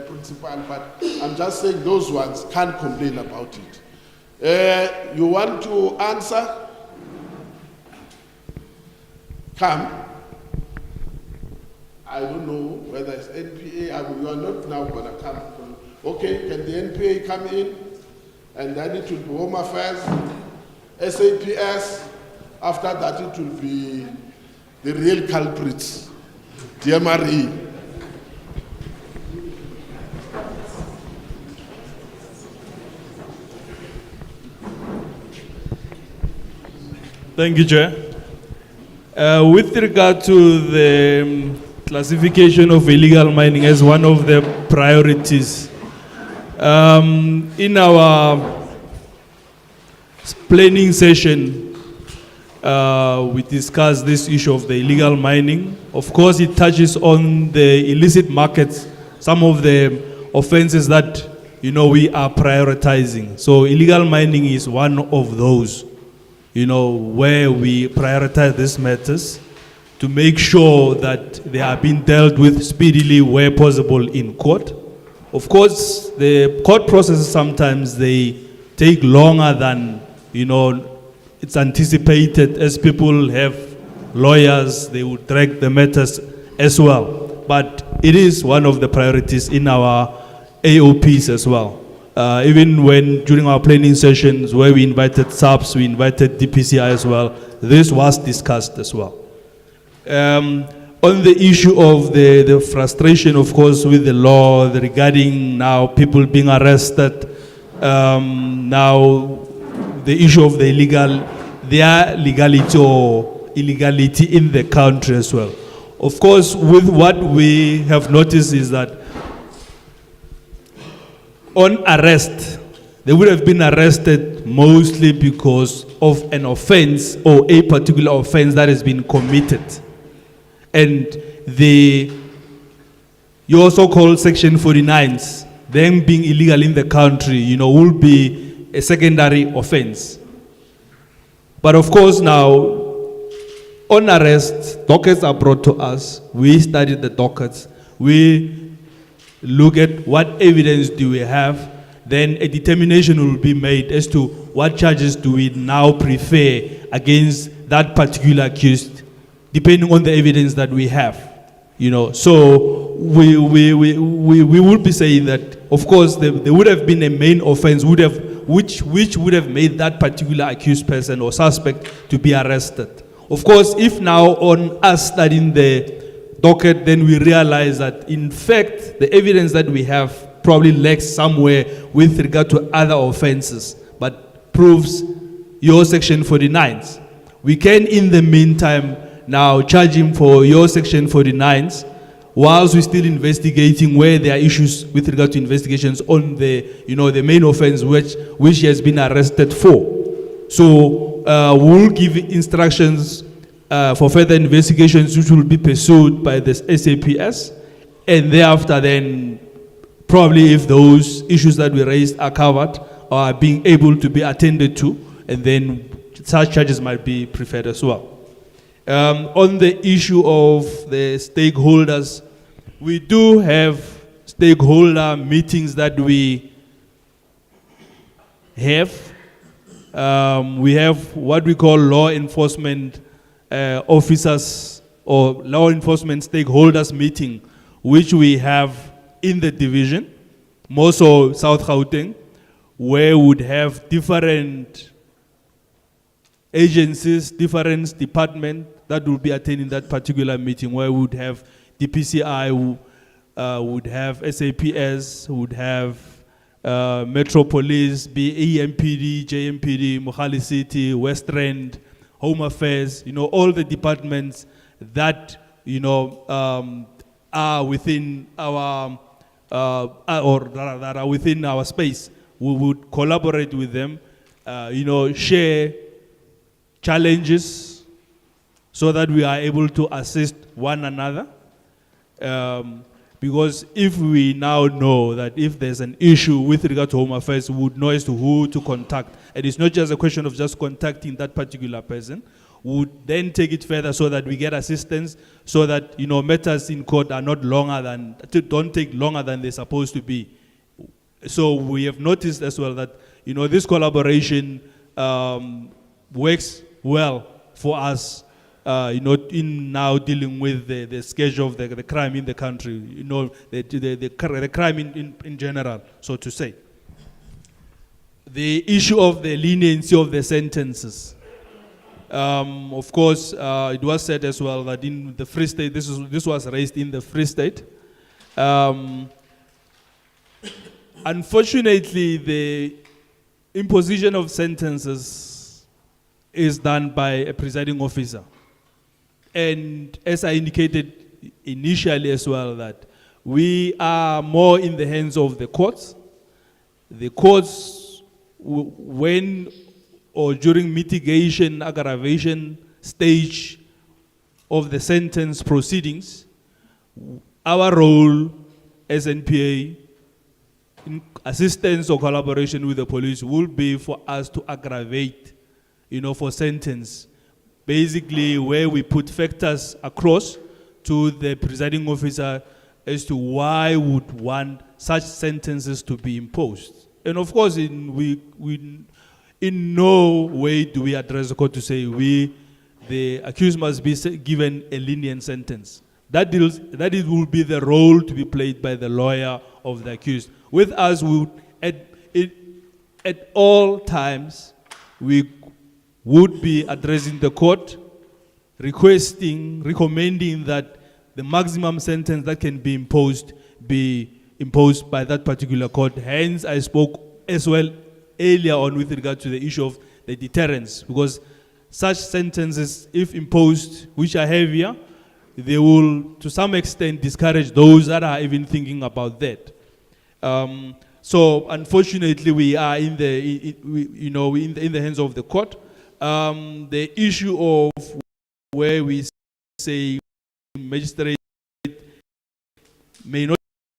principle, but I'm just saying those ones can't complain about it. You want to answer? Come. I don't know whether it's NPA, you are not now going to come. Okay, can the NPA come in? And then it will be Home Affairs, SAPS. After that, it will be the real culprits, the MRE. Thank you, Chair. With regard to the classification of illegal mining as one of the priorities, in our planning session, we discussed this issue of the illegal mining. Of course, it touches on the illicit markets, some of the offenses that, we are prioritizing. So illegal mining is one of those, where we prioritize these matters to make sure that they are being dealt with speedily where possible in court. Of course, the court processes sometimes they take longer than, it's anticipated. As people have lawyers, they will drag the matters as well. But it is one of the priorities in our AOPs as well. Even when during our planning sessions where we invited SAPS, we invited DPCI as well, this was discussed as well. On the issue of the frustration, of course, with the law regarding now people being arrested, now the issue of their legality or illegality in the country as well. Of course, with what we have noticed is that on arrest, they would have been arrested mostly because of an offense or a particular offense that has been committed. And you also call Section 49s, them being illegal in the country, will be a secondary offense. But of course now, on arrest, dockets are brought to us. We study the dockets. We look at what evidence do we have. Then a determination will be made as to what charges do we now prefer against that particular accused, depending on the evidence that we have. So we would be saying that, of course, there would have been a main offense which would have made that particular accused person or suspect to be arrested. Of course, if now on us studying the docket, then we realize that in fact the evidence that we have probably lacks somewhere with regard to other offenses, but proves your Section 49s. We can, in the meantime, now charge him for your Section 49s, whilst we're still investigating where there are issues with regard to investigations on the, the main offense which he has been arrested for. So we'll give instructions for further investigations which will be pursued by the SAPS, and thereafter then probably if those issues that we raised are covered or are being able to be attended to, and then such charges might be preferred as well. On the issue of the stakeholders, we do have stakeholder meetings that we have. We have what we call law enforcement officers or law enforcement stakeholders meeting, which we have in the division, more so South Gauteng, where we would have different agencies, different departments that will be attending that particular meeting, where we would have DPCI, would have SAPS, would have Metro Police, EMPD, JMPD, Mohali City, West Rand, Home Affairs, all the departments that, are within our, or that are within our space. We would collaborate with them, share challenges so that we are able to assist one another. Because if we now know that if there's an issue with regard to Home Affairs, we would know as to who to contact. And it's not just a question of just contacting that particular person. We would then take it further so that we get assistance, so that matters in court are not don't take longer than they're supposed to be. So we have noticed as well that this collaboration works well for us. In now dealing with the schedule of the crime in the country, the crime in general, so to say. The issue of the leniency of the sentences. Of course, it was said as well that in the Free State, this was raised in the Free State. Unfortunately, the imposition of sentences is done by a presiding officer. And as I indicated initially as well, that we are more in the hands of the courts. The courts, when or during mitigation, aggravation stage of the sentence proceedings, our role as NPA, in assistance or collaboration with the police, will be for us to aggravate, for sentence. Basically, where we put factors across to the presiding officer as to why would want such sentences to be imposed. And of course, in no way do we address the court to say the accused must be given a lenient sentence. That it will be the role to be played by the lawyer of the accused. With us, at all times, we would be addressing the court, recommending that the maximum sentence that can be imposed by that particular court. Hence, I spoke as well earlier on with regard to the issue of the deterrence, because such sentences, if imposed, which are heavier, they will, to some extent, discourage those that are even thinking about that. So, unfortunately, we are in the hands of the court. The issue of where we say magistrate may not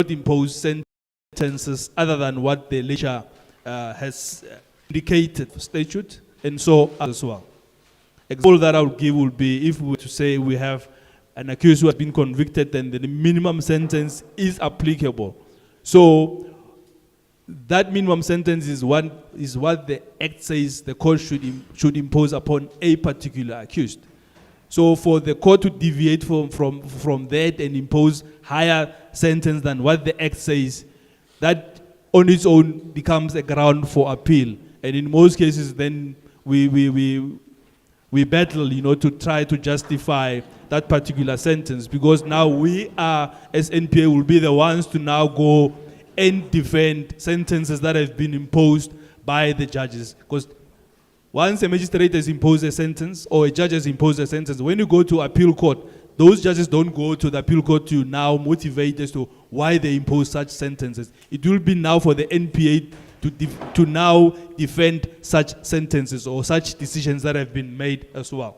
impose sentences other than what the legislature has indicated for statute, and so as well. Example that I would give would be if we were to say we have an accused who has been convicted, then the minimum sentence is applicable. So that minimum sentence is what the Act says the court should impose upon a particular accused. So for the court to deviate from that and impose higher sentence than what the Act says, that on its own becomes a ground for appeal. And in most cases, then we battle, to try to justify that particular sentence, because now we are, as NPA, will be the ones to now go and defend sentences that have been imposed by the judges. Because once a magistrate has imposed a sentence or a judge has imposed a sentence, when you go to appeal court, those judges don't go to the appeal court to now motivate as to why they impose such sentences. It will be now for the NPA to now defend such sentences or such decisions that have been made as well.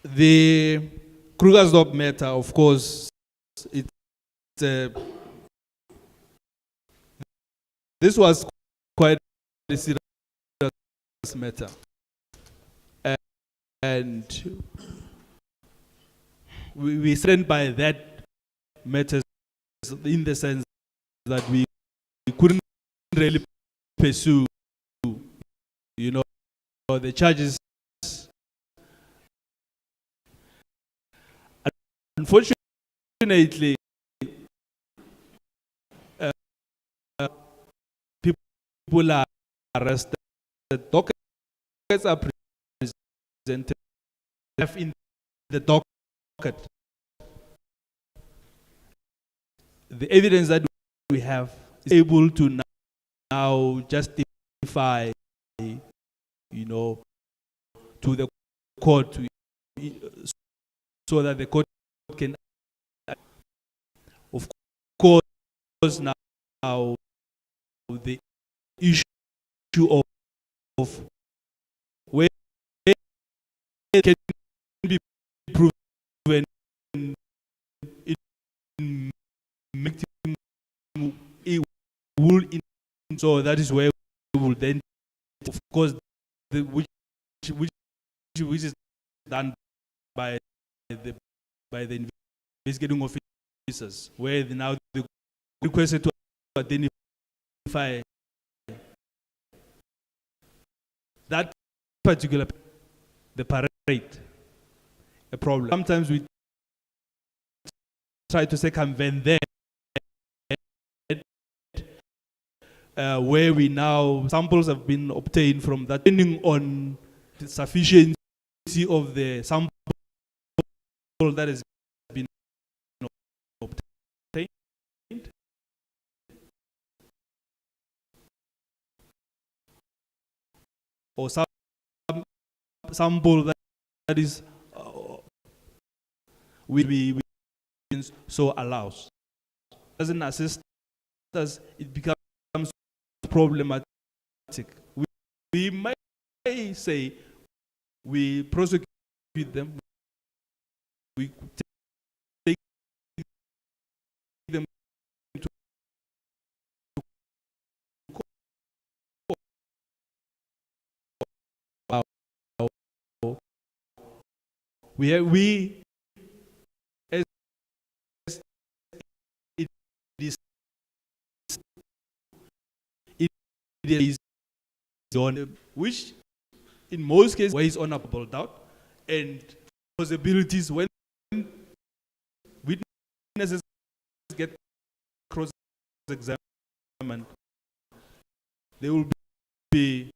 The Krugersdorp matter, of course, this was quite a serious matter. And we stand by that matter in the sense that we couldn't really pursue, the charges. Unfortunately, people are arrested. Dockets are presented in the docket. The evidence that we have is able to now justify, to the court, so that the court can, of course, now the issue of where it can be proven in so that is where we will then, of course, which is done by the investigating officers, where now the requested to identify that particular the parade a problem. Sometimes we try to circumvent that, where we now samples have been obtained from that, depending on the sufficiency of the sample that has been obtained. Or some sample that is we so allows. Doesn't assist us, it becomes problematic. We may say we prosecute them, we take them to court. We as it is on, which in most cases weighs on a doubt and possibilities when witnesses get cross-examined, they will be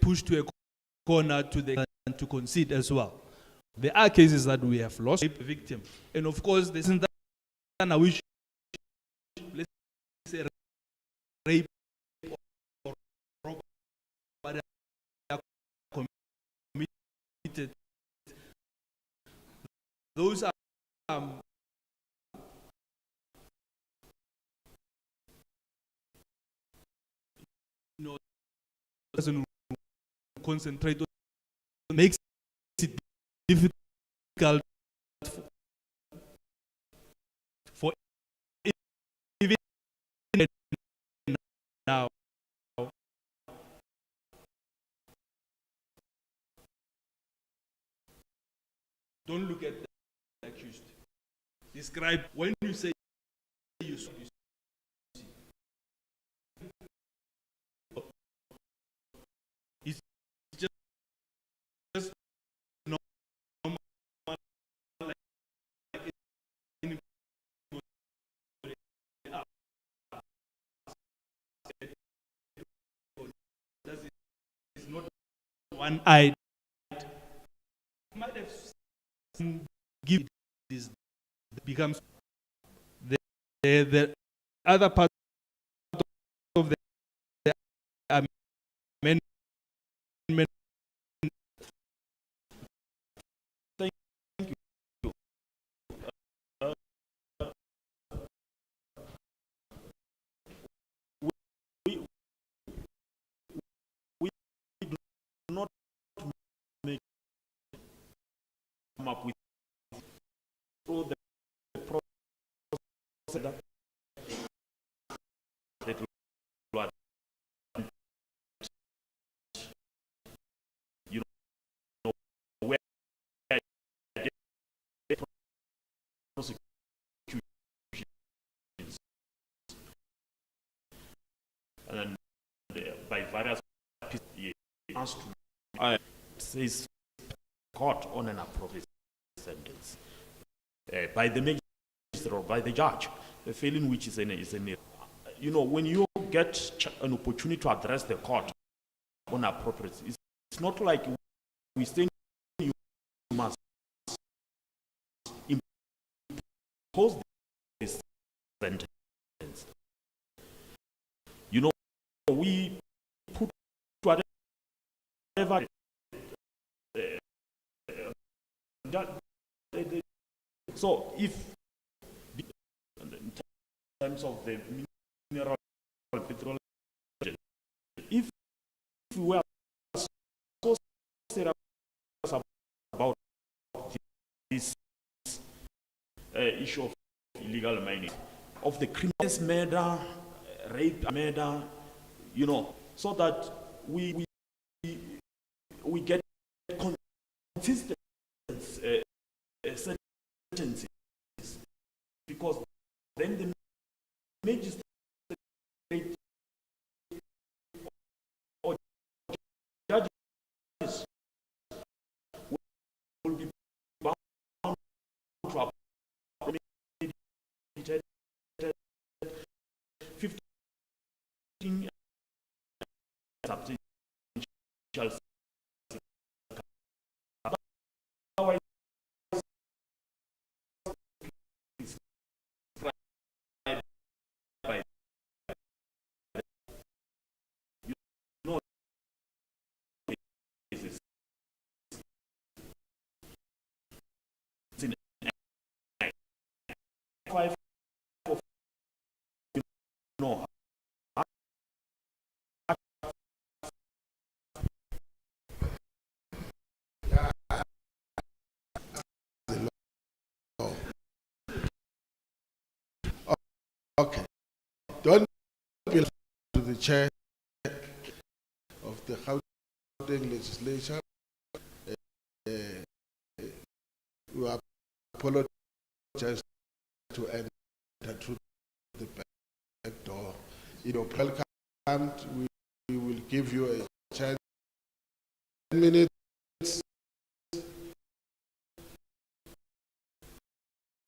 pushed to a corner to concede as well. There are cases that we have lost a victim. And of course, this is that which, let's say, rape or robbery are committed. Those are doesn't concentrate on, makes it difficult for even now. Don't look at the accused. Describe when you say you see. It's just normal, like anybody else. It's not one-eyed. Might have give this becomes the other part of the amendment. Thank you. We do not make come up with through the process that will, you know, where prosecutions and by various people says court on an appropriate sentence by the magistrate or by the judge, the failing which is you know, when you get an opportunity to address the court on appropriate, it's not like we say you must impose this sentence. You know, we put whatever so if in terms of the mineral petrol, if we were so serious about this issue of illegal mining, of the criminals murder, rape, murder, you know, so that we get consistent sentences, because then the magistrate or judges will be bound to premeditated 15 substantial. Otherwise, Okay. Don't appeal to the chair of the Gauteng legislature. We apologize to enter through the back door. You know, welcome. We will give you a chance. 10 minutes.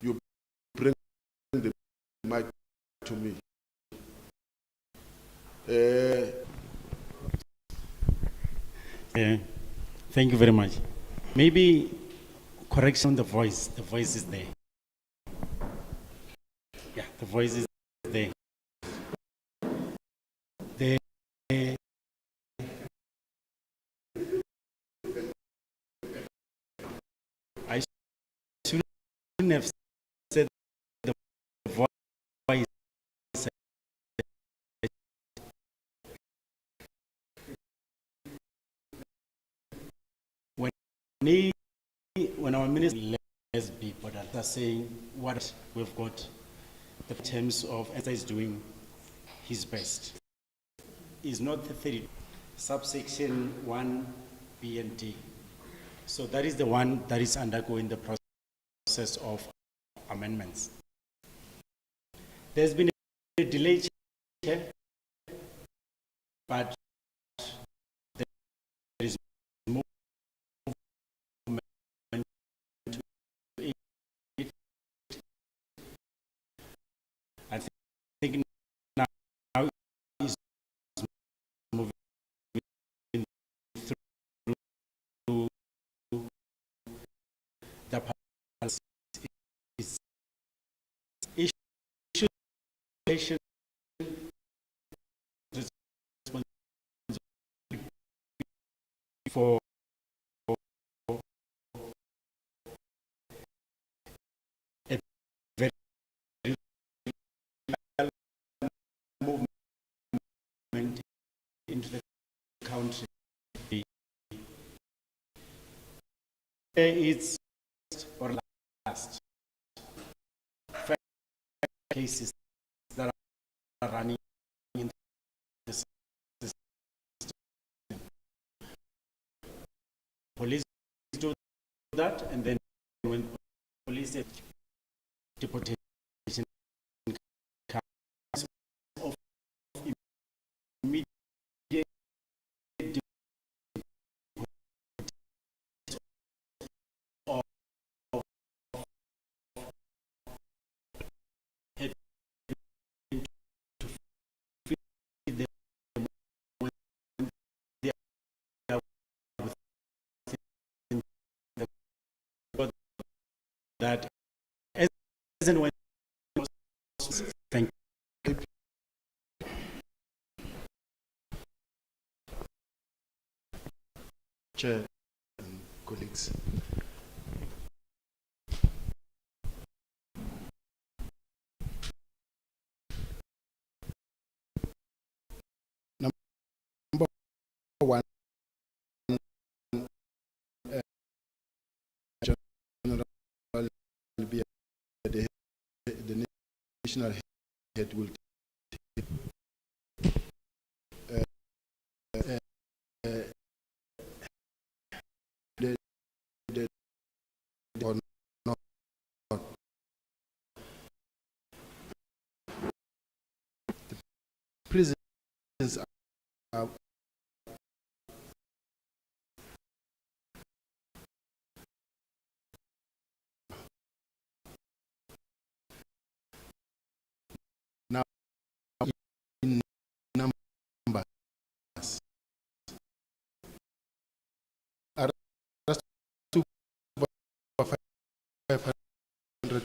You bring the mic to me. Thank you very much. Maybe correction on the voice. The voice is there. Yeah, the voice is there. The I shouldn't have said the voice. When our minister let's be, but are saying what we've got, the terms of as is doing his best. Is not the 30, subsection 1B and D. So that is the one that is undergoing the process of amendments. There's been a delay, Chair, but there is movement to it. I think now is moving through the past. Is issue for a very movement into the country. It's or last cases that are running in the system. Police do that, and then when police say deportation comes of immediate of having to feed them when they are within the code that as and when thank you. Chair and colleagues. Number one, General will be the national head will take or not. The prisons are now in numbers. Arrest over 500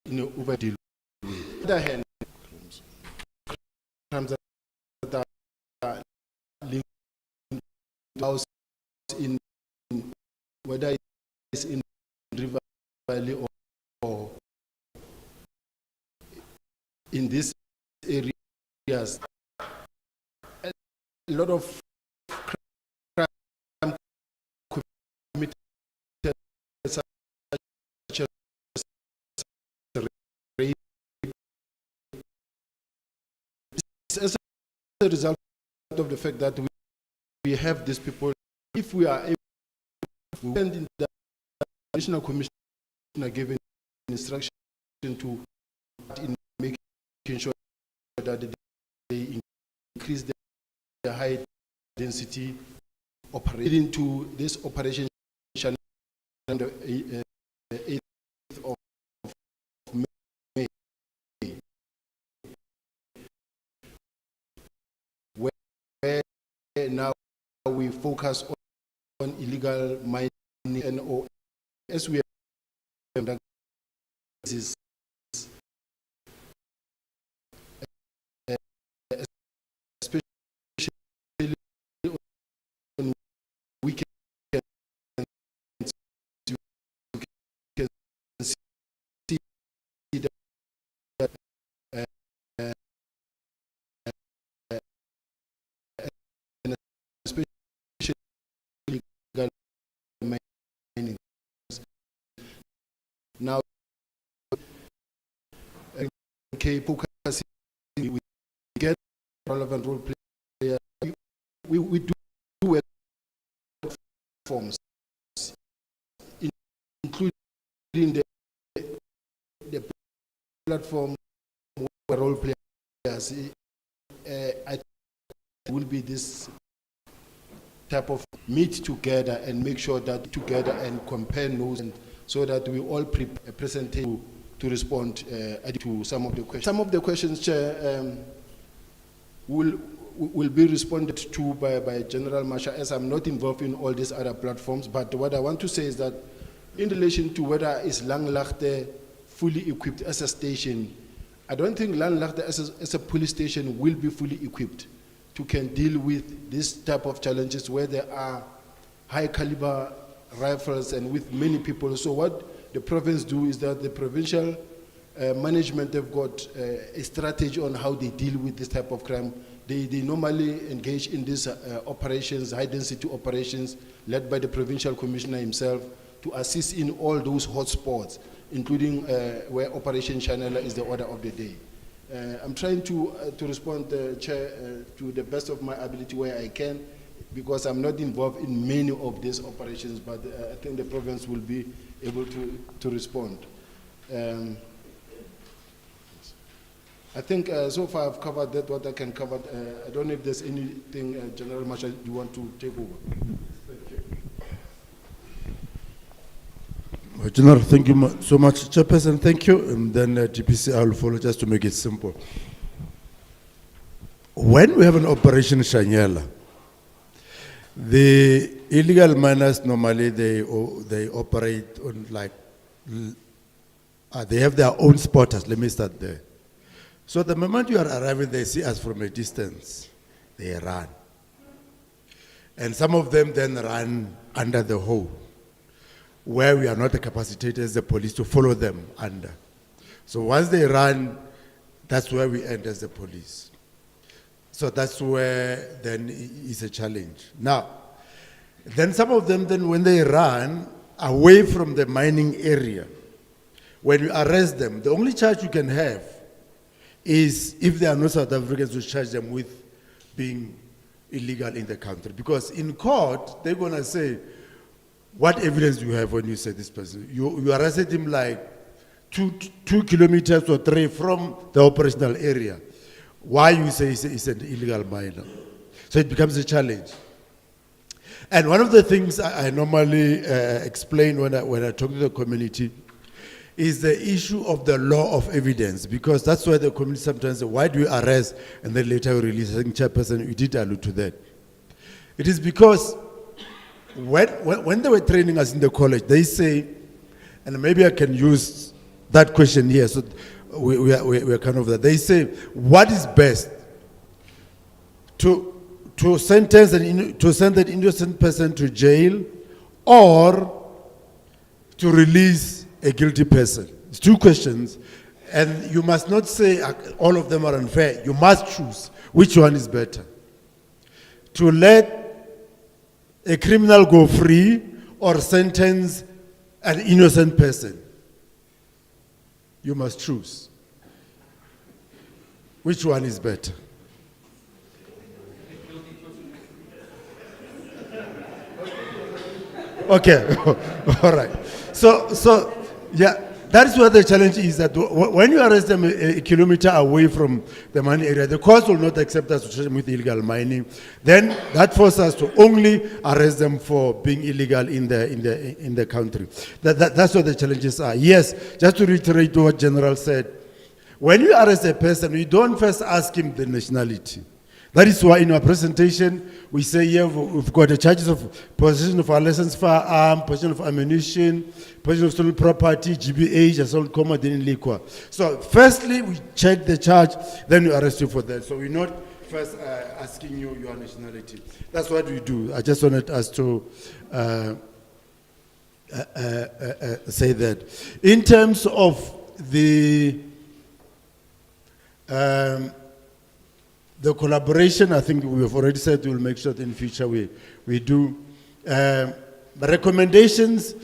in over deal. On the other hand, crimes that are linked to house in whether it's in Riverlea or in these areas, a lot of crime committed such as rape. It's as a result of the fact that we have these people. If we are able, we send in the National Commissioner giving instruction to in making sure that they increase their high density operating to this operation on the 8th of May, where now we focus illegal mining and or as we have is especially on weekends you can see that and especially illegal mining. Now, okay, focusing, we get relevant role players. We do work forms, including the platform where role players. I will be this type of meet together and make sure that together and compare notes, and so that we all present to respond to some of the questions. Some of the questions, Chair, will be responded to by General Marshall, as I'm not involved in all these other platforms. But what I want to say is that in relation to whether is Langlaagte fully equipped as a station, I don't think Langlaagte as a police station will be fully equipped to can deal with this type of challenges where there are high caliber rifles and with many people. So what the province do is that the provincial management have got a strategy on how they deal with this type of crime. They normally engage in these operations, high density operations, led by the provincial commissioner himself, to assist in all those hotspots, including where Operation Chanela is the order of the day. I'm trying to respond, Chair, to the best of my ability where I can, because I'm not involved in many of these operations, but I think the province will be able to respond. I think so far I've covered that, what I can cover. I don't know if there's anything, General Marshall, you want to take over. General, thank you so much. Chairperson, thank you. And then GPC, I will follow just to make it simple. When we have an operation Shanyela, the illegal miners normally they operate on like, they have their own spotters. Let me start there. So the moment you are arriving, they see us from a distance, they run. And some of them then run under the hole, where we are not capacitated as the police to follow them under. So once they run, that's where we end as the police. So that's where then is a challenge. Now, then some of them then when they run away from the mining area, when you arrest them, the only charge you can have is if they are not South Africans, to charge them with being illegal in the country. Because in court, they're gonna say, what evidence do you have when you say this person? You arrested him like two kilometers or 3 from the operational area. Why you say he's an illegal miner? So it becomes a challenge. And one of the things I normally explain when I talk to the community is the issue of the law of evidence, because that's why the community sometimes say, why do you arrest and then later you release? I think, Chairperson, you did allude to that. It is because when they were training us in the college, they say, and maybe I can use that question here, so we are kind of that. They say, what is best? To send an innocent person to jail, or to release a guilty person? It's 2 questions, and you must not say all of them are unfair. You must choose which one is better. To let a criminal go free or sentence an innocent person. You must choose. Which one is better? Okay, all right. So yeah, that's where the challenge is, that when you arrest them a kilometer away from the mining area, the courts will not accept us to charge them with illegal mining. Then that forces us to only arrest them for being illegal in the country. That's what the challenges are. Yes, just to reiterate what General said, when you arrest a person, you don't first ask him the nationality. That is why in our presentation, we say here we've got the charges of possession of unlicensed firearm, possession of ammunition, possession of stolen property, GBH, assault, common in liquor. So firstly, we check the charge, then we arrest you for that. So we're not first asking you your nationality. That's what we do. I just wanted us to say that. In terms of the collaboration, I think we have already said we'll make sure that in future we do. The recommendations,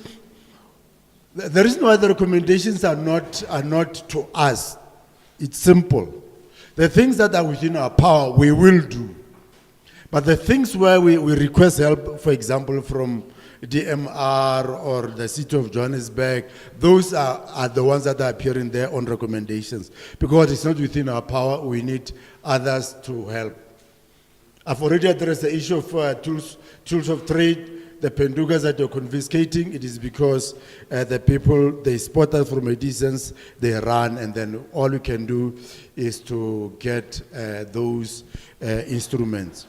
the reason why the recommendations are not to us, it's simple. The things that are within our power, we will do. But the things where we request help, for example, from DMR or the City of Johannesburg, those are the ones that are appearing there on recommendations. Because it's not within our power, we need others to help. I've already addressed the issue of tools of trade, the pendugas that you're confiscating. It is because the people, they spot us from a distance, they run, and then all we can do is to get those instruments.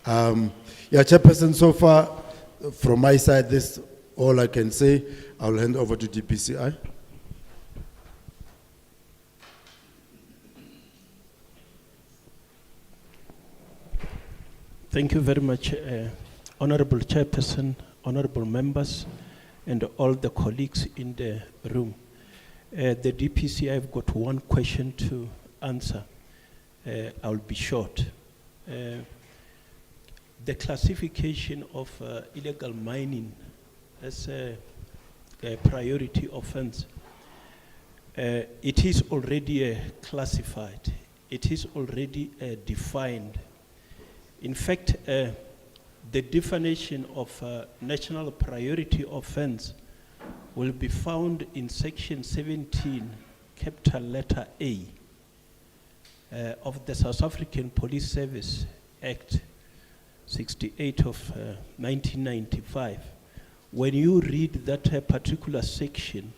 Chairperson, so far, from my side, this all I can say. I'll hand over to DPCI. Thank you very much, Honorable Chairperson, honorable members, and all the colleagues in the room. The DPCI, I've got one question to answer. I'll be short. The classification of illegal mining as a priority offense, it is already classified. It is already defined. In fact, the definition of national priority offense will be found in section 17, capital letter A, of the South African Police Service Act 68 of 1995. When you read that particular section,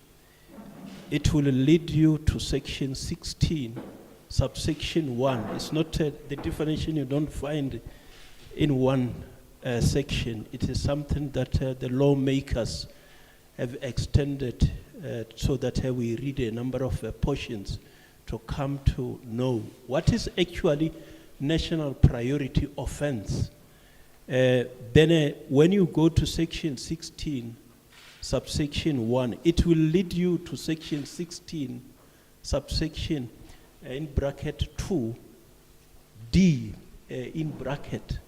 it will lead you to section 16, subsection 1. It's not the definition you don't find in one section. It is something that the lawmakers have extended so that we read a number of portions to come to know what is actually national priority offense. Then when you go to section 16, subsection 1, it will lead you to section 16, subsection in bracket 2, D in bracket.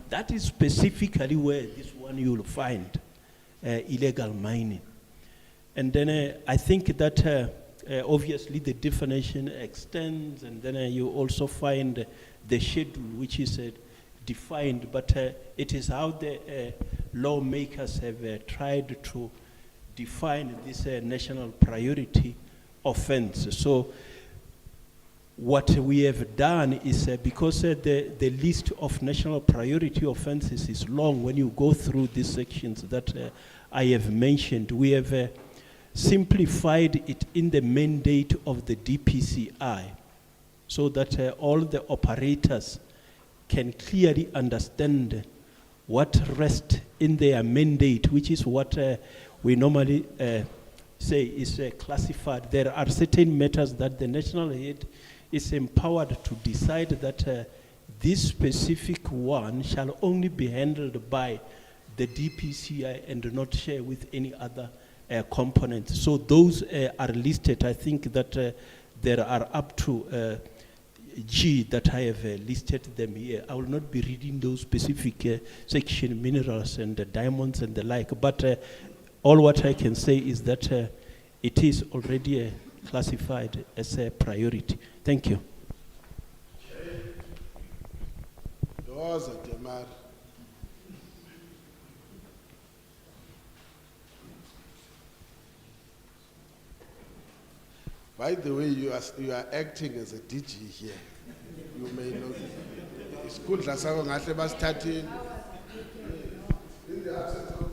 That is specifically where this one you will find illegal mining. And then I think that obviously the definition extends, and then you also find the schedule which is defined, but it is how the lawmakers have tried to define this national priority offense. So what we have done is because the list of national priority offenses is long, when you go through these sections that I have mentioned, we have simplified it in the mandate of the DPCI so that all the operators can clearly understand what rests in their mandate, which is what we normally say is classified. There are certain matters that the national head is empowered to decide that this specific one shall only be handled by the DPCI and not share with any other components. So those are listed. I think that there are up to G that I have listed them here. I will not be reading those specific section minerals and diamonds and the like, but all what I can say is that it is already classified as a priority. Thank you. By the way, you are acting as a DG here. You may not. It's good that someone has started. In the absence of the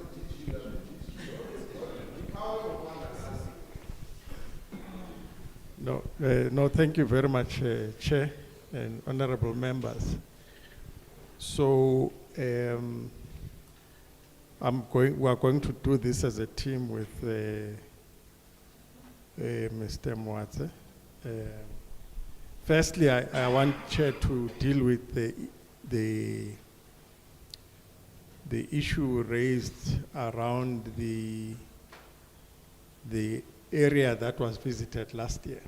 DG, No, thank you very much, Chair and honorable members. So we are going to do this as a team with Mr. Mwatse. Firstly, I want Chair to deal with the issue raised around the area that was visited last year.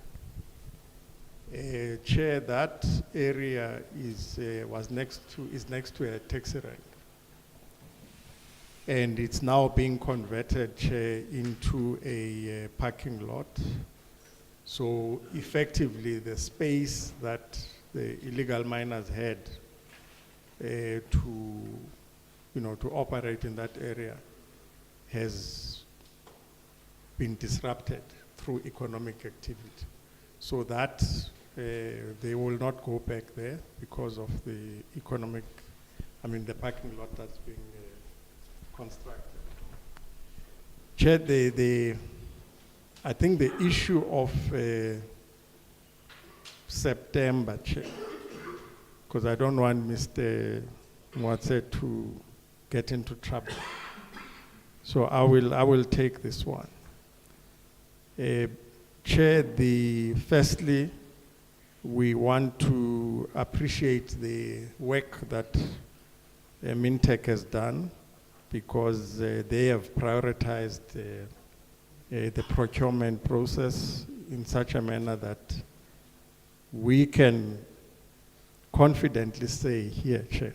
Chair, that area is next to a taxi rank, and it's now being converted, Chair, into a parking lot. So effectively, the space that the illegal miners had to operate in that area has been disrupted through economic activity. So that they will not go back there because of the the parking lot that's being constructed. Chair, I think the issue of September, Chair, because I don't want Mr. Mwatse to get into trouble. So I will take this one. Chair, firstly, we want to appreciate the work that Mintech has done, because they have prioritized the procurement process in such a manner that we can confidently say here, Chair,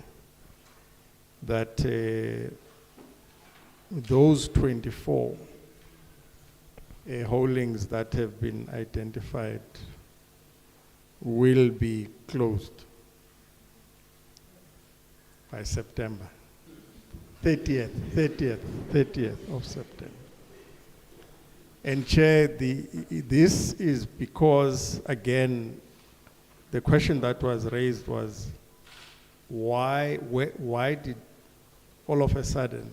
that those 24 holdings that have been identified will be closed by September 30th of September. And Chair, this is because, again, the question that was raised was, why did all of a sudden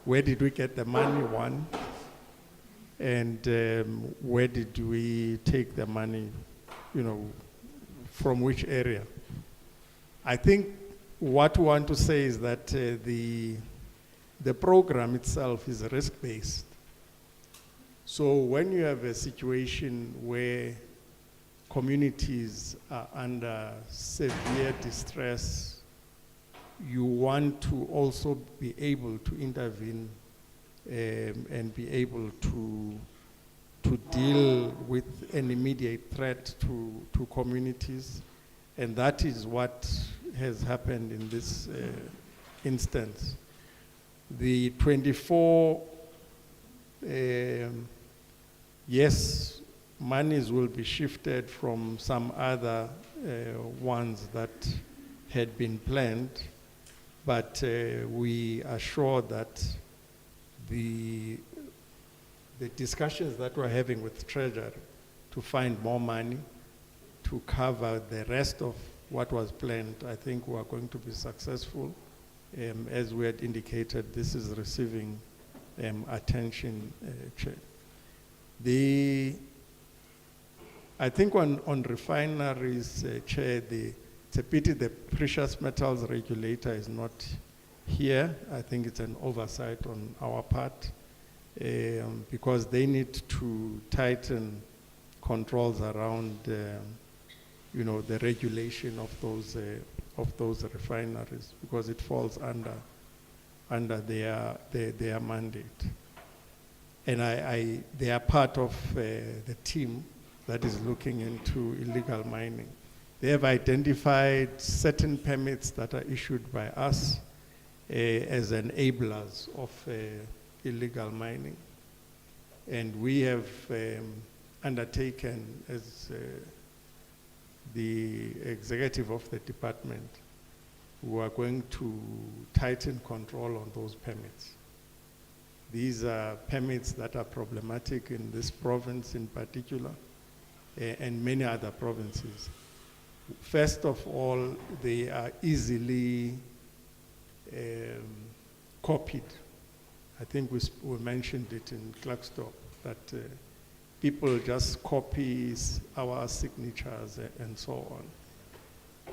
where did we get the money, one? And where did we take the money, from which area? I think what we want to say is that the program itself is risk-based. So when you have a situation where communities are under severe distress, you want to also be able to intervene and be able to deal with an immediate threat to communities. And that is what has happened in this instance. The 24, yes, monies will be shifted from some other ones that had been planned, but we are sure that the discussions that we're having with Treasury to find more money to cover the rest of what was planned, I think we are going to be successful. As we had indicated, this is receiving attention, Chair. I think on refineries, Chair, it's a pity the precious metals regulator is not here. I think it's an oversight on our part, because they need to tighten controls around the regulation of those refineries, because it falls under their mandate. And they are part of the team that is looking into illegal mining. They have identified certain permits that are issued by us as enablers of illegal mining. And we have undertaken, as the executive of the department, we are going to tighten control on those permits. These are permits that are problematic in this province in particular, and many other provinces. First of all, they are easily copied. I think we mentioned it in Clarkston, that people just copy our signatures and so on.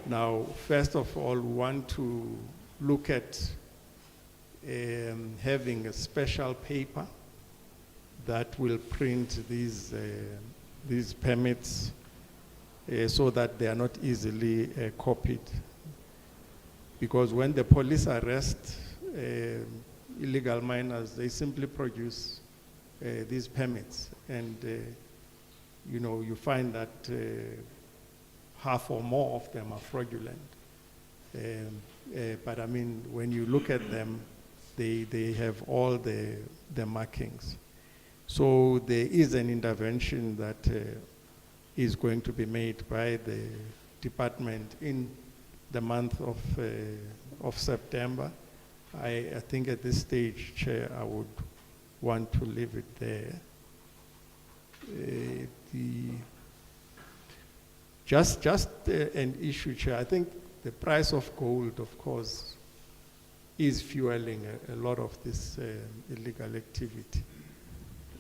Now, first of all, we want to look at having a special paper that will print these permits so that they are not easily copied. Because when the police arrest illegal miners, they simply produce these permits, and you find that half or more of them are fraudulent. But I mean, when you look at them, they have all the markings. So there is an intervention that is going to be made by the department in the month of September. I think at this stage, Chair, I would want to leave it there. Just an issue, Chair. I think the price of gold, of course, is fueling a lot of this illegal activity.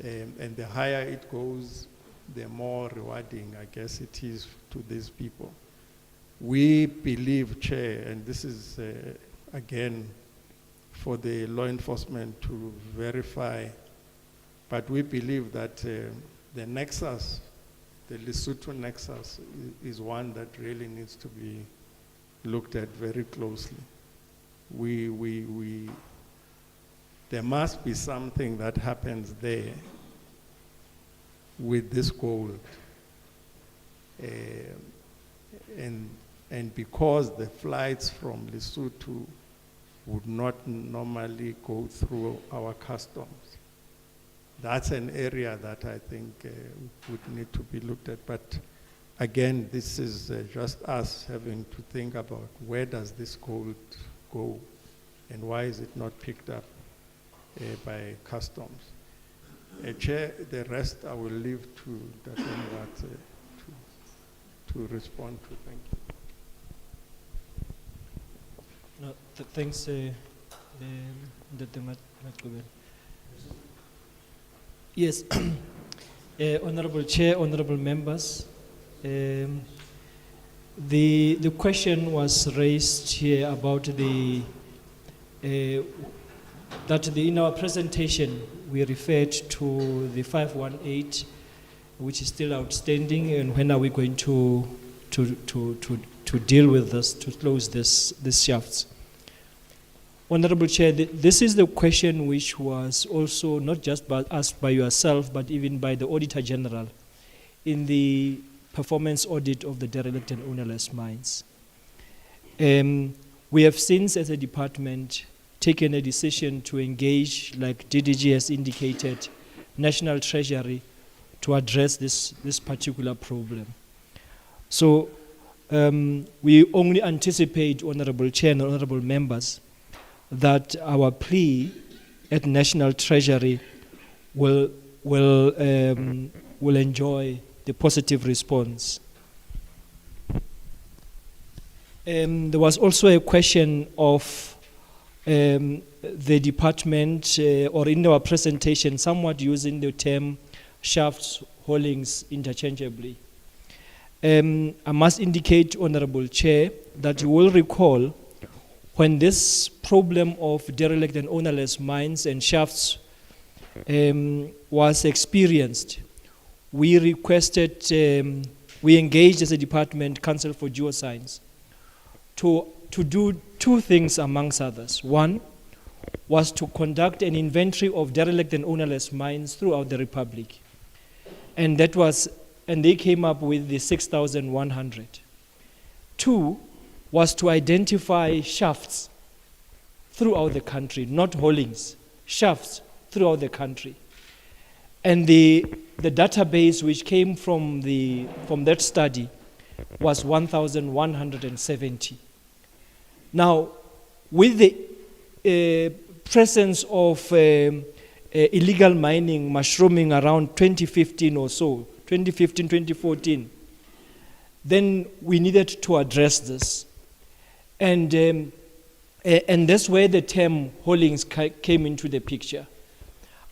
And the higher it goes, the more rewarding, I guess, it is to these people. We believe, Chair, and this is, again, for the law enforcement to verify, but we believe that the nexus, the Lesotho nexus, is one that really needs to be looked at very closely. There must be something that happens there with this gold. And because the flights from Lesotho would not normally go through our customs, that's an area that I think would need to be looked at. But again, this is just us having to think about where does this gold go and why is it not picked up by customs. Chair, the rest I will leave to Datongat to respond to. Thank you. No, thanks, Yes, Honorable Chair, honorable members, the question was raised here about in our presentation we referred to the 518, which is still outstanding, and when are we going to deal with this, to close these shafts? Honorable Chair, this is the question which was also not just asked by yourself, but even by the Auditor General in the performance audit of the derelict and ownerless mines. We have since, as a department, taken a decision to engage, like DDG has indicated, National Treasury to address this particular problem. So we only anticipate, Honorable Chair and honorable members, that our plea at National Treasury will enjoy the positive response. There was also a question of the department, or in our presentation, somewhat using the term shafts haulings interchangeably. I must indicate, Honorable Chair, that you will recall when this problem of derelict and ownerless mines and shafts was experienced, we requested, we engaged as a department, Council for Geoscience, to do two things amongst others. One was to conduct an inventory of derelict and ownerless mines throughout the Republic. And they came up with the 6,100. Two was to identify shafts throughout the country, not haulings, shafts throughout the country. And the database which came from that study was 1,170. Now, with the presence of illegal mining mushrooming around 2015 or so, 2015, 2014, then we needed to address this. And that's where the term haulings came into the picture.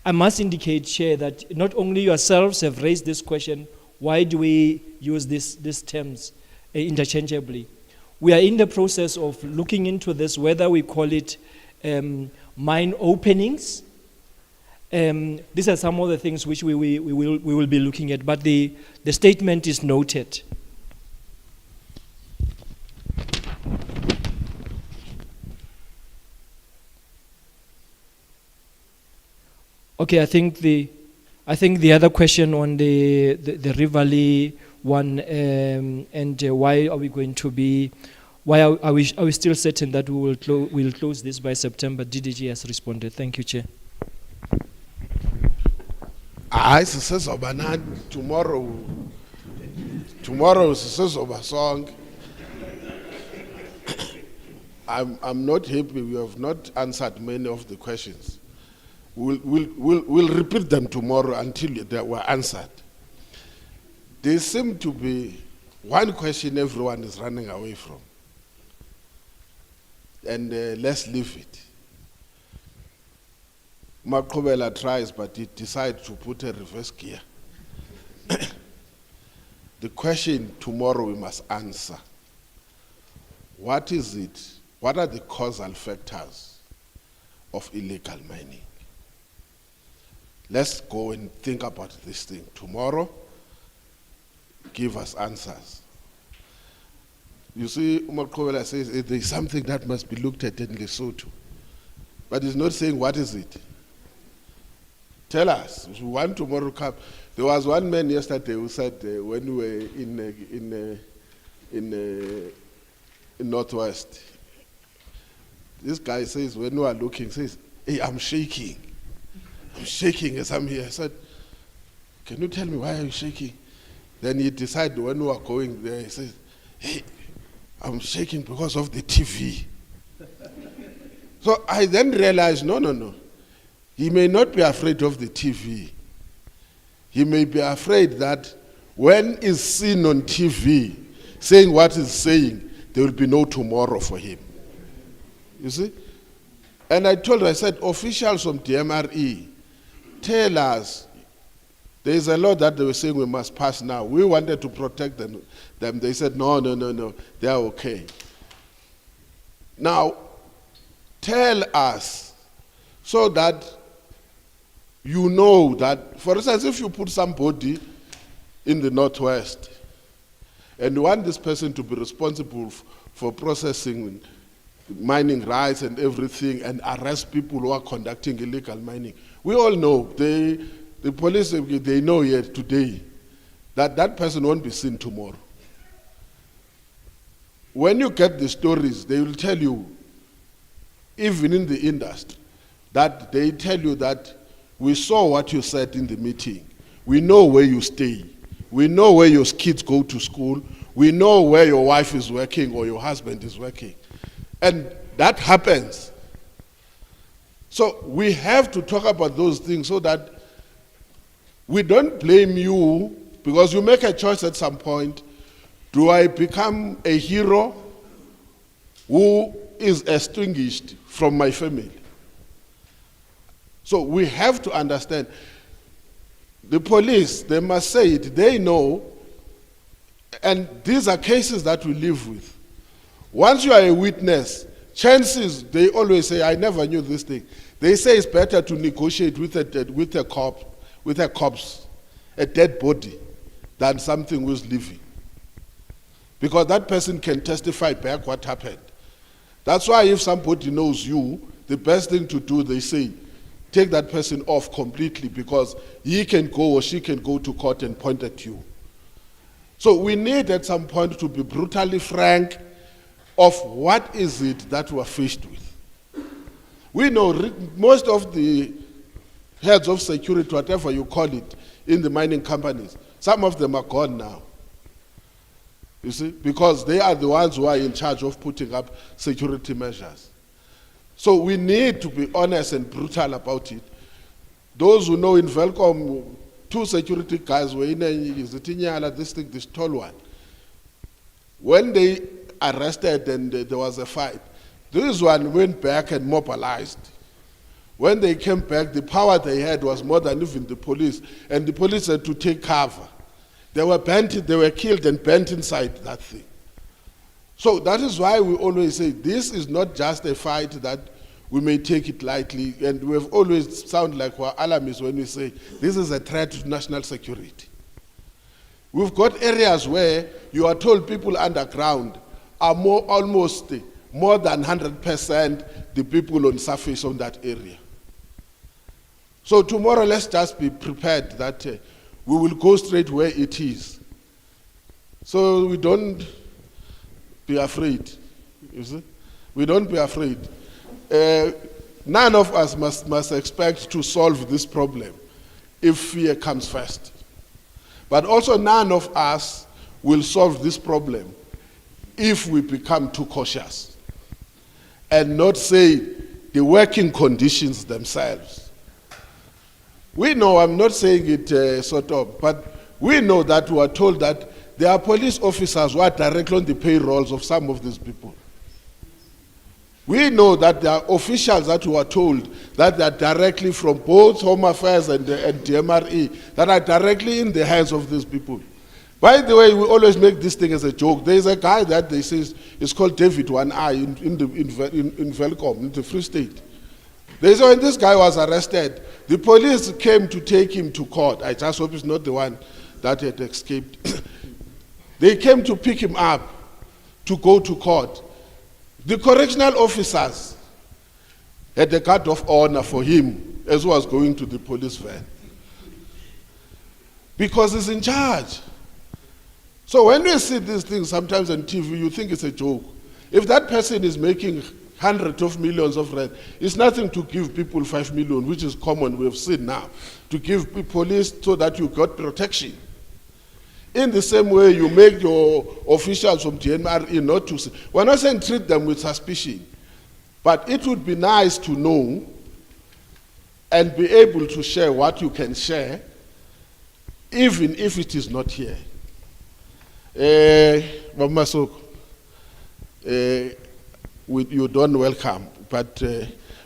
I must indicate, Chair, that not only yourselves have raised this question, why do we use these terms interchangeably? We are in the process of looking into this, whether we call it mine openings. These are some of the things which we will be looking at, but the statement is noted. Okay, I think the other question on the Riverlea one, and why are we going to be, why are we still certain that we will close this by September? DDG has responded. Thank you, Chair. Tomorrow is song. I'm not happy. We have not answered many of the questions. We'll repeat them tomorrow until they were answered. There seem to be one question everyone is running away from. And let's leave it. Makobela tries, but he decides to put a reverse gear. The question tomorrow we must answer. What is it? What are the causal factors of illegal mining? Let's go and think about this thing. Tomorrow, give us answers. You see, Makobela says there is something that must be looked at in Lesotho. But he's not saying what is it. Tell us. If you want tomorrow come. There was one man yesterday who said when we were in Northwest, this guy says when we are looking, says, hey, I'm shaking. I'm shaking as I'm here. I said, can you tell me why are you shaking? Then he decided when we are going there, he says, hey, I'm shaking because of the TV. So I then realized, no. He may not be afraid of the TV. He may be afraid that when he's seen on TV saying what he's saying, there will be no tomorrow for him. You see? And I told her, I said, officials from DMRE, tell us, there is a law that they were saying we must pass now. We wanted to protect them. They said, no, they are okay. Now, tell us so that you know that, for instance, if you put somebody in the Northwest and you want this person to be responsible for processing mining rights and everything and arrest people who are conducting illegal mining, we all know, the police, they know yet today that that person won't be seen tomorrow. When you get the stories, they will tell you, even in the industry, that they tell you that we saw what you said in the meeting. We know where you stay. We know where your kids go to school. We know where your wife is working or your husband is working. And that happens. So we have to talk about those things so that we don't blame you, because you make a choice at some point. Do I become a hero who is extinguished from my family? So we have to understand. The police, they must say it, they know, and these are cases that we live with. Once you are a witness, chances, they always say, I never knew this thing. They say it's better to negotiate with a corpse, a dead body, than something who's living. Because that person can testify back what happened. That's why if somebody knows you, the best thing to do, they say, take that person off completely, because he can go or she can go to court and point at you. So we need at some point to be brutally frank of what is it that we're faced with. We know most of the heads of security, whatever you call it, in the mining companies, some of them are gone now. You see, because they are the ones who are in charge of putting up security measures. So we need to be honest and brutal about it. Those who know in Velcom, 2 security guys were in this tall one. When they arrested and there was a fight, this one went back and mobilized. When they came back, the power they had was more than even the police, and the police had to take cover. They were killed and burnt inside that thing. So that is why we always say this is not just a fight that we may take it lightly, and we have always sound like we're alarmists when we say this is a threat to national security. We've got areas where you are told people underground are almost more than 100% the people on surface on that area. So tomorrow, let's just be prepared that we will go straight where it is. So we don't be afraid. You see? We don't be afraid. None of us must expect to solve this problem if fear comes first. But also none of us will solve this problem if we become too cautious and not say the working conditions themselves. We know, I'm not saying it sort of, but we know that we are told that there are police officers who are directly on the payrolls of some of these people. We know that there are officials that we are told that they are directly from both Home Affairs and DMRE that are directly in the hands of these people. By the way, we always make this thing as a joke. There is a guy that they say is called David One Eye in Velcom, in the Free State. They say when this guy was arrested, the police came to take him to court. I just hope it's not the one that had escaped. They came to pick him up to go to court. The correctional officers had a guard of honor for him as he was going to the police van. Because he's in charge. So when we see these things sometimes on TV, you think it's a joke. If that person is making hundreds of millions of rand, it's nothing to give people 5 million, which is common, we have seen now, to give police so that you got protection. In the same way, you make your officials from DMRE not to, we're not saying treat them with suspicion, but it would be nice to know and be able to share what you can share, even if it is not here. Mamasoko, you're done welcome, but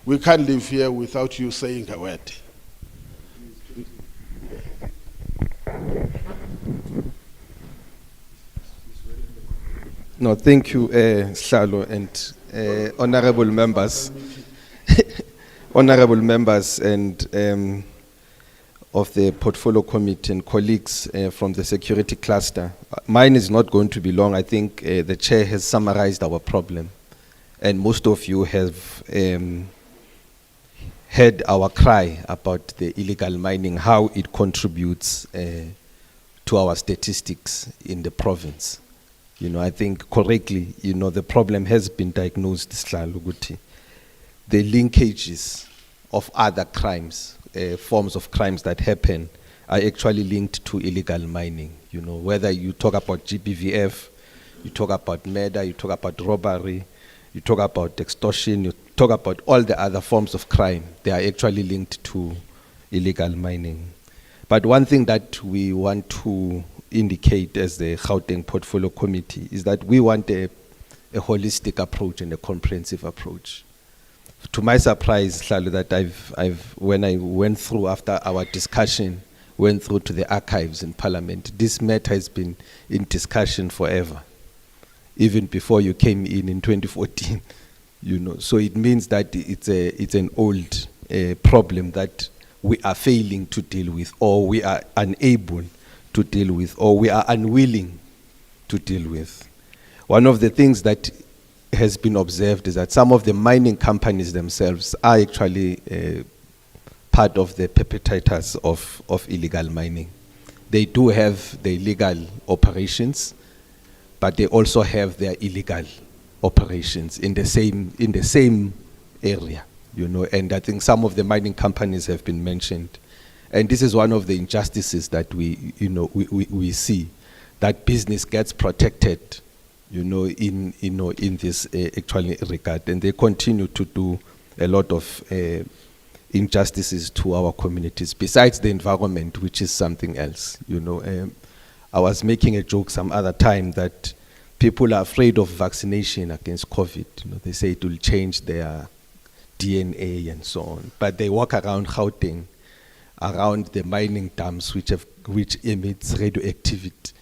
we can't live here without you saying a word. No, thank you, Slalo, and honorable members, honorable members, and of the portfolio committee and colleagues from the security cluster. Mine is not going to be long. I think the chair has summarized our problem, and most of you have heard our cry about the illegal mining, how it contributes to our statistics in the province. You know, I think correctly, you know, the problem has been diagnosed, Slalo, the linkages of other crimes, forms of crimes that happen are actually linked to illegal mining. You know, whether you talk about GBVF, you talk about murder, you talk about robbery, you talk about extortion, you talk about all the other forms of crime, they are actually linked to illegal mining. But one thing that we want to indicate as the Gauteng Portfolio Committee is that we want a holistic approach and a comprehensive approach. To my surprise, Hlalo, that when I went through after our discussion, went through to the archives in Parliament, this matter has been in discussion forever, even before you came in 2014. You know, so it means that it's an old problem that we are failing to deal with, or we are unable to deal with, or we are unwilling to deal with. One of the things that has been observed is that some of the mining companies themselves are actually part of the perpetrators of illegal mining. They do have the legal operations, but they also have their illegal operations in the same area, you know, and I think some of the mining companies have been mentioned. And this is one of the injustices that we see, that business gets protected, you know, in this actually regard, and they continue to do a lot of injustices to our communities. Besides the environment, which is something else, you know, I was making a joke some other time that people are afraid of vaccination against COVID. You know, they say it will change their DNA and so on, but they walk around Gauteng, around the mining dams which emits radioactivity,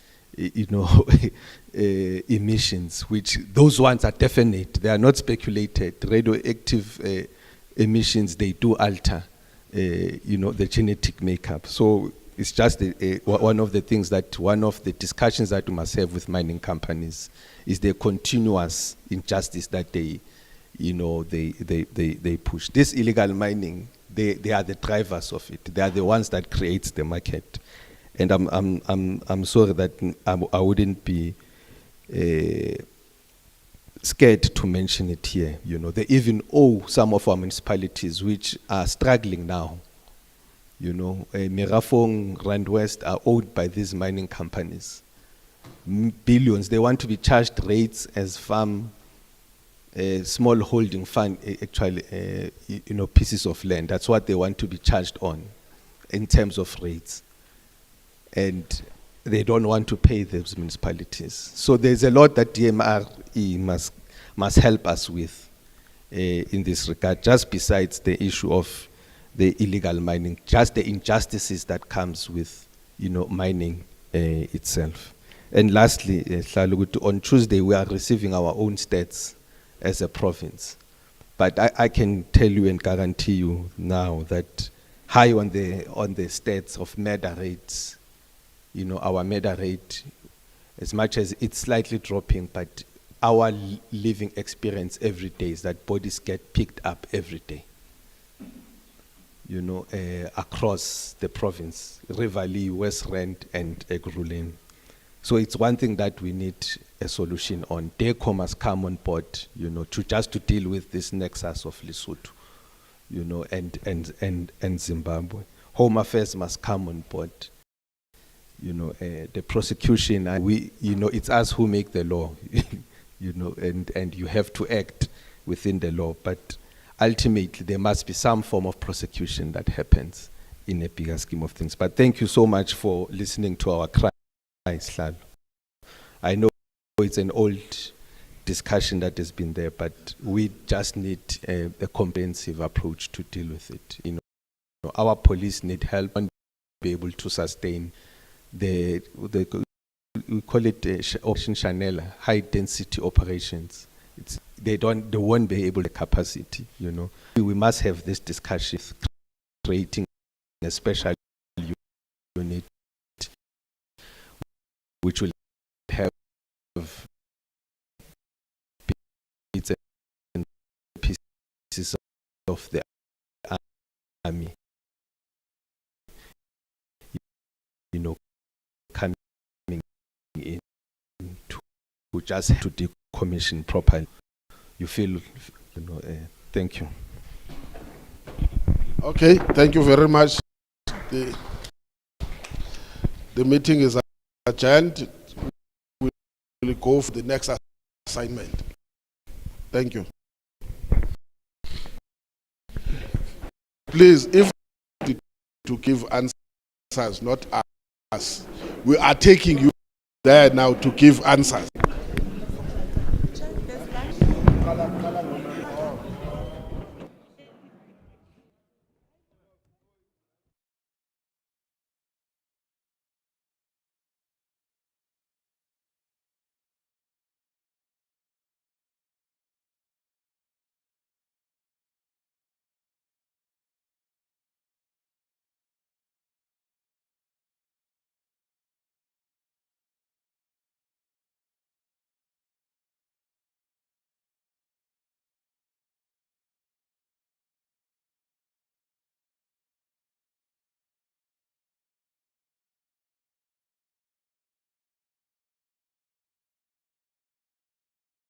emissions, which those ones are definite. They are not speculated. Radioactive emissions, they do alter, the genetic makeup. So it's just one of the things that, one of the discussions that we must have with mining companies is the continuous injustice that they push. This illegal mining, they are the drivers of it. They are the ones that creates the market. And I'm sorry that I wouldn't be scared to mention it here. They even owe some of our municipalities which are struggling now. Mirafong, Rand West are owed by these mining companies billions. They want to be charged rates as farm, small holding fund, actually, pieces of land. That's what they want to be charged on in terms of rates. And they don't want to pay those municipalities. So there's a lot that DMRE must help us with in this regard, just besides the issue of the illegal mining, just the injustices that comes with, mining itself. And lastly, on Tuesday, we are receiving our own stats as a province. But I can tell you and guarantee you now that high on the stats of murder rates, our murder rate, as much as it's slightly dropping, but our living experience every day is that bodies get picked up every day, across the province, Riverlea, West Rand, and Ekurhuleni. So it's one thing that we need a solution on. DECO must come on board, to deal with this nexus of Lesotho, and Zimbabwe. Home Affairs must come on board. The prosecution, it's us who make the law, and you have to act within the law. But ultimately, there must be some form of prosecution that happens in a bigger scheme of things. But thank you so much for listening to our cries. I know it's an old discussion that has been there, but we just need a comprehensive approach to deal with it. Our police need help and be able to sustain we call it Operation Chanel, high density operations. They won't be able to capacity. We must have this discussion, creating a special unit which will have bits and pieces of the army, coming in to just to decommission properly. You feel, thank you. Okay, thank you very much. The meeting is adjourned. We will go for the next assignment. Thank you. Please, if to give answers, not us. We are taking you there now to give answers.